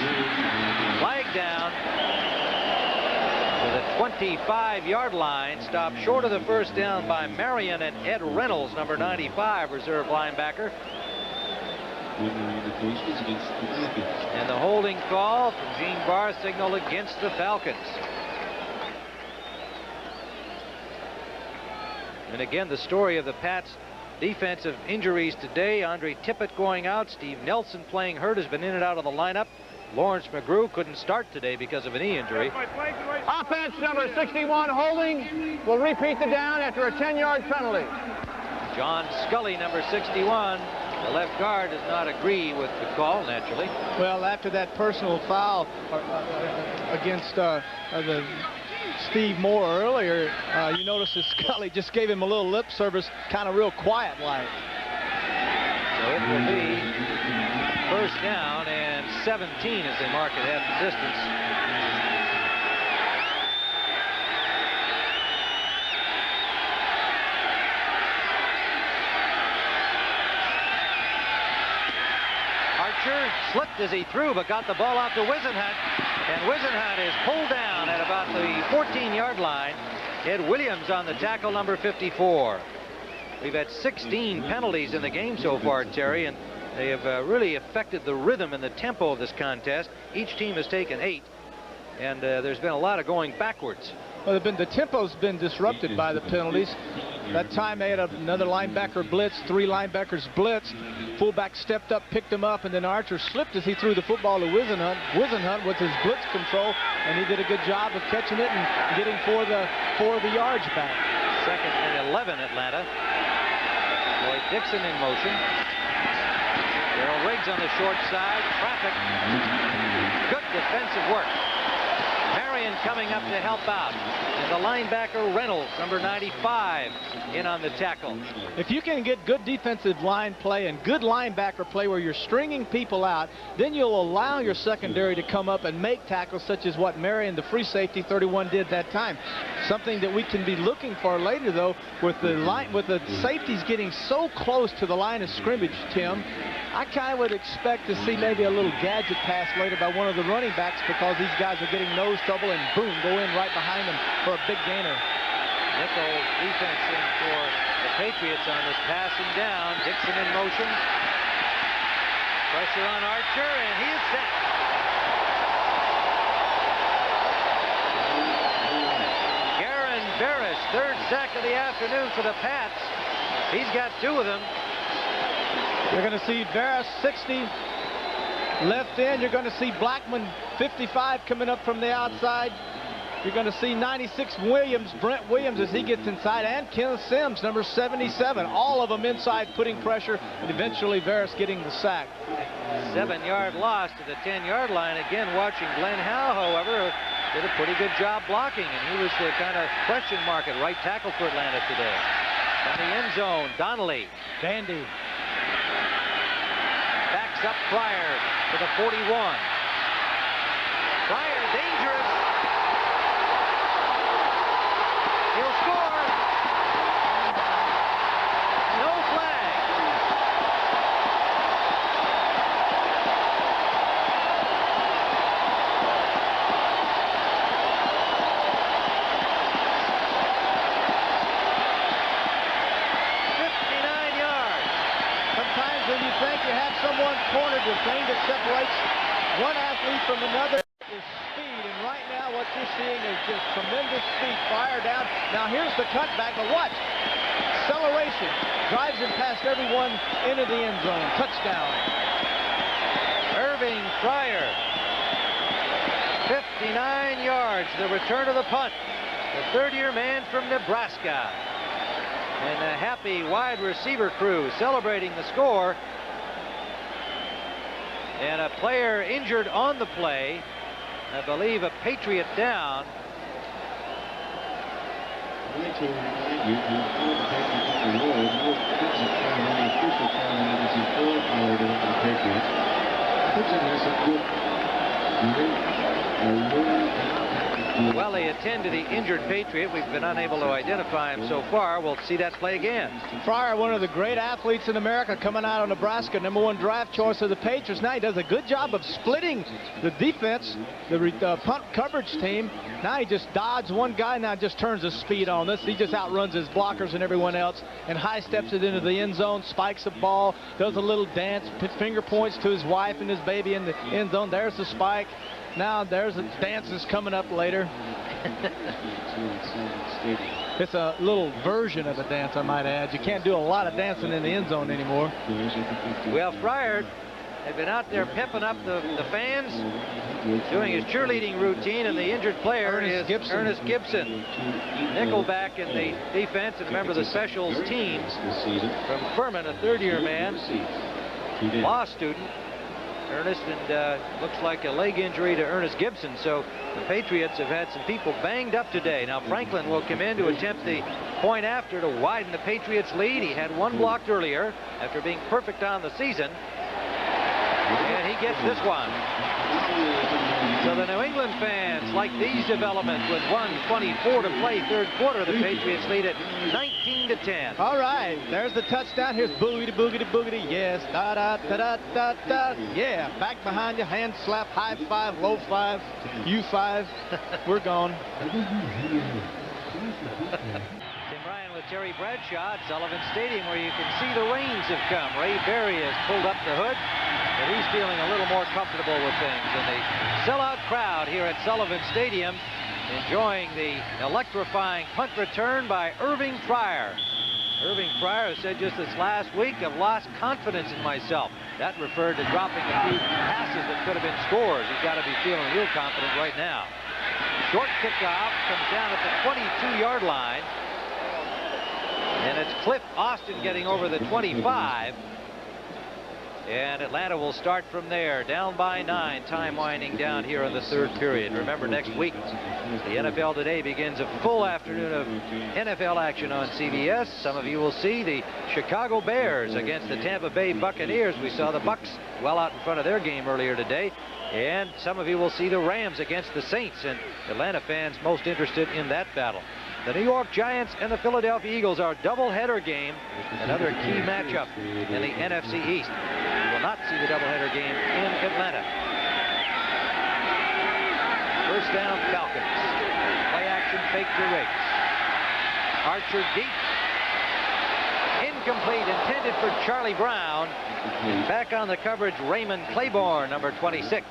flag down to the 25-yard line, stopped short of the first down by Marion and Ed Reynolds, number 95, reserve linebacker. And the holding call from Gene Barr signaled against the Falcons. And again, the story of the Pats' defensive injuries today. Andre Tippett going out. Steve Nelson playing hurt, has been in and out of the lineup. Lawrence McGrew couldn't start today because of a knee injury. Offense number 61 holding will repeat the down after a 10-yard penalty. John Scully, number 61, the left guard, does not agree with the call, naturally. Well, after that personal foul against the Steve Moore earlier, you notice that Scully just gave him a little lip service, kind of real quiet-like. So it will be first down and 17 as they mark it half the distance. Archer slipped as he threw, but got the ball out to Whisenhunt. And Whisenhunt is pulled down at about the 14-yard line. Ed Williams on the tackle, number 54. We've had 16 penalties in the game so far, Terry, and they have really affected the rhythm and the tempo of this contest. Each team has taken 8, and there's been a lot of going backwards. Well, the tempo's been disrupted by the penalties. That time they had another linebacker blitz, 3 linebackers blitzed. Fullback stepped up, picked him up, and then Archer slipped as he threw the football to Whisenhunt. Whisenhunt with his blitz control, and he did a good job of catching it and getting 4 of the yards back. 2nd and 11, Atlanta. Lloyd Dixon in motion. Gerald Riggs on the short side. Traffic. Good defensive work. Marion Marion coming up to help out. And the linebacker Reynolds, number 95, in on the tackle. If you can get good defensive line play and good linebacker play where you're stringing people out, then you'll allow your secondary to come up and make tackles, such as what Marion, the free safety 31, did that time. Something that we can be looking for later, though, with the safeties getting so close to the line of scrimmage, Tim, I kind of would expect to see maybe a little gadget pass later by one of the running backs, because these guys are getting nose trouble and boom, go in right behind them for a big gainer. Nickel defense in for the Patriots on this passing down. Dixon in motion. Pressure on Archer, and he is sacked. Garen Barris, third sack of the afternoon for the Pats. He's got 2 of them. You're going to see Barris 60 left in. You're going to see Blackman 55 coming up from the outside. You're going to see 96 Williams, Brent Williams, as he gets inside, and Kenneth Sims, number 77. All of them inside putting pressure, and eventually Barris getting the sack. 7-yard loss to the 10-yard line. Again, watching Glenn Howe, however, did a pretty good job blocking, and he was the kind of question mark at right tackle for Atlanta today. From the end zone, Donnelly. Dandy. Backs up Pryor to the 41. Pryor, dangerous. He'll score. No flag. Sometimes when you think you have someone cornered, the thing that separates one athlete from another is speed. And right now what you're seeing is just tremendous speed. Fire down. Now here's the cutback, but watch. Acceleration. Drives him past everyone into the end zone. Touchdown. Irving Pryor. 59 yards. The return of the punt. The third-year man from Nebraska. And a happy wide receiver crew celebrating the score. And a player injured on the play. I believe a Patriot down. Well, they attend to the injured Patriot. We've been unable to identify him so far. We'll see that play again. Fryer, one of the great athletes in America, coming out of Nebraska, #1 draft choice of the Patriots. Now he does a good job of splitting the defense, the punt coverage team. Now he just dodges one guy, now just turns his speed on this. He just outruns his blockers and everyone else, and high steps it into the end zone, spikes a ball, does a little dance, finger points to his wife and his baby in the end zone. There's the spike. Now there's the dances coming up later. It's a little version of a dance, I might add. You can't do a lot of dancing in the end zone anymore. Well, Fryer had been out there pimping up the fans, doing his cheerleading routine, and the injured player is Ernest Gibson. Nickelback in the defense and a member of the specials teams from Furman, a third-year man, law student. Ernest, and looks like a leg injury to Ernest Gibson. So the Patriots have had some people banged up today. Now Franklin will come in to attempt the point after to widen the Patriots' lead. He had one blocked earlier after being perfect on the season. And he gets this one. So the New England fans like these developments with 1:24 to play third quarter. The Patriots lead at 19-10. All right, there's the touchdown. Here's boogity, boogity, boogity. Yes, da-da-da-da-da-da. Yeah, back behind you, hand slap, high five, low five, U5. We're gone. Tim Ryan with Terry Bradshaw at Sullivan Stadium, where you can see the rains have come. Ray Berry has pulled up the hood, but he's feeling a little more comfortable with things. And the sellout crowd here at Sullivan Stadium enjoying the electrifying punt return by Irving Pryor. Irving Pryor said just this last week, "I've lost confidence in myself." That referred to dropping a few passes that could have been scores. He's got to be feeling real confident right now. Short kickoff comes down at the 22-yard line. And it's Cliff Austin getting over the 25. And Atlanta will start from there, down by 9, time winding down here in the third period. Remember, next week, the NFL Today begins a full afternoon of NFL action on CBS. Some of you will see the Chicago Bears against the Tampa Bay Buccaneers. We saw the Bucs well out in front of their game earlier today. And some of you will see the Rams against the Saints, and Atlanta fans most interested in that battle. The New York Giants and the Philadelphia Eagles are doubleheader game, another key matchup in the NFC East. You will not see the doubleheader game in Atlanta. First down, Falcons. Play action, fake to Riggs. Archer deep. Incomplete, intended for Charlie Brown. Back on the coverage, Raymond Claiborne, number 26.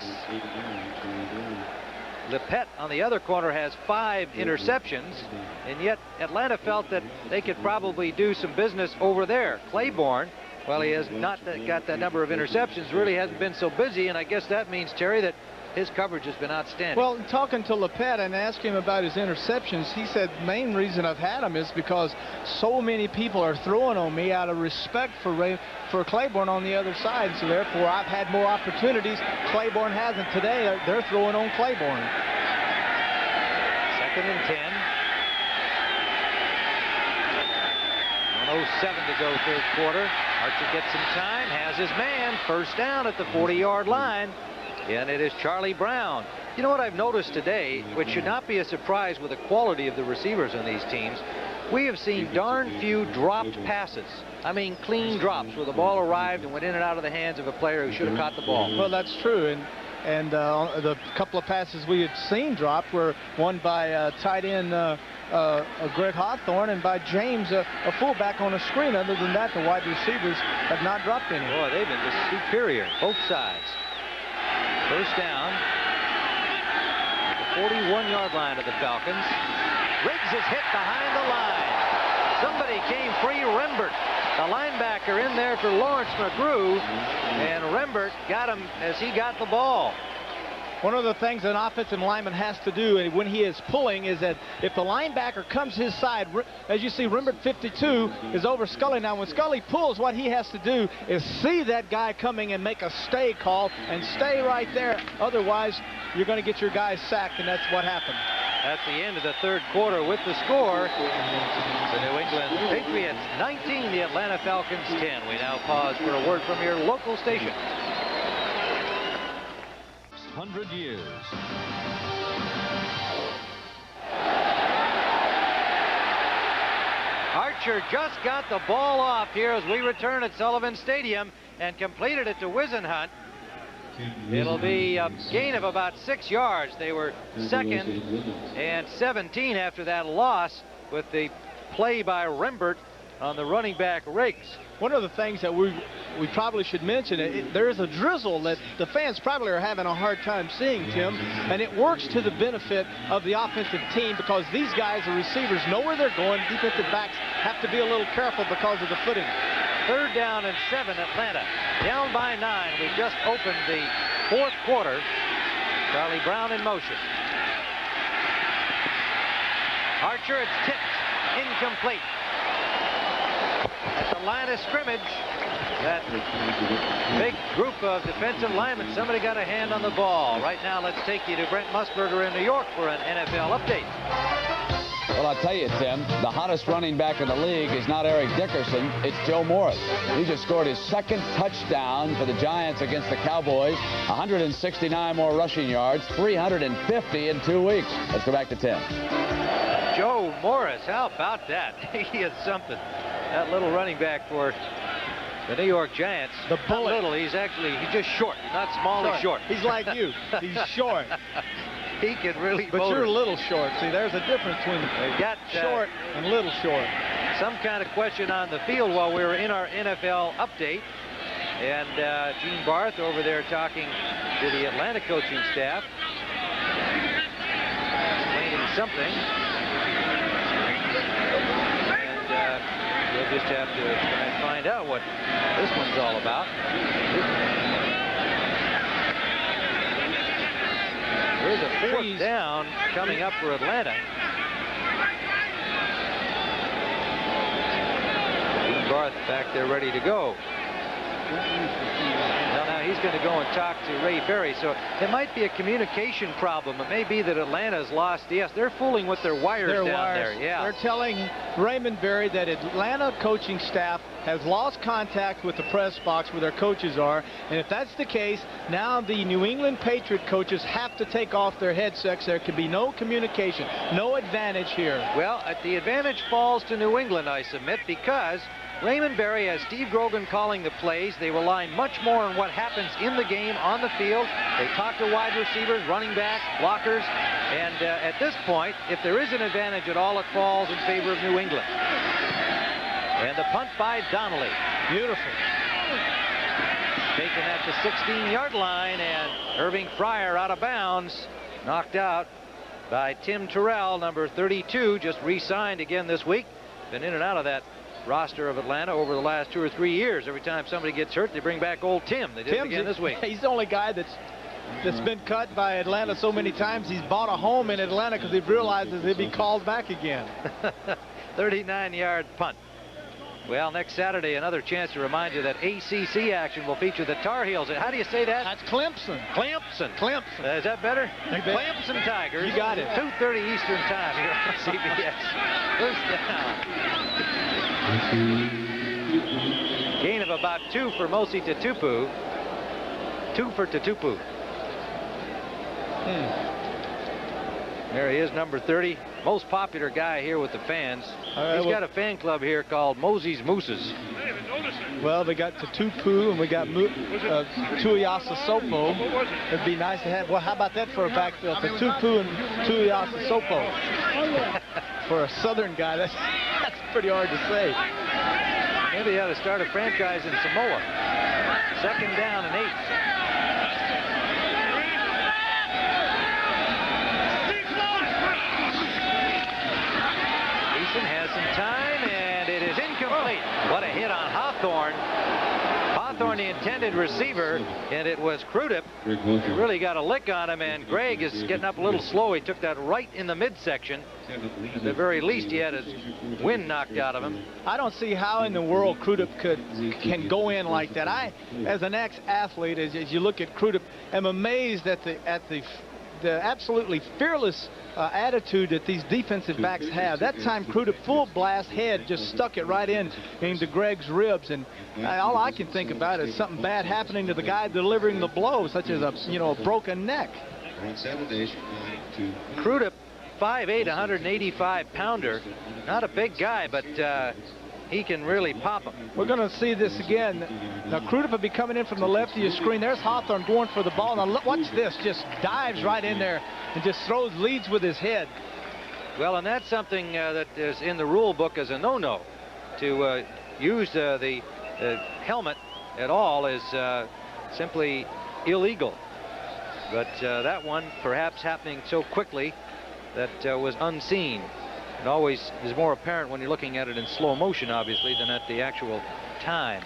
Lippett on the other corner has 5 interceptions, and yet Atlanta felt that they could probably do some business over there. Claiborne, well, he has not got that number of interceptions, really hasn't been so busy, and I guess that means, Terry, that his coverage has been outstanding. Well, talking to Lippett and asking him about his interceptions, he said the main reason I've had them is because so many people are throwing on me out of respect for Claiborne on the other side. So therefore, I've had more opportunities. Claiborne hasn't. Today, they're throwing on Claiborne. 2nd and 10. 1:07 to go third quarter. Archer gets some time, has his man. First down at the 40-yard line. And it is Charlie Brown. You know what I've noticed today, which should not be a surprise with the quality of the receivers on these teams, we have seen darn few dropped passes. I mean, clean drops where the ball arrived and went in and out of the hands of a player who should have caught the ball. Well, that's true. And the couple of passes we had seen dropped were one by tight end Greg Hawthorne and by James, a fullback on a screen. Other than that, the wide receivers have not dropped any. Boy, they've been just superior, both sides. First down at the 41-yard line of the Falcons. Riggs is hit behind the line. Somebody came free, Rembert, the linebacker, in there for Lawrence McGrew, and Rembert got him as he got the ball. One of the things an offensive lineman has to do when he is pulling is that if the linebacker comes his side, as you see, Rembert 52 is over Scully. Now, when Scully pulls, what he has to do is see that guy coming and make a stay call and stay right there. Otherwise, you're going to get your guys sacked, and that's what happened. At the end of the third quarter with the score, the New England Patriots 19, the Atlanta Falcons 10. We now pause for a word from your local station. 100 years. Archer just got the ball off here as we return at Sullivan Stadium and completed it to Wisenhunt. It'll be a gain of about 6 yards. They were 2nd and 17 after that loss with the play by Rembert on the running back Riggs. One of the things that we probably should mention, there is a drizzle that the fans probably are having a hard time seeing, Tim, and it works to the benefit of the offensive team because these guys, the receivers, know where they're going. Defensive backs have to be a little careful because of the footing. 3rd down and 7, Atlanta. Down by 9. We just opened the fourth quarter. Charlie Brown in motion. Archer, it's tipped. Incomplete. At the line of scrimmage, that big group of defensive linemen, somebody got a hand on the ball. Right now, let's take you to Brent Musburger in New York for an NFL update. Well, I'll tell you, Tim, the hottest running back in the league is not Eric Dickerson, it's Joe Morris. He just scored his 2nd touchdown for the Giants against the Cowboys. 169 more rushing yards, 350 in 2 weeks. Let's go back to Tim. Joe Morris, how about that? He is something. That little running back for the New York Giants. The bullet. Not little, he's just short, not small, he's short. He's like you. He's short. He can really But you're a little short. See, there's a difference between short and little short. Some kind of question on the field while we were in our NFL update. And Gene Barth over there talking to the Atlanta coaching staff. Explaining something. And we'll just have to try and find out what this one's all about. There's a 4th down coming up for Atlanta. Gene Barth back there ready to go. Well, now he's going to go and talk to Ray Berry. So it might be a communication problem. It may be that Atlanta's lost. Yes, they're fooling with their wires down there. Yeah. They're telling Raymond Berry that Atlanta coaching staff has lost contact with the press box where their coaches are. And if that's the case, now the New England Patriot coaches have to take off their headsets. There can be no communication, no advantage here. Well, the advantage falls to New England, I submit, because Raymond Berry has Steve Grogan calling the plays. They rely much more on what happens in the game on the field. They talk to wide receivers, running backs, blockers. And at this point, if there is an advantage at all, it falls in favor of New England. And the punt by Donnelly. Beautiful. Taken at the 16-yard line, and Irving Fryer out of bounds. Knocked out by Tim Terrell, number 32, just re-signed again this week. Been in and out of that roster of Atlanta over the last 2 or 3 years. Every time somebody gets hurt, they bring back old Tim. They did it again this week. He's the only guy that's been cut by Atlanta so many times. He's bought a home in Atlanta because he realizes he'll be called back again. 39-yard punt. Well, next Saturday, another chance to remind you that ACC action will feature the Tar Heels. How do you say that? That's Clemson. Clemson. Clemson. Is that better? Clemson Tigers. You got it. 2:30 Eastern time here on CBS. First down. Gain of about 2 for Mosi Tatupu. 2 for Tatupu. There he is, number 30. Most popular guy here with the fans. He's got a fan club here called Mosey's Mooses. Well, we got Tatupu and we got Tuiasa Sopo. It'd be nice to have. Well, how about that for a backfield? Tatupu and Tuiasa Sopo. For a Southern guy, that's pretty hard to say. Maybe he ought to start a franchise in Samoa. 2nd down and 8. Has some time, and it is incomplete. What a hit on Hawthorne. Hawthorne, the intended receiver, and it was Crudup who really got a lick on him, and Greg is getting up a little slow. He took that right in the midsection. At the very least, he had his wind knocked out of him. I don't see how in the world Crudup can go in like that. I, as an ex-athlete, as you look at Crudup, am amazed at the absolutely fearless attitude that these defensive backs have. That time Crudup full blast head just stuck it right into Greg's ribs, and all I can think about is something bad happening to the guy delivering the blow, such as a broken neck. Crudup, 5'8", 185-pounder, not a big guy, but he can really pop him. We're going to see this again. Now, Crudup will be coming in from the left of your screen. There's Hawthorne going for the ball. Now, watch this. Just dives right in there and just leads with his head. Well, and that's something that is in the rule book as a no-no. To use the helmet at all is simply illegal. But that one perhaps happening so quickly that was unseen. It always is more apparent when you're looking at it in slow motion, obviously, than at the actual time.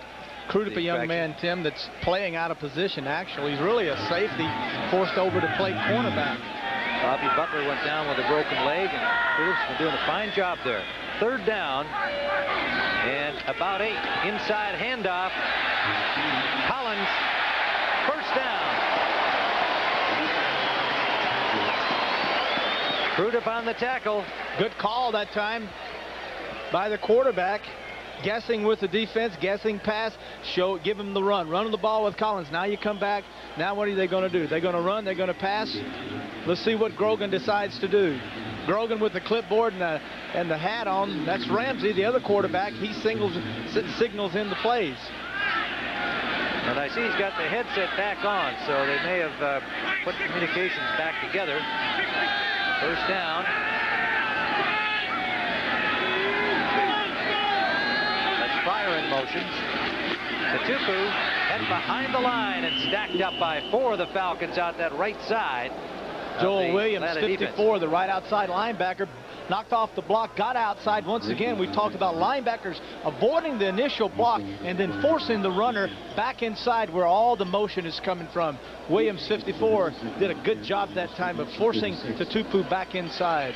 Crudup, a young man, Tim, that's playing out of position, actually. He's really a safety forced over to play cornerback. Bobby Butler went down with a broken leg, and Crudup's been doing a fine job there. 3rd down, and about 8. Inside handoff. Collins, 1st down. Crudup on the tackle. Good call that time by the quarterback. Guessing with the defense, guessing pass, give him the run. Run the ball with Collins. Now you come back. Now what are they going to do? They're going to run. They're going to pass. Let's see what Grogan decides to do. Grogan with the clipboard and the hat on. That's Ramsey, the other quarterback. He signals in the plays. And I see he's got the headset back on, so they may have put communications back together. 1st down. Fryer in motion. Tatupu head behind the line and stacked up by 4 of the Falcons out that right side. Joel Williams, 54, the right outside linebacker, knocked off the block, got outside. Once again, we talked about linebackers avoiding the initial block and then forcing the runner back inside where all the motion is coming from. Williams, 54, did a good job that time of forcing Tatupu back inside.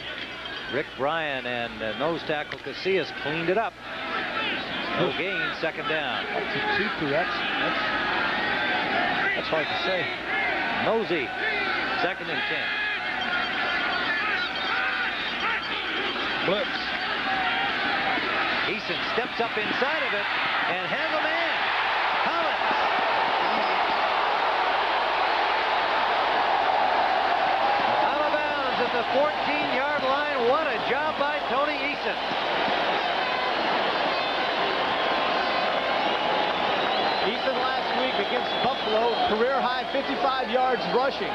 Rick Bryan and nose tackle Casillas cleaned it up. No gain, second down. That's hard to say. Mosey, second and 10. Blitz. Eason steps up inside of it and has a man. Collins. Out of bounds at the 14-yard line. What a job by Tony Eason. Eason last week against Buffalo, career high 55 yards rushing.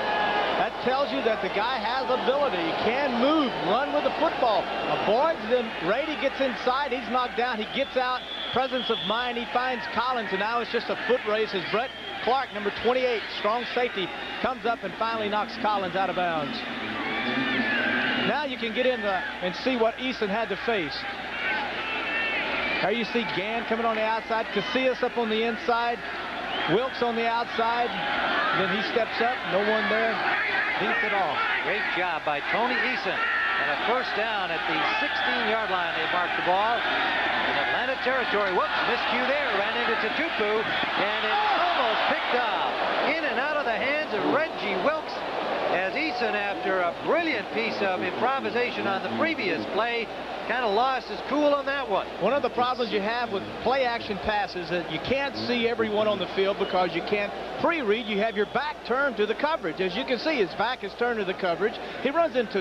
That tells you that the guy has ability. He can move, run with the football. Avoids them. Rady gets inside. He's knocked down. He gets out. Presence of mind. He finds Collins, and now it's just a foot race as Brett Clark, number 28, strong safety, comes up and finally knocks Collins out of bounds. Now you can get in and see what Eason had to face. Here you see Gann coming on the outside, Casillas up on the inside, Wilkes on the outside. Then he steps up, no one there. Beats it off. Great job by Tony Eason. And a first down at the 16-yard line. They marked the ball in Atlanta territory. Whoops, miscue there. Ran into Tupu, and it almost picked off. In and out of the hands of Reggie Wilkes as Eason, after a brilliant piece of improvisation on the previous play, kind of lost his cool on that one. One of the problems you have with play-action passes is that you can't see everyone on the field because you can't pre-read. You have your back turned to the coverage. As you can see, his back is turned to the coverage. He runs into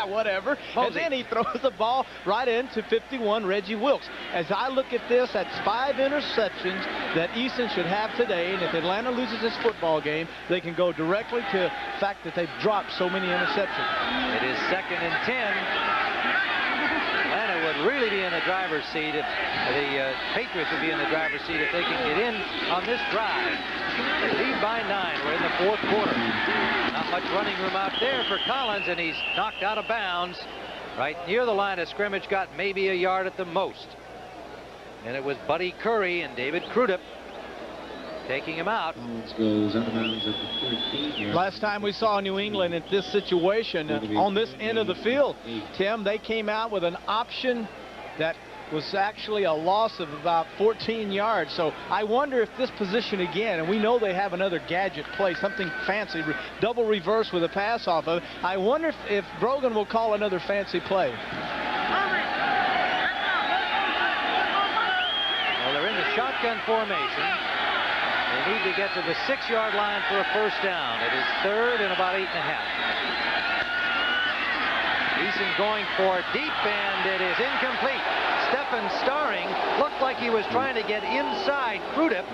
whatever, and then he throws the ball right into 51 Reggie Wilkes. As I look at this, that's 5 interceptions that Eason should have today, and if Atlanta loses this football game, they can go directly to the fact that they've dropped so many interceptions. It is second and 10. Atlanta would really be in the driver's seat if the Patriots would be in the driver's seat if they can get in on this drive. They lead by 9. We're in the fourth quarter. Not much running room out there for Collins, and he's knocked out of bounds right near the line of scrimmage. Got maybe a yard at the most. And it was Buddy Curry and David Crudup taking him out. Goes out of bounds at the 13-yard. Last time we saw New England in this situation on this end of the field, Tim, they came out with an option that was actually a loss of about 14 yards. So I wonder if this position again, and we know they have another gadget play, something fancy, double reverse with a pass off of it. I wonder if Brogan will call another fancy play. Well, they're in the shotgun formation. They need to get to the 6-yard line for a first down. It is third and about 8.5. Eason going for deep, and it is incomplete. Stephen Starring looked like he was trying to get inside Crudup,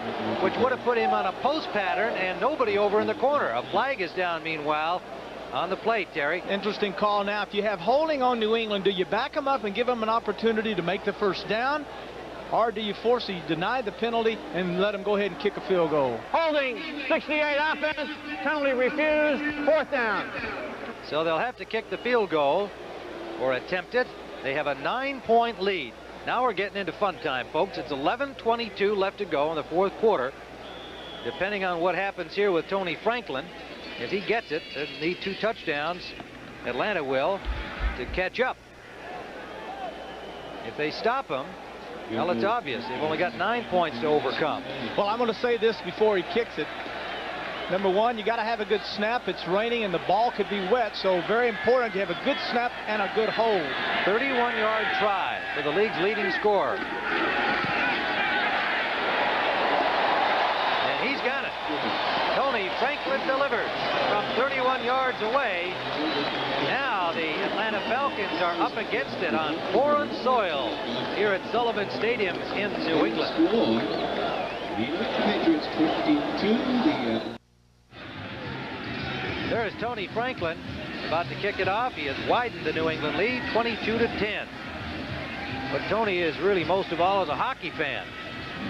which would have put him on a post pattern, and nobody over in the corner. A flag is down, meanwhile, on the plate, Terry. Interesting call now. If you have holding on New England, do you back them up and give them an opportunity to make the first down? Or do you deny the penalty and let them go ahead and kick a field goal? Holding, 68 offense, penalty refused, fourth down. So they'll have to kick the field goal or attempt it. They have a 9-point lead. Now we're getting into fun time, folks. It's 11:22 left to go in the fourth quarter. Depending on what happens here with Tony Franklin, if he gets it, they'll need 2 touchdowns. Atlanta will to catch up. If they stop him, well, it's obvious. They've only got 9 points to overcome. Well, I'm going to say this before he kicks it. Number one, you got to have a good snap. It's raining and the ball could be wet, so very important to have a good snap and a good hold. 31-yard try for the league's leading scorer. And he's got it. Tony Franklin delivers from 31 yards away. Now the Atlanta Falcons are up against it on foreign soil here at Sullivan Stadium in New England. Patriots 52. There's Tony Franklin about to kick it off. He has widened the New England lead 22-10. But Tony is really most of all as a hockey fan.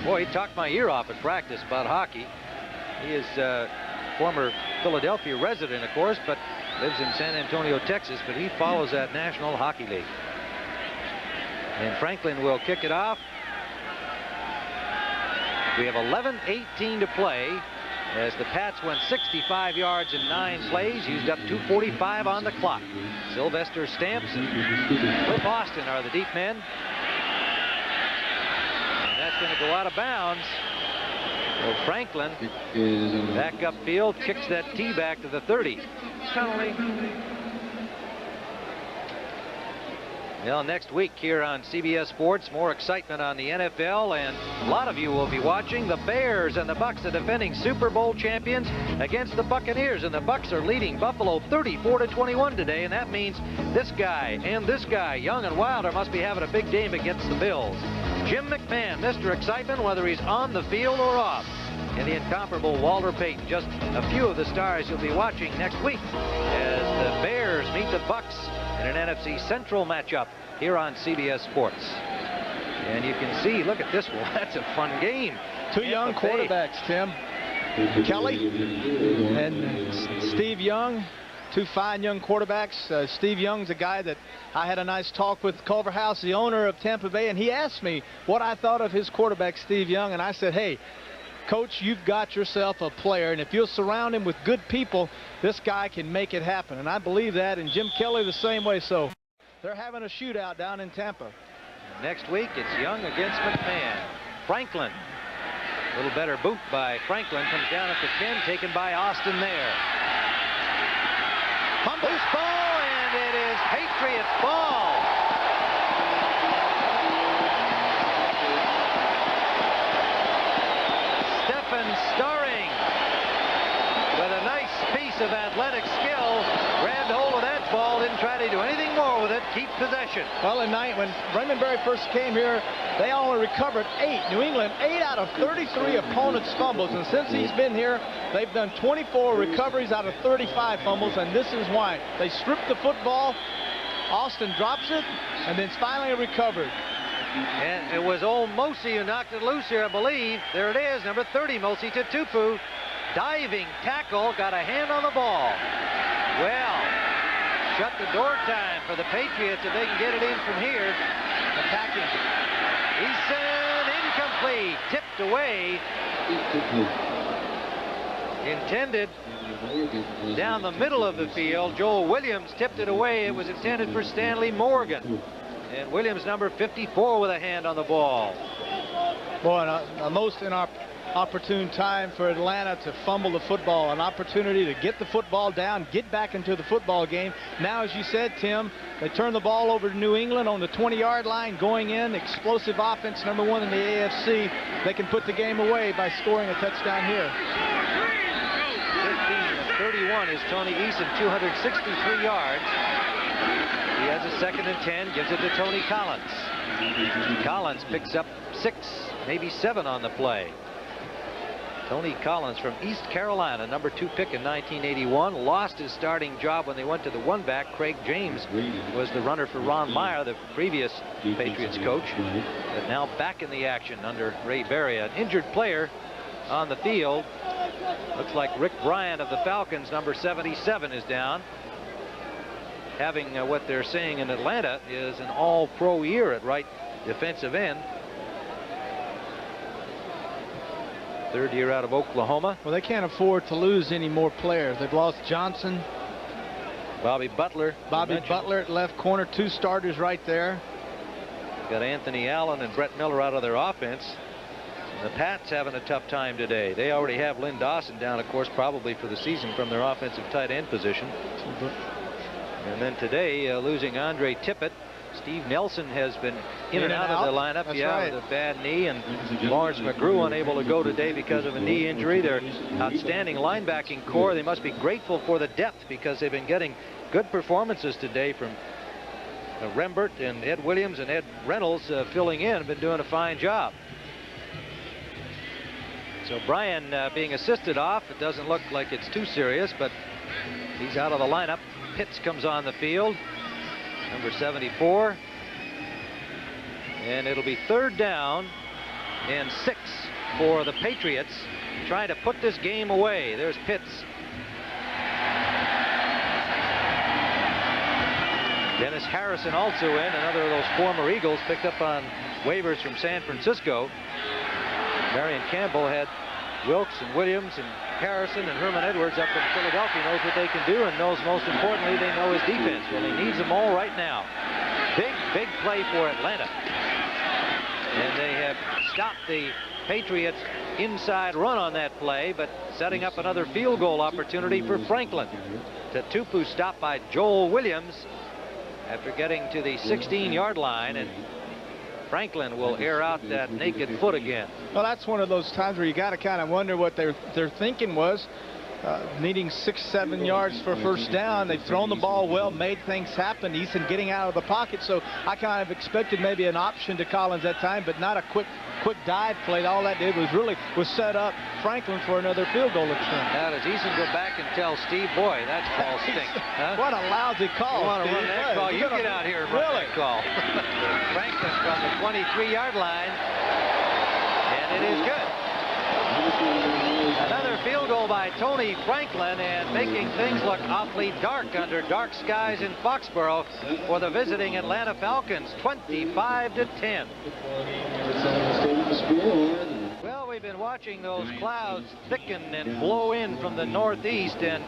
Boy, he talked my ear off at practice about hockey. He is a former Philadelphia resident, of course, but lives in San Antonio, Texas, but he follows that National Hockey League. And Franklin will kick it off. We have 11:18 to play as the Pats went 65 yards in 9 plays, used up 2:45 on the clock. Sylvester Stamps and Cliff Austin are the deep men. going to go out of bounds. So Franklin back upfield, kicks that tee back to the 30. Penalty. Well, next week here on CBS Sports, more excitement on the NFL, and a lot of you will be watching the Bears and the Bucs, the defending Super Bowl champions, against the Buccaneers, and the Bucs are leading Buffalo 34-21 today, and that means this guy and this guy, Young and Wilder, must be having a big game against the Bills. Jim McMahon, Mr. Excitement, whether he's on the field or off, and the incomparable Walter Payton. Just a few of the stars you'll be watching next week as the Bears meet the Bucs in an NFC Central matchup here on CBS Sports. And you can see, look at this one. That's a fun game. Two young quarterbacks, Tim. Kelly and Steve Young. Two fine young quarterbacks. Steve Young's a guy that I had a nice talk with Culver House, the owner of Tampa Bay, and he asked me what I thought of his quarterback, Steve Young, and I said, hey, Coach, you've got yourself a player, and if you'll surround him with good people, this guy can make it happen. And I believe that, and Jim Kelly the same way. So they're having a shootout down in Tampa. Next week, it's Young against McMahon. Franklin, a little better boot by Franklin, comes down at the 10, taken by Austin there. Loose ball, and it is Patriots ball. Starring with a nice piece of athletic skill, grabbed hold of that ball, didn't try to do anything more with it, keep possession. Well, at night when Raymond Berry first came here, they only recovered 8. New England, 8 out of 33 opponents' fumbles, and since he's been here, they've done 24 recoveries out of 35 fumbles, and this is why. They stripped the football, Austin drops it, and then finally recovered. And it was old Mosi who knocked it loose here, I believe. There it is, number 30, Mosi Tutupu. Diving tackle, got a hand on the ball. Well, shut the door time for the Patriots if they can get it in from here. Attacking. Eason, incomplete, tipped away. Intended down the middle of the field. Joel Williams tipped it away. It was intended for Stanley Morgan. And Williams, number 54, with a hand on the ball. Boy, a most opportune time for Atlanta to fumble the football. An opportunity to get the football down, get back into the football game. Now, as you said, Tim, they turn the ball over to New England on the 20-yard line, going in. Explosive offense, number 1 in the AFC. They can put the game away by scoring a touchdown here. 15-31 is Tony Eason, 263 yards. He has a 2nd and 10, gives it to Tony Collins. Collins picks up 6, maybe 7 on the play. Tony Collins from East Carolina, number 2 pick in 1981, lost his starting job when they went to the one-back. Craig James was the runner for Ron Meyer, the previous Patriots coach, but now back in the action under Ray Berry. An injured player on the field. Looks like Rick Bryant of the Falcons, number 77, is down. Having what they're saying in Atlanta is an all-pro year at right defensive end. 3rd year out of Oklahoma. Well, they can't afford to lose any more players. They've lost Johnson. Bobby Butler at left corner, 2 starters right there. Got Anthony Allen and Brett Miller out of their offense. The Pats having a tough time today. They already have Lynn Dawson down, of course, probably for the season from their offensive tight end position. And then today, losing Andre Tippett. Steve Nelson has been in and out of the lineup. That's yeah, right. with a bad knee. And Lawrence McGrew unable to go today because of a knee injury. Their outstanding linebacking core, they must be grateful for the depth because they've been getting good performances today from Rembert and Ed Williams and Ed Reynolds filling in. Been doing a fine job. So Bryan being assisted off. It doesn't look like it's too serious, but he's out of the lineup. Pitts comes on the field, number 74. And it'll be 3rd down and 6 for the Patriots, trying to put this game away. There's Pitts. Dennis Harrison also in, another of those former Eagles picked up on waivers from San Francisco. Marion Campbell had Wilkes and Williams and Harrison and Herman Edwards up in Philadelphia. Knows what they can do and knows most importantly they know his defense. Well, he needs them all right now. Big play for Atlanta. And they have stopped the Patriots' inside run on that play, but setting up another field goal opportunity for Franklin. Tatupu stopped by Joel Williams after getting to the 16-yard line, and Franklin will air out that naked foot again. Well, that's one of those times where you got to kind of wonder what their thinking was. Needing 6-7 yards for first down. They've thrown the ball well, made things happen. Eason getting out of the pocket, so I kind of expected maybe an option to Collins that time, but not a quick dive play. All that did was set up Franklin for another field goal attempt. Now does Eason go back and tell Steve, boy, that call stinks? Huh? What a lousy call. You want to run that call? You get out here and run that call. Franklin from the 23-yard line, and it is good. Another field goal by Tony Franklin, and making things look awfully dark under dark skies in Foxborough for the visiting Atlanta Falcons, 25-10. Well, we've been watching those clouds thicken and blow in from the northeast, and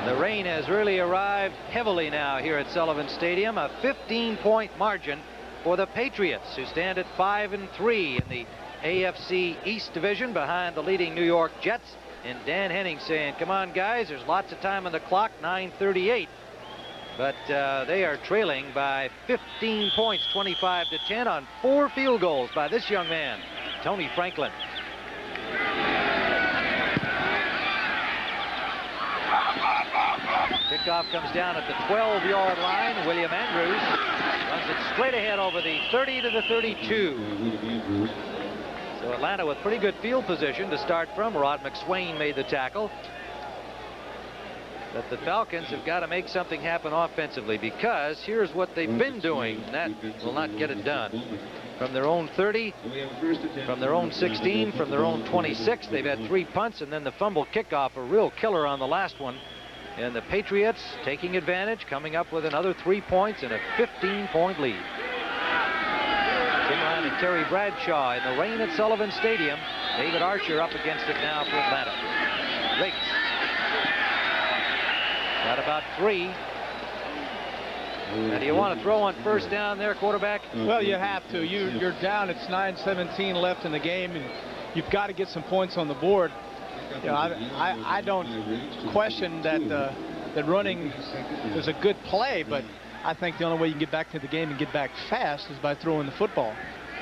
the rain has really arrived heavily now here at Sullivan Stadium. A 15-point margin for the Patriots, who stand at 5-3 in the AFC East Division behind the leading New York Jets. And Dan Henning saying, come on, guys, there's lots of time on the clock, 9:38. But they are trailing by 15 points, 25-10, on 4 field goals by this young man, Tony Franklin. Kickoff comes down at the 12-yard line. William Andrews runs it straight ahead over the 30 to the 32. So Atlanta with pretty good field position to start from. Rod McSwain made the tackle. But the Falcons have got to make something happen offensively, because here's what they've been doing. That will not get it done. From their own 30, from their own 16, from their own 26, they've had 3 punts, and then the fumble kickoff, a real killer on the last one. And the Patriots taking advantage, coming up with another 3 points and a 15-point lead. Tim Ryan and Terry Bradshaw in the rain at Sullivan Stadium. David Archer up against it now for Atlanta. Riggs. Got about 3. Now, do you want to throw on first down there, quarterback? Well, you have to. You're down. It's 9:17 left in the game, and you've got to get some points on the board. You know, I don't question that that running is a good play, but I think the only way you can get back to the game and get back fast is by throwing the football.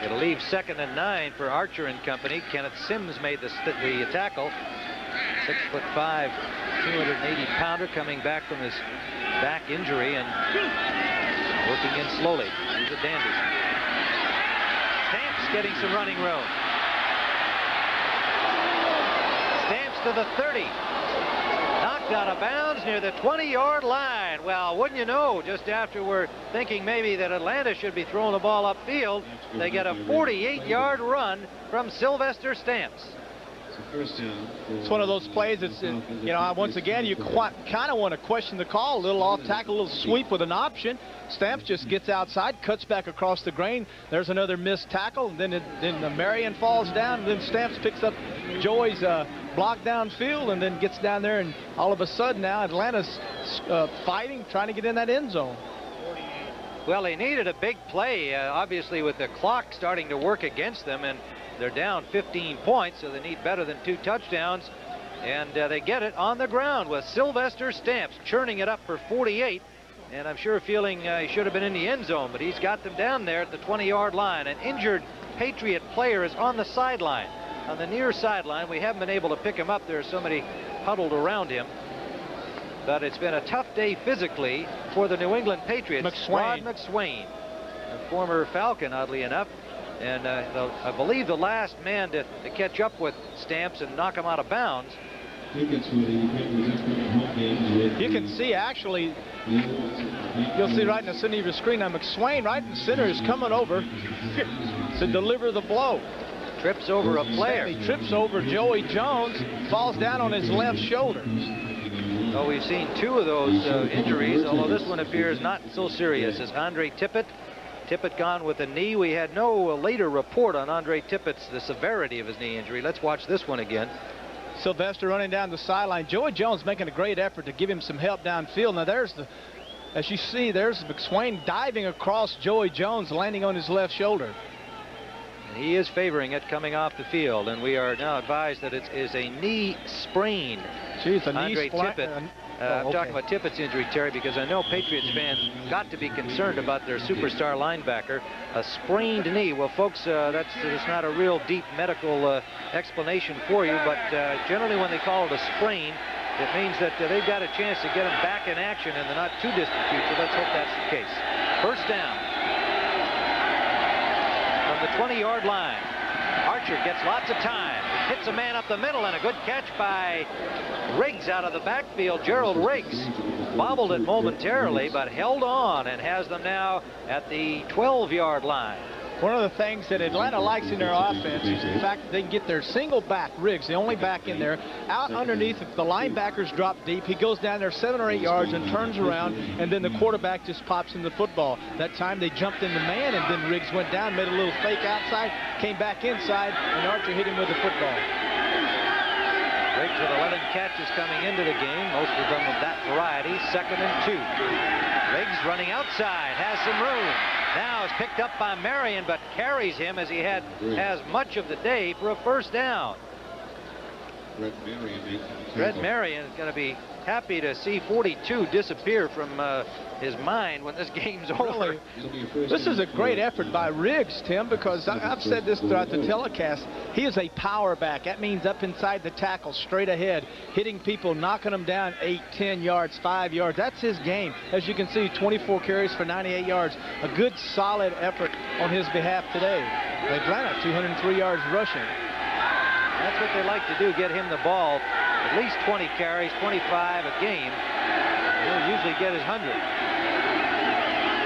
It'll leave 2nd and 9 for Archer and company. Kenneth Sims made the tackle. 6'5", 280-pounder coming back from his back injury and working in slowly. He's a dandy. Stamps getting some running room. Stamps to the 30. Knocked out of bounds near the 20-yard line. Well, wouldn't you know, just after we're thinking maybe that Atlanta should be throwing the ball upfield, they get a 48-yard run from Sylvester Stamps. It's one of those plays that's, you know, once again, you kind of want to question the call. A little off tackle, a little sweep with an option. Stamps just gets outside, cuts back across the grain. There's another missed tackle. And then Marion falls down. And then Stamps picks up Joey's block downfield and then gets down there. And all of a sudden now Atlanta's fighting, trying to get in that end zone. Well, they needed a big play, obviously, with the clock starting to work against them. And they're down 15 points, so they need better than 2 touchdowns. And they get it on the ground with Sylvester Stamps churning it up for 48. And I'm sure feeling he should have been in the end zone, but he's got them down there at the 20-yard line. An injured Patriot player is on the sideline, on the near sideline. We haven't been able to pick him up. There are so many huddled around him. But it's been a tough day physically for the New England Patriots. Rod McSwain, a former Falcon, oddly enough. And I believe the last man to catch up with Stamps and knock him out of bounds. You can see, actually, you'll see right in the center of your screen now, McSwain right in the center is coming over to deliver the blow. Trips over a player. He trips over Joey Jones, falls down on his left shoulder. Oh, we've seen 2 of those injuries, although this one appears not so serious as Andre Tippett. Tippett gone with a knee. We had no later report on Andre Tippett's the severity of his knee injury. Let's watch this one again. Sylvester running down the sideline. Joey Jones making a great effort to give him some help downfield. Now there's as you see, there's McSwain diving across Joey Jones, landing on his left shoulder. he is favoring it coming off the field, and we are now advised that it is a knee sprain. Jeez, a knee Andre sprain. Tippett. I'm talking about Tippett's injury, Terry, because I know Patriots fans got to be concerned about their superstar linebacker. A sprained knee. Well, folks, that's not a real deep medical explanation for you, but generally when they call it a sprain, it means that they've got a chance to get him back in action in the not too distant future. Let's hope that's the case. First down from the 20-yard line. Archer gets lots of time. Hits a man up the middle, and a good catch by Riggs out of the backfield. Gerald Riggs bobbled it momentarily, but held on and has them now at the 12-yard line. One of the things that Atlanta likes in their offense is the fact that they can get their single back, Riggs, the only back in there, out underneath. If the linebackers drop deep, he goes down there 7 or 8 yards and turns around, and then the quarterback just pops in the football. That time they jumped in the man, and then Riggs went down, made a little fake outside, came back inside, and Archer hit him with the football. Riggs with 11 catches coming into the game, most of them of that variety. 2nd and 2. Riggs running outside, has some room. Now is picked up by Marion, but carries him as he has much of the day for a first down. Red Marion is going to be happy to see 42 disappear from his mind when this game's over. This is a great effort by Riggs, Tim, because I've said this throughout the telecast. He is a power back. That means up inside the tackle, straight ahead, hitting people, knocking them down 8, 10 yards, 5 yards. That's his game. As you can see, 24 carries for 98 yards. A good, solid effort on his behalf today. Atlanta, 203 yards rushing. That's what they like to do, get him the ball. At least 20 carries, 25 a game. He'll usually get his 100.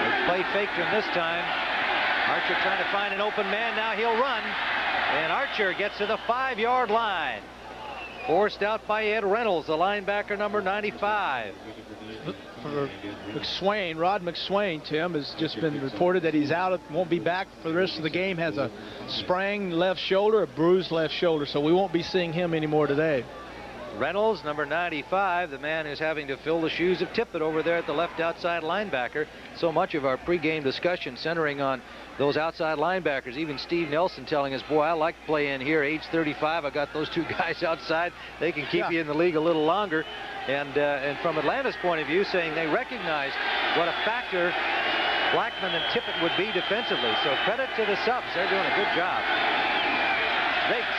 They play faked him this time. Archer trying to find an open man. Now he'll run. And Archer gets to the 5-yard line. Forced out by Ed Reynolds, the linebacker number 95. For McSwain, Rod McSwain, Tim, has just been reported that he's out, won't be back for the rest of the game, has a sprained left shoulder, a bruised left shoulder, so we won't be seeing him anymore today. Reynolds, number 95, the man who's having to fill the shoes of Tippett over there at the left outside linebacker. So much of our pregame discussion centering on those outside linebackers. Even Steve Nelson telling us, boy, I like to play in here. Age 35, I got those two guys outside. They can keep you in the league a little longer. And from Atlanta's point of view, saying they recognize what a factor Blackman and Tippett would be defensively. So credit to the subs. They're doing a good job. Bates.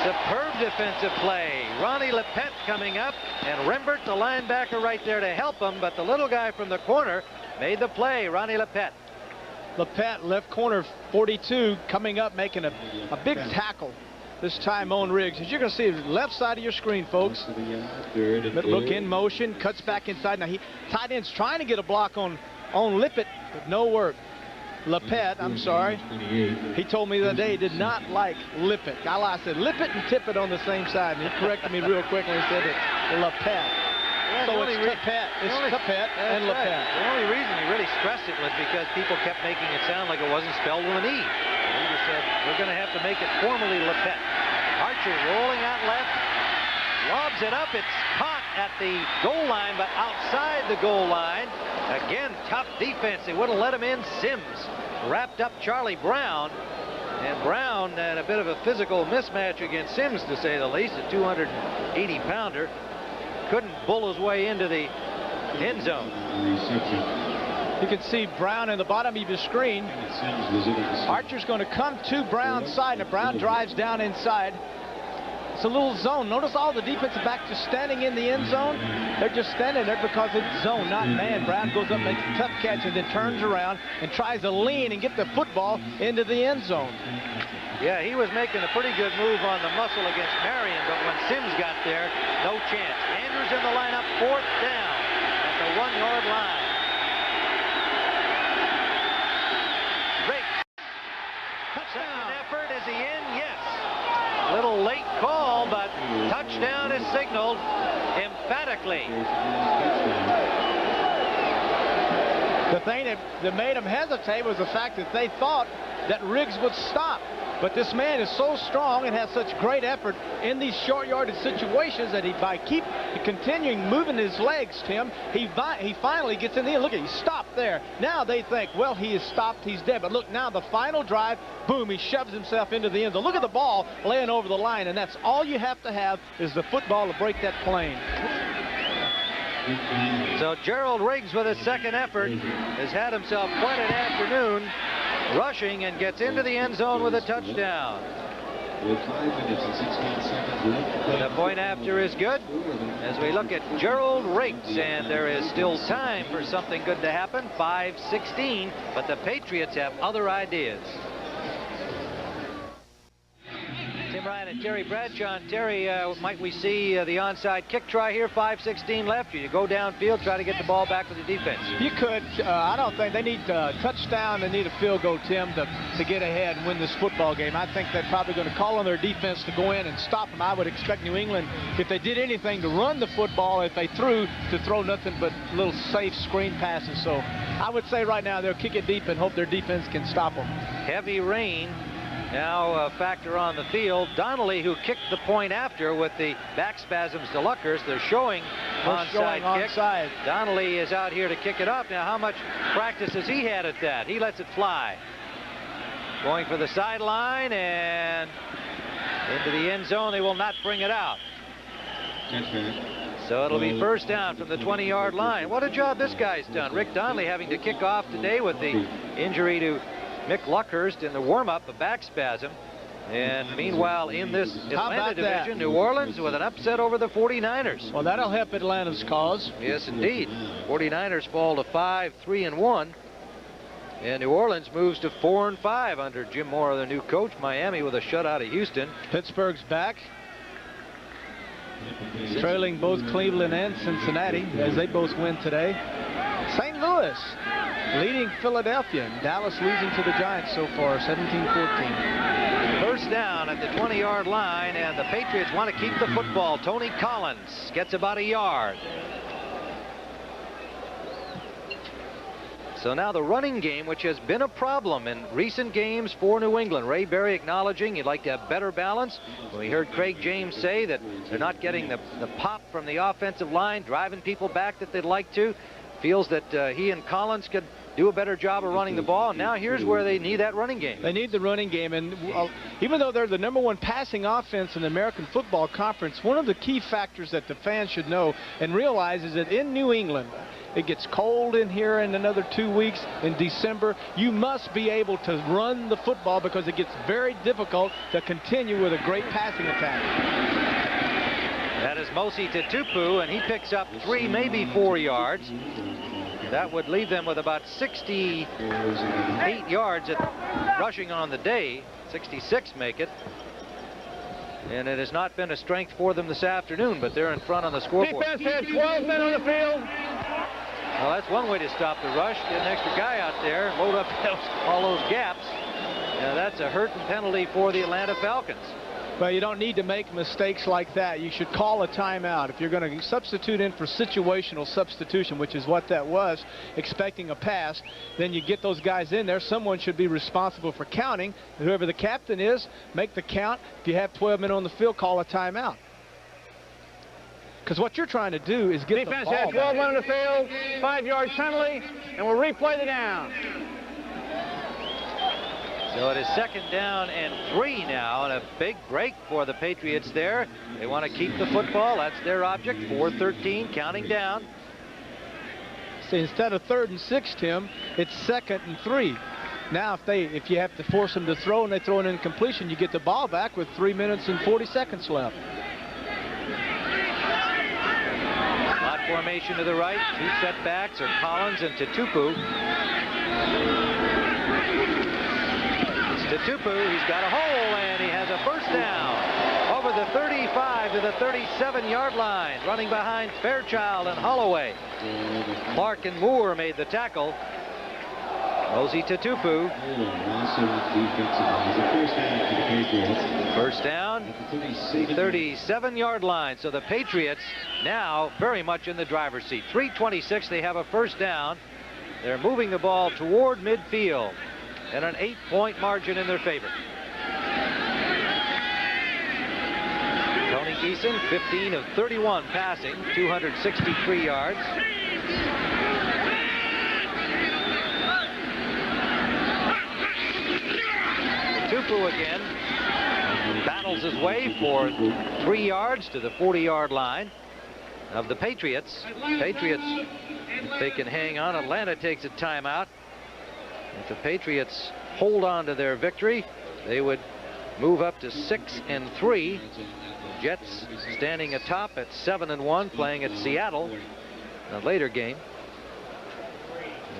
Superb defensive play. Ronnie Lepet coming up, and Rembert, the linebacker, right there to help him, but the little guy from the corner made the play. Ronnie Lepet. Lepet, left corner, 42, coming up, making a big tackle. This time on Riggs. As you're going to see, left side of your screen, folks. Look in motion, cuts back inside. Now, tight end's trying to get a block on Lippett, but no work. Lepet, I'm sorry. He told me the other day he did not like Lippett. I said Lippett and Tippett on the same side, and he corrected me real quickly and said it's Lepet. So it's Tippett. It's Tippett and Lepet. The only reason he really stressed it was because people kept making it sound like it wasn't spelled with an E. He just said, we're going to have to make it formally Lepet. Archer rolling out left. Lobs it up. It's caught at the goal line, but outside the goal line. Again, tough defense. They wouldn't let him in. Sims wrapped up Charlie Brown. And Brown had a bit of a physical mismatch against Sims, to say the least. A 280-pounder. Couldn't bull his way into the end zone. You can see Brown in the bottom of your screen. Archer's going to come to Brown's side, and Brown drives down inside. It's a little zone. Notice all the defensive backs just standing in the end zone. They're just standing there because it's zone, not man. Brown goes up, makes a tough catch, and then turns around and tries to lean and get the football into the end zone. Yeah, he was making a pretty good move on the muscle against Marion, but when Sims got there, no chance. Andrews in the lineup, 4th down at the 1-yard line. Riggs. Touchdown effort. Is he in? Yes. Little late call, but touchdown is signaled emphatically. The thing that made them hesitate was the fact that they thought that Riggs would stop. But this man is so strong and has such great effort in these short yardage situations that by continuing moving his legs, Tim, he finally gets in the end. Look at, he stopped there. Now they think, well, he is stopped, he's dead. But look, now the final drive, boom, he shoves himself into the end zone. Look at the ball laying over the line, and that's all you have to have is the football to break that plane. So Gerald Riggs, with his second effort, has had himself quite an afternoon rushing and gets into the end zone with a touchdown. With 5 minutes and 16 seconds left. The point after is good as we look at Gerald Riggs, and there is still time for something good to happen. 5:16, but the Patriots have other ideas. Tim Ryan and Terry Bradshaw. And Terry, might we see the onside kick try here? 5:16 left. You go downfield, try to get the ball back with the defense. You could. I don't think they need a touchdown. They need a field goal, Tim, to get ahead and win this football game. I think they're probably going to call on their defense to go in and stop them. I would expect New England, if they did anything, to run the football. If they threw, to throw nothing but little safe screen passes. So I would say right now they'll kick it deep and hope their defense can stop them. Heavy rain. Now a factor on the field. Donnelly, who kicked the point after with the back spasms to Luckers, they're showing onside kick. Onside. Donnelly is out here to kick it up. Now, how much practice has he had at that? He lets it fly. Going for the sideline and into the end zone. They will not bring it out. So it'll be first down from the 20-yard line. What a job this guy's done. Rick Donnelly having to kick off today with the injury to Mick Luckhurst in the warm-up, a back spasm. And meanwhile, in this Atlanta division, New Orleans with an upset over the 49ers. Well, that'll help Atlanta's cause. Yes, indeed. 49ers fall to 5-3-1. And New Orleans moves to 4-5 under Jim Mora, the new coach. Miami with a shutout of Houston. Pittsburgh's back, trailing both Cleveland and Cincinnati as they both win today. St. Louis leading Philadelphia, and Dallas losing to the Giants so far, 17-14. First down at the 20-yard line, and the Patriots want to keep the football. Tony Collins gets about a yard. So now the running game, which has been a problem in recent games for New England. Ray Berry acknowledging he'd like to have better balance. We heard Craig James say that they're not getting the pop from the offensive line, driving people back that they'd like to. Feels that he and Collins could do a better job of running the ball. And now here's where they need that running game. They need the running game, and even though they're the #1 passing offense in the American Football Conference, one of the key factors that the fans should know and realize is that in New England, it gets cold in here in another 2 weeks in December. You must be able to run the football because it gets very difficult to continue with a great passing attack. That is Mosi Tutupu, and he picks up 3, maybe 4 yards. That would leave them with about 68 yards at rushing on the day. 66 make it. And it has not been a strength for them this afternoon, but they're in front on the scoreboard. Defense had 12 men on the field. Well, that's one way to stop the rush. Get an extra guy out there, load up all those gaps. Now, that's a hurting penalty for the Atlanta Falcons. Well, you don't need to make mistakes like that. You should call a timeout. If you're going to substitute in for situational substitution, which is what that was, expecting a pass, then you get those guys in there. Someone should be responsible for counting. Whoever the captain is, make the count. If you have 12 men on the field, call a timeout. Because what you're trying to do is get Defense the ball had 12 men on the field, 5-yard penalty, and we'll replay the down. So it is second down and 3 now, and a big break for the Patriots there. They want to keep the football. That's their object. 4:13, counting down. See, instead of 3rd and 6, Tim, it's 2nd and 3. Now, if you have to force them to throw and they throw an incompletion, you get the ball back with 3 minutes and 40 seconds left. Slot formation to the right. 2 setbacks are Collins and Tutupu. Tutupu, he's got a hole, and he has a first down over the 35 to the 37-yard line, running behind Fairchild and Holloway. Clark and Moore made the tackle. Mosi Tutupu. First down, the 37-yard line. So the Patriots now very much in the driver's seat. 3:26, they have a first down. They're moving the ball toward midfield, and an 8-point margin in their favor. Eason, 15 of 31 passing, 263 yards. Tupu again battles his way for 3 yards to the 40-yard line of the Patriots. Patriots, if they can hang on, Atlanta takes a timeout. If the Patriots hold on to their victory, they would move up to 6-3. Jets standing atop at 7-1, playing at Seattle in a later game.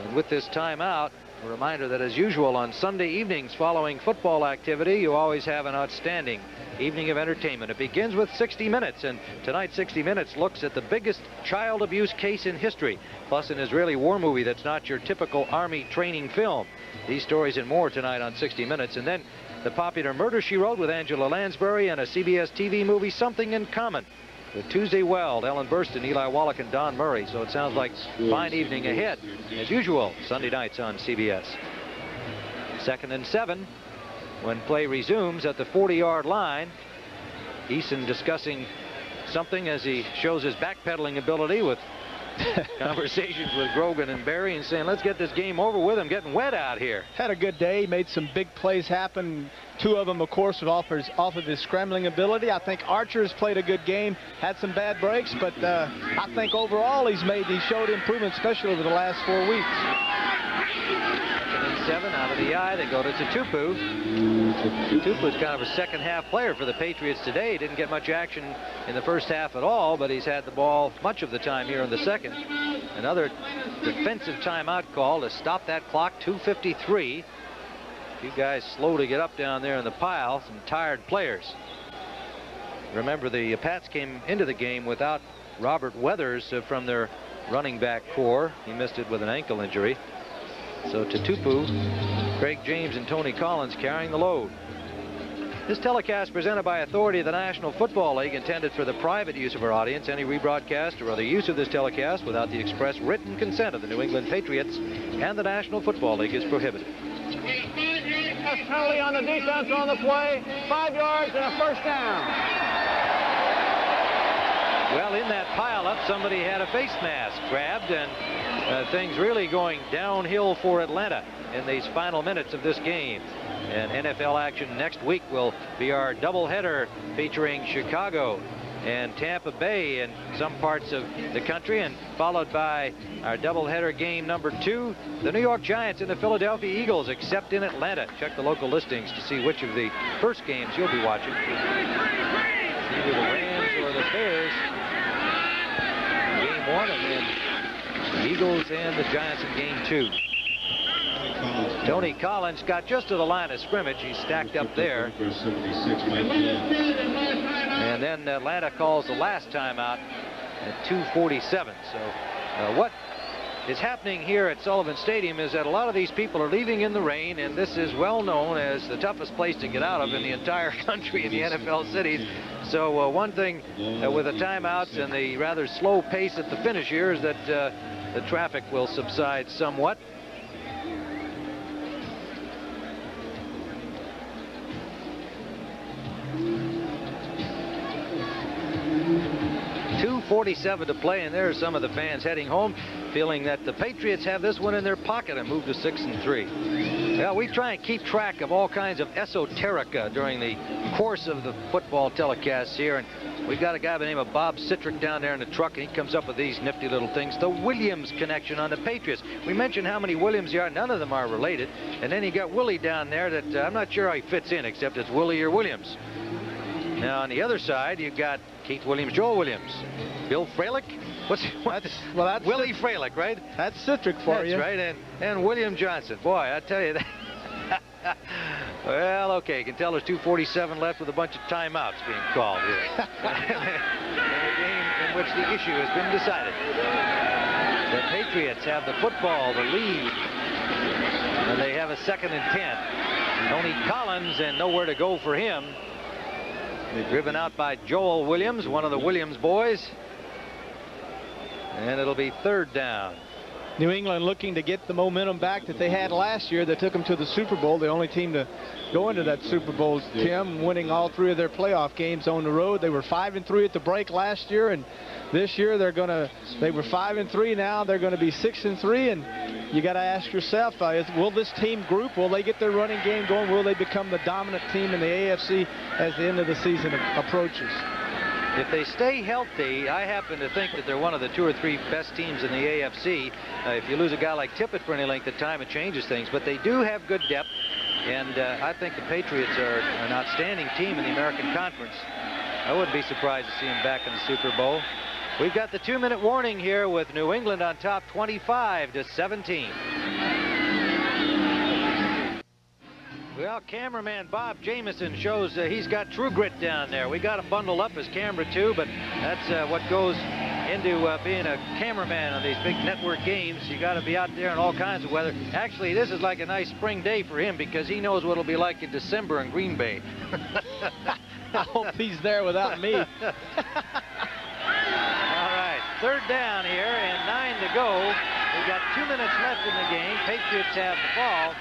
And with this timeout, a reminder that as usual on Sunday evenings following football activity, you always have an outstanding evening of entertainment. It begins with 60 Minutes, and tonight's 60 Minutes looks at the biggest child abuse case in history, plus an Israeli war movie that's not your typical Army training film. These stories and more tonight on 60 Minutes. And then the popular Murder, She Wrote with Angela Lansbury, and a CBS TV movie, Something in Common, with Tuesday Weld, Ellen Burstyn, Eli Wallach, and Don Murray. So it sounds like a fine evening ahead, as usual, Sunday nights on CBS. 2nd and 7 when play resumes at the 40-yard line. Eason discussing something as he shows his backpedaling ability with conversations with Grogan and Barry, and saying, let's get this game over with. I'm getting wet out here. Had a good day, made some big plays happen. 2 of them, of course, off of his scrambling ability. I think Archer's played a good game, had some bad breaks, but I think overall he showed improvement, especially over the last 4 weeks. 2nd and 7 out of the eye. They go to Tupu. Tupu's kind of a second-half player for the Patriots today. He didn't get much action in the first half at all, but he's had the ball much of the time here in the second. Another defensive timeout call to stop that clock. 2:53. A few guys slow to get up down there in the pile. Some tired players. Remember, the Pats came into the game without Robert Weathers from their running back core. He missed it with an ankle injury. So Tupu, Craig James, and Tony Collins carrying the load. This telecast presented by authority of the National Football League, intended for the private use of our audience. Any rebroadcast or other use of this telecast without the express written consent of the New England Patriots and the National Football League is prohibited. Penalty on the defense on the play, 5 yards and a first down. Well, in that pileup, somebody had a face mask grabbed, and things really going downhill for Atlanta in these final minutes of this game. And NFL action next week will be our doubleheader featuring Chicago and Tampa Bay in some parts of the country, and followed by our doubleheader game number 2, the New York Giants and the Philadelphia Eagles, except in Atlanta. Check the local listings to see which of the first games you'll be watching. Either the Rams or the Bears. Game 1, and then the Eagles and the Giants in game 2. Tony Collins got just to the line of scrimmage. He's stacked up there. And then Atlanta calls the last timeout at 2:47. So what is happening here at Sullivan Stadium is that a lot of these people are leaving in the rain, and this is well known as the toughest place to get out of in the entire country in the NFL cities. So one thing with the timeouts and the rather slow pace at the finish here is that the traffic will subside somewhat. .47 to play, and there are some of the fans heading home feeling that the Patriots have this one in their pocket and move to 6-3. Well, we try and keep track of all kinds of esoterica during the course of the football telecasts here, and we've got a guy by the name of Bob Citrick down there in the truck, and he comes up with these nifty little things. The Williams connection on the Patriots. We mentioned how many Williams there are. None of them are related. And then you got Willie down there that I'm not sure how he fits in, except it's Willie or Williams. Now, on the other side, you've got Keith Williams, Joel Williams, Bill Fralick. Well, that's Willie Fralick, right? That's Citrick for you. That's right, and William Johnson. Boy, I tell you that. Well, okay, you can tell there's 2:47 left with a bunch of timeouts being called here. In a game in which the issue has been decided. The Patriots have the football, the lead, and they have a 2nd and 10. Tony Collins, and nowhere to go for him. Driven out by Joel Williams, one of the Williams boys. And it'll be 3rd down. New England looking to get the momentum back that they had last year that took them to the Super Bowl. The only team to go into that Super Bowl, Tim, winning all 3 of their playoff games on the road. They were 5-3 at the break last year, and this year they were 5-3 now. They're going to be 6-3, and you got to ask yourself, will this team group, will they get their running game going? Will they become the dominant team in the AFC as the end of the season approaches? If they stay healthy, I happen to think that they're one of the 2 or 3 best teams in the AFC. If you lose a guy like Tippett for any length of time, it changes things. But they do have good depth, and I think the Patriots are an outstanding team in the American Conference. I wouldn't be surprised to see them back in the Super Bowl. We've got the 2-minute warning here with New England on top 25-17. Well, cameraman Bob Jamieson shows he's got true grit down there. We got him bundled up as camera too, but that's what goes into being a cameraman on these big network games. You got to be out there in all kinds of weather. Actually, this is like a nice spring day for him because he knows what it'll be like in December in Green Bay. I hope he's there without me. All right, 3rd down here and 9 to go. We've got 2 minutes left in the game. Patriots have the ball.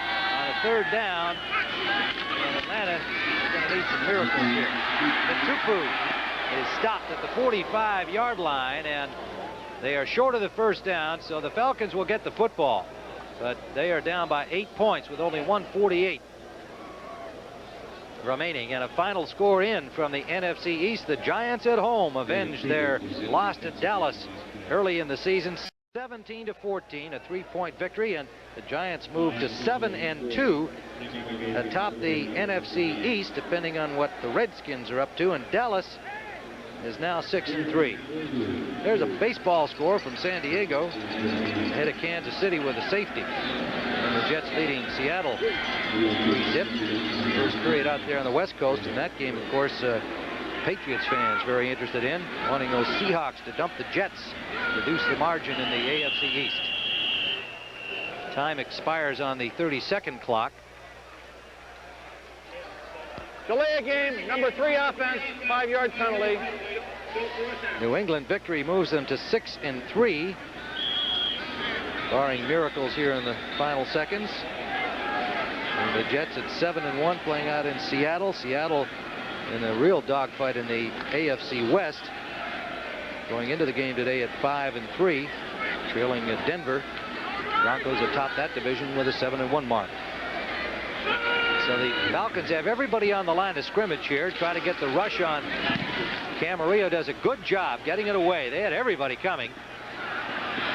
On a 3rd down, and Atlanta is going to need some miracles here. Matupu is stopped at the 45-yard line, and they are short of the 1st down, so the Falcons will get the football. But they are down by 8 points with only 1:48 remaining, and a final score in from the NFC East. The Giants at home avenged their loss to Dallas early in the season. 17-14, a 3-point victory, and the Giants move to 7-2 atop the NFC East, depending on what the Redskins are up to, and Dallas is now 6-3. There's a baseball score from San Diego ahead of Kansas City with a safety, and the Jets leading Seattle 3-zip. First period out there on the West Coast, and that game, of course, Patriots fans very interested in, wanting those Seahawks to dump the Jets, reduce the margin in the AFC East. Time expires on the 30-second clock. Delay a game, number 3 offense, 5-yard penalty. New England victory moves them to 6-3, barring miracles here in the final seconds. And the Jets at 7-1, playing out in Seattle. Seattle in a real dogfight in the AFC West, going into the game today at 5-3, trailing Denver. Broncos atop that division with a 7-1 mark. So the Falcons have everybody on the line of scrimmage here, try to get the rush on. Camarillo does a good job getting it away. They had everybody coming,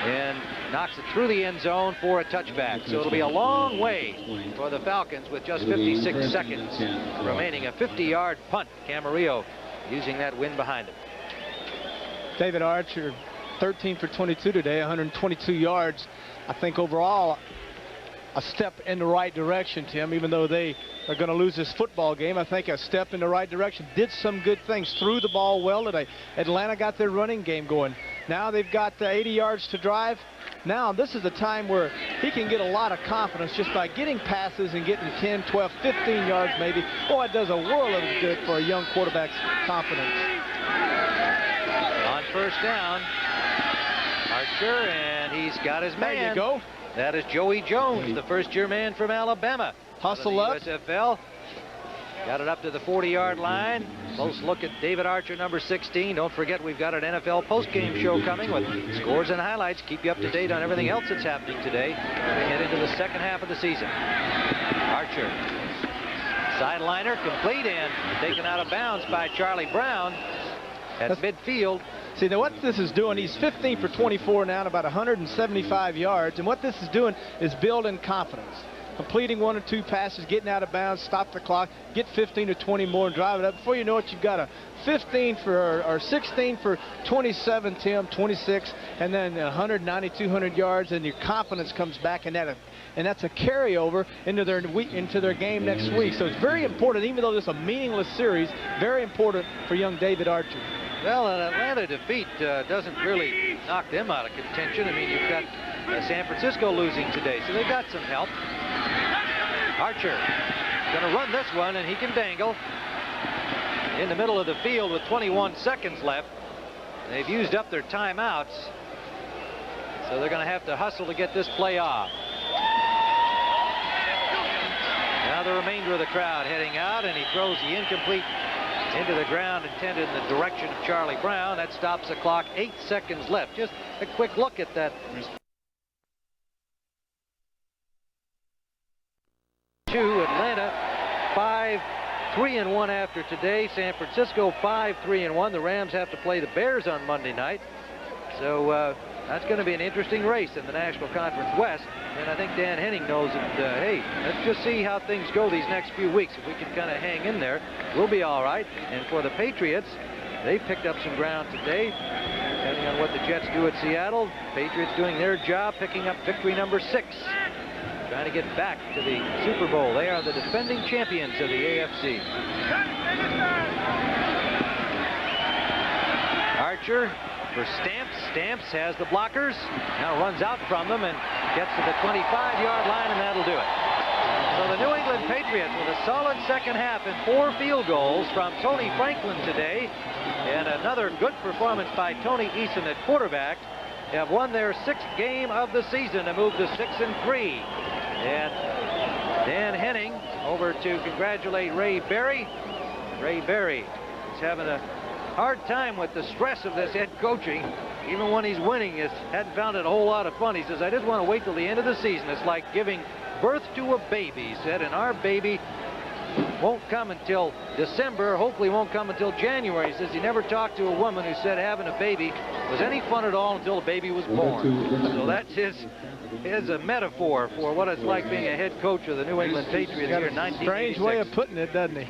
and knocks it through the end zone for a touchback. So it'll be a long way for the Falcons with just 56 seconds remaining. A 50-yard punt. Camarillo using that wind behind him. David Archer, 13 for 22 today, 122 yards. I think overall a step in the right direction, Tim, even though they are going to lose this football game. I think a step in the right direction. Did some good things. Threw the ball well today. Atlanta got their running game going. Now they've got 80 yards to drive. Now this is a time where he can get a lot of confidence just by getting passes and getting 10, 12, 15 yards maybe. Boy, it does a world of good for a young quarterback's confidence. On 1st down, Archer, and he's got his man. There you go. That is Joey Jones, the first-year man from Alabama. Hustle up. USFL. Got it up to the 40-yard line. Close look at David Archer, number 16. Don't forget, we've got an NFL postgame show coming with scores and highlights. Keep you up to date on everything else that's happening today. We head into the 2nd half of the season. Archer, sideliner, complete, and taken out of bounds by Charlie Brown at midfield. See, now what this is doing, he's 15 for 24 now, about 175 yards, and what this is doing is building confidence. Completing 1 or 2 passes, getting out of bounds, stop the clock, get 15 or 20 more and drive it up. Before you know it, you've got a 15 for, or 16 for 27, Tim, 26, and then 190, 200 yards, and your confidence comes back, and that's a carryover into their game next week. So it's very important, even though this is a meaningless series, very important for young David Archer. Well, an Atlanta defeat doesn't really knock them out of contention. I mean, you've got San Francisco losing today, so they got some help. Archer going to run this one, and he can dangle in the middle of the field with 21 seconds left. They've used up their timeouts. So they're going to have to hustle to get this play off. Now the remainder of the crowd heading out, and he throws the incomplete into the ground, intended in the direction of Charlie Brown. That stops the clock. 8 seconds left. Just a quick look at that. Atlanta 5-3-1 after today. San Francisco 5-3-1. The Rams have to play the Bears on Monday night. So that's going to be an interesting race in the National Conference West. And I think Dan Henning knows that, hey, let's just see how things go these next few weeks. If we can kind of hang in there, we'll be all right. And for the Patriots, they picked up some ground today. Depending on what the Jets do at Seattle, Patriots doing their job, picking up victory number 6. Trying to get back to the Super Bowl. They are the defending champions of the AFC. Archer for Stamps. Stamps has the blockers. Now runs out from them and gets to the 25-yard line, and that'll do it. So the New England Patriots with a solid second half and 4 field goals from Tony Franklin today, and another good performance by Tony Eason at quarterback, have won their 6th game of the season to move to 6-3. And Dan Henning over to congratulate Ray Berry. Ray Berry is having a hard time with the stress of this head coaching. Even when he's winning, he hadn't found it a whole lot of fun. He says, I just want to wait till the end of the season. It's like giving birth to a baby, he said, and our baby won't come until December, hopefully won't come until January. He says he never talked to a woman who said having a baby was any fun at all until the baby was born. So that's his a metaphor for what it's like being a head coach of the New England Patriots here in 1986. Strange way of putting it, doesn't he?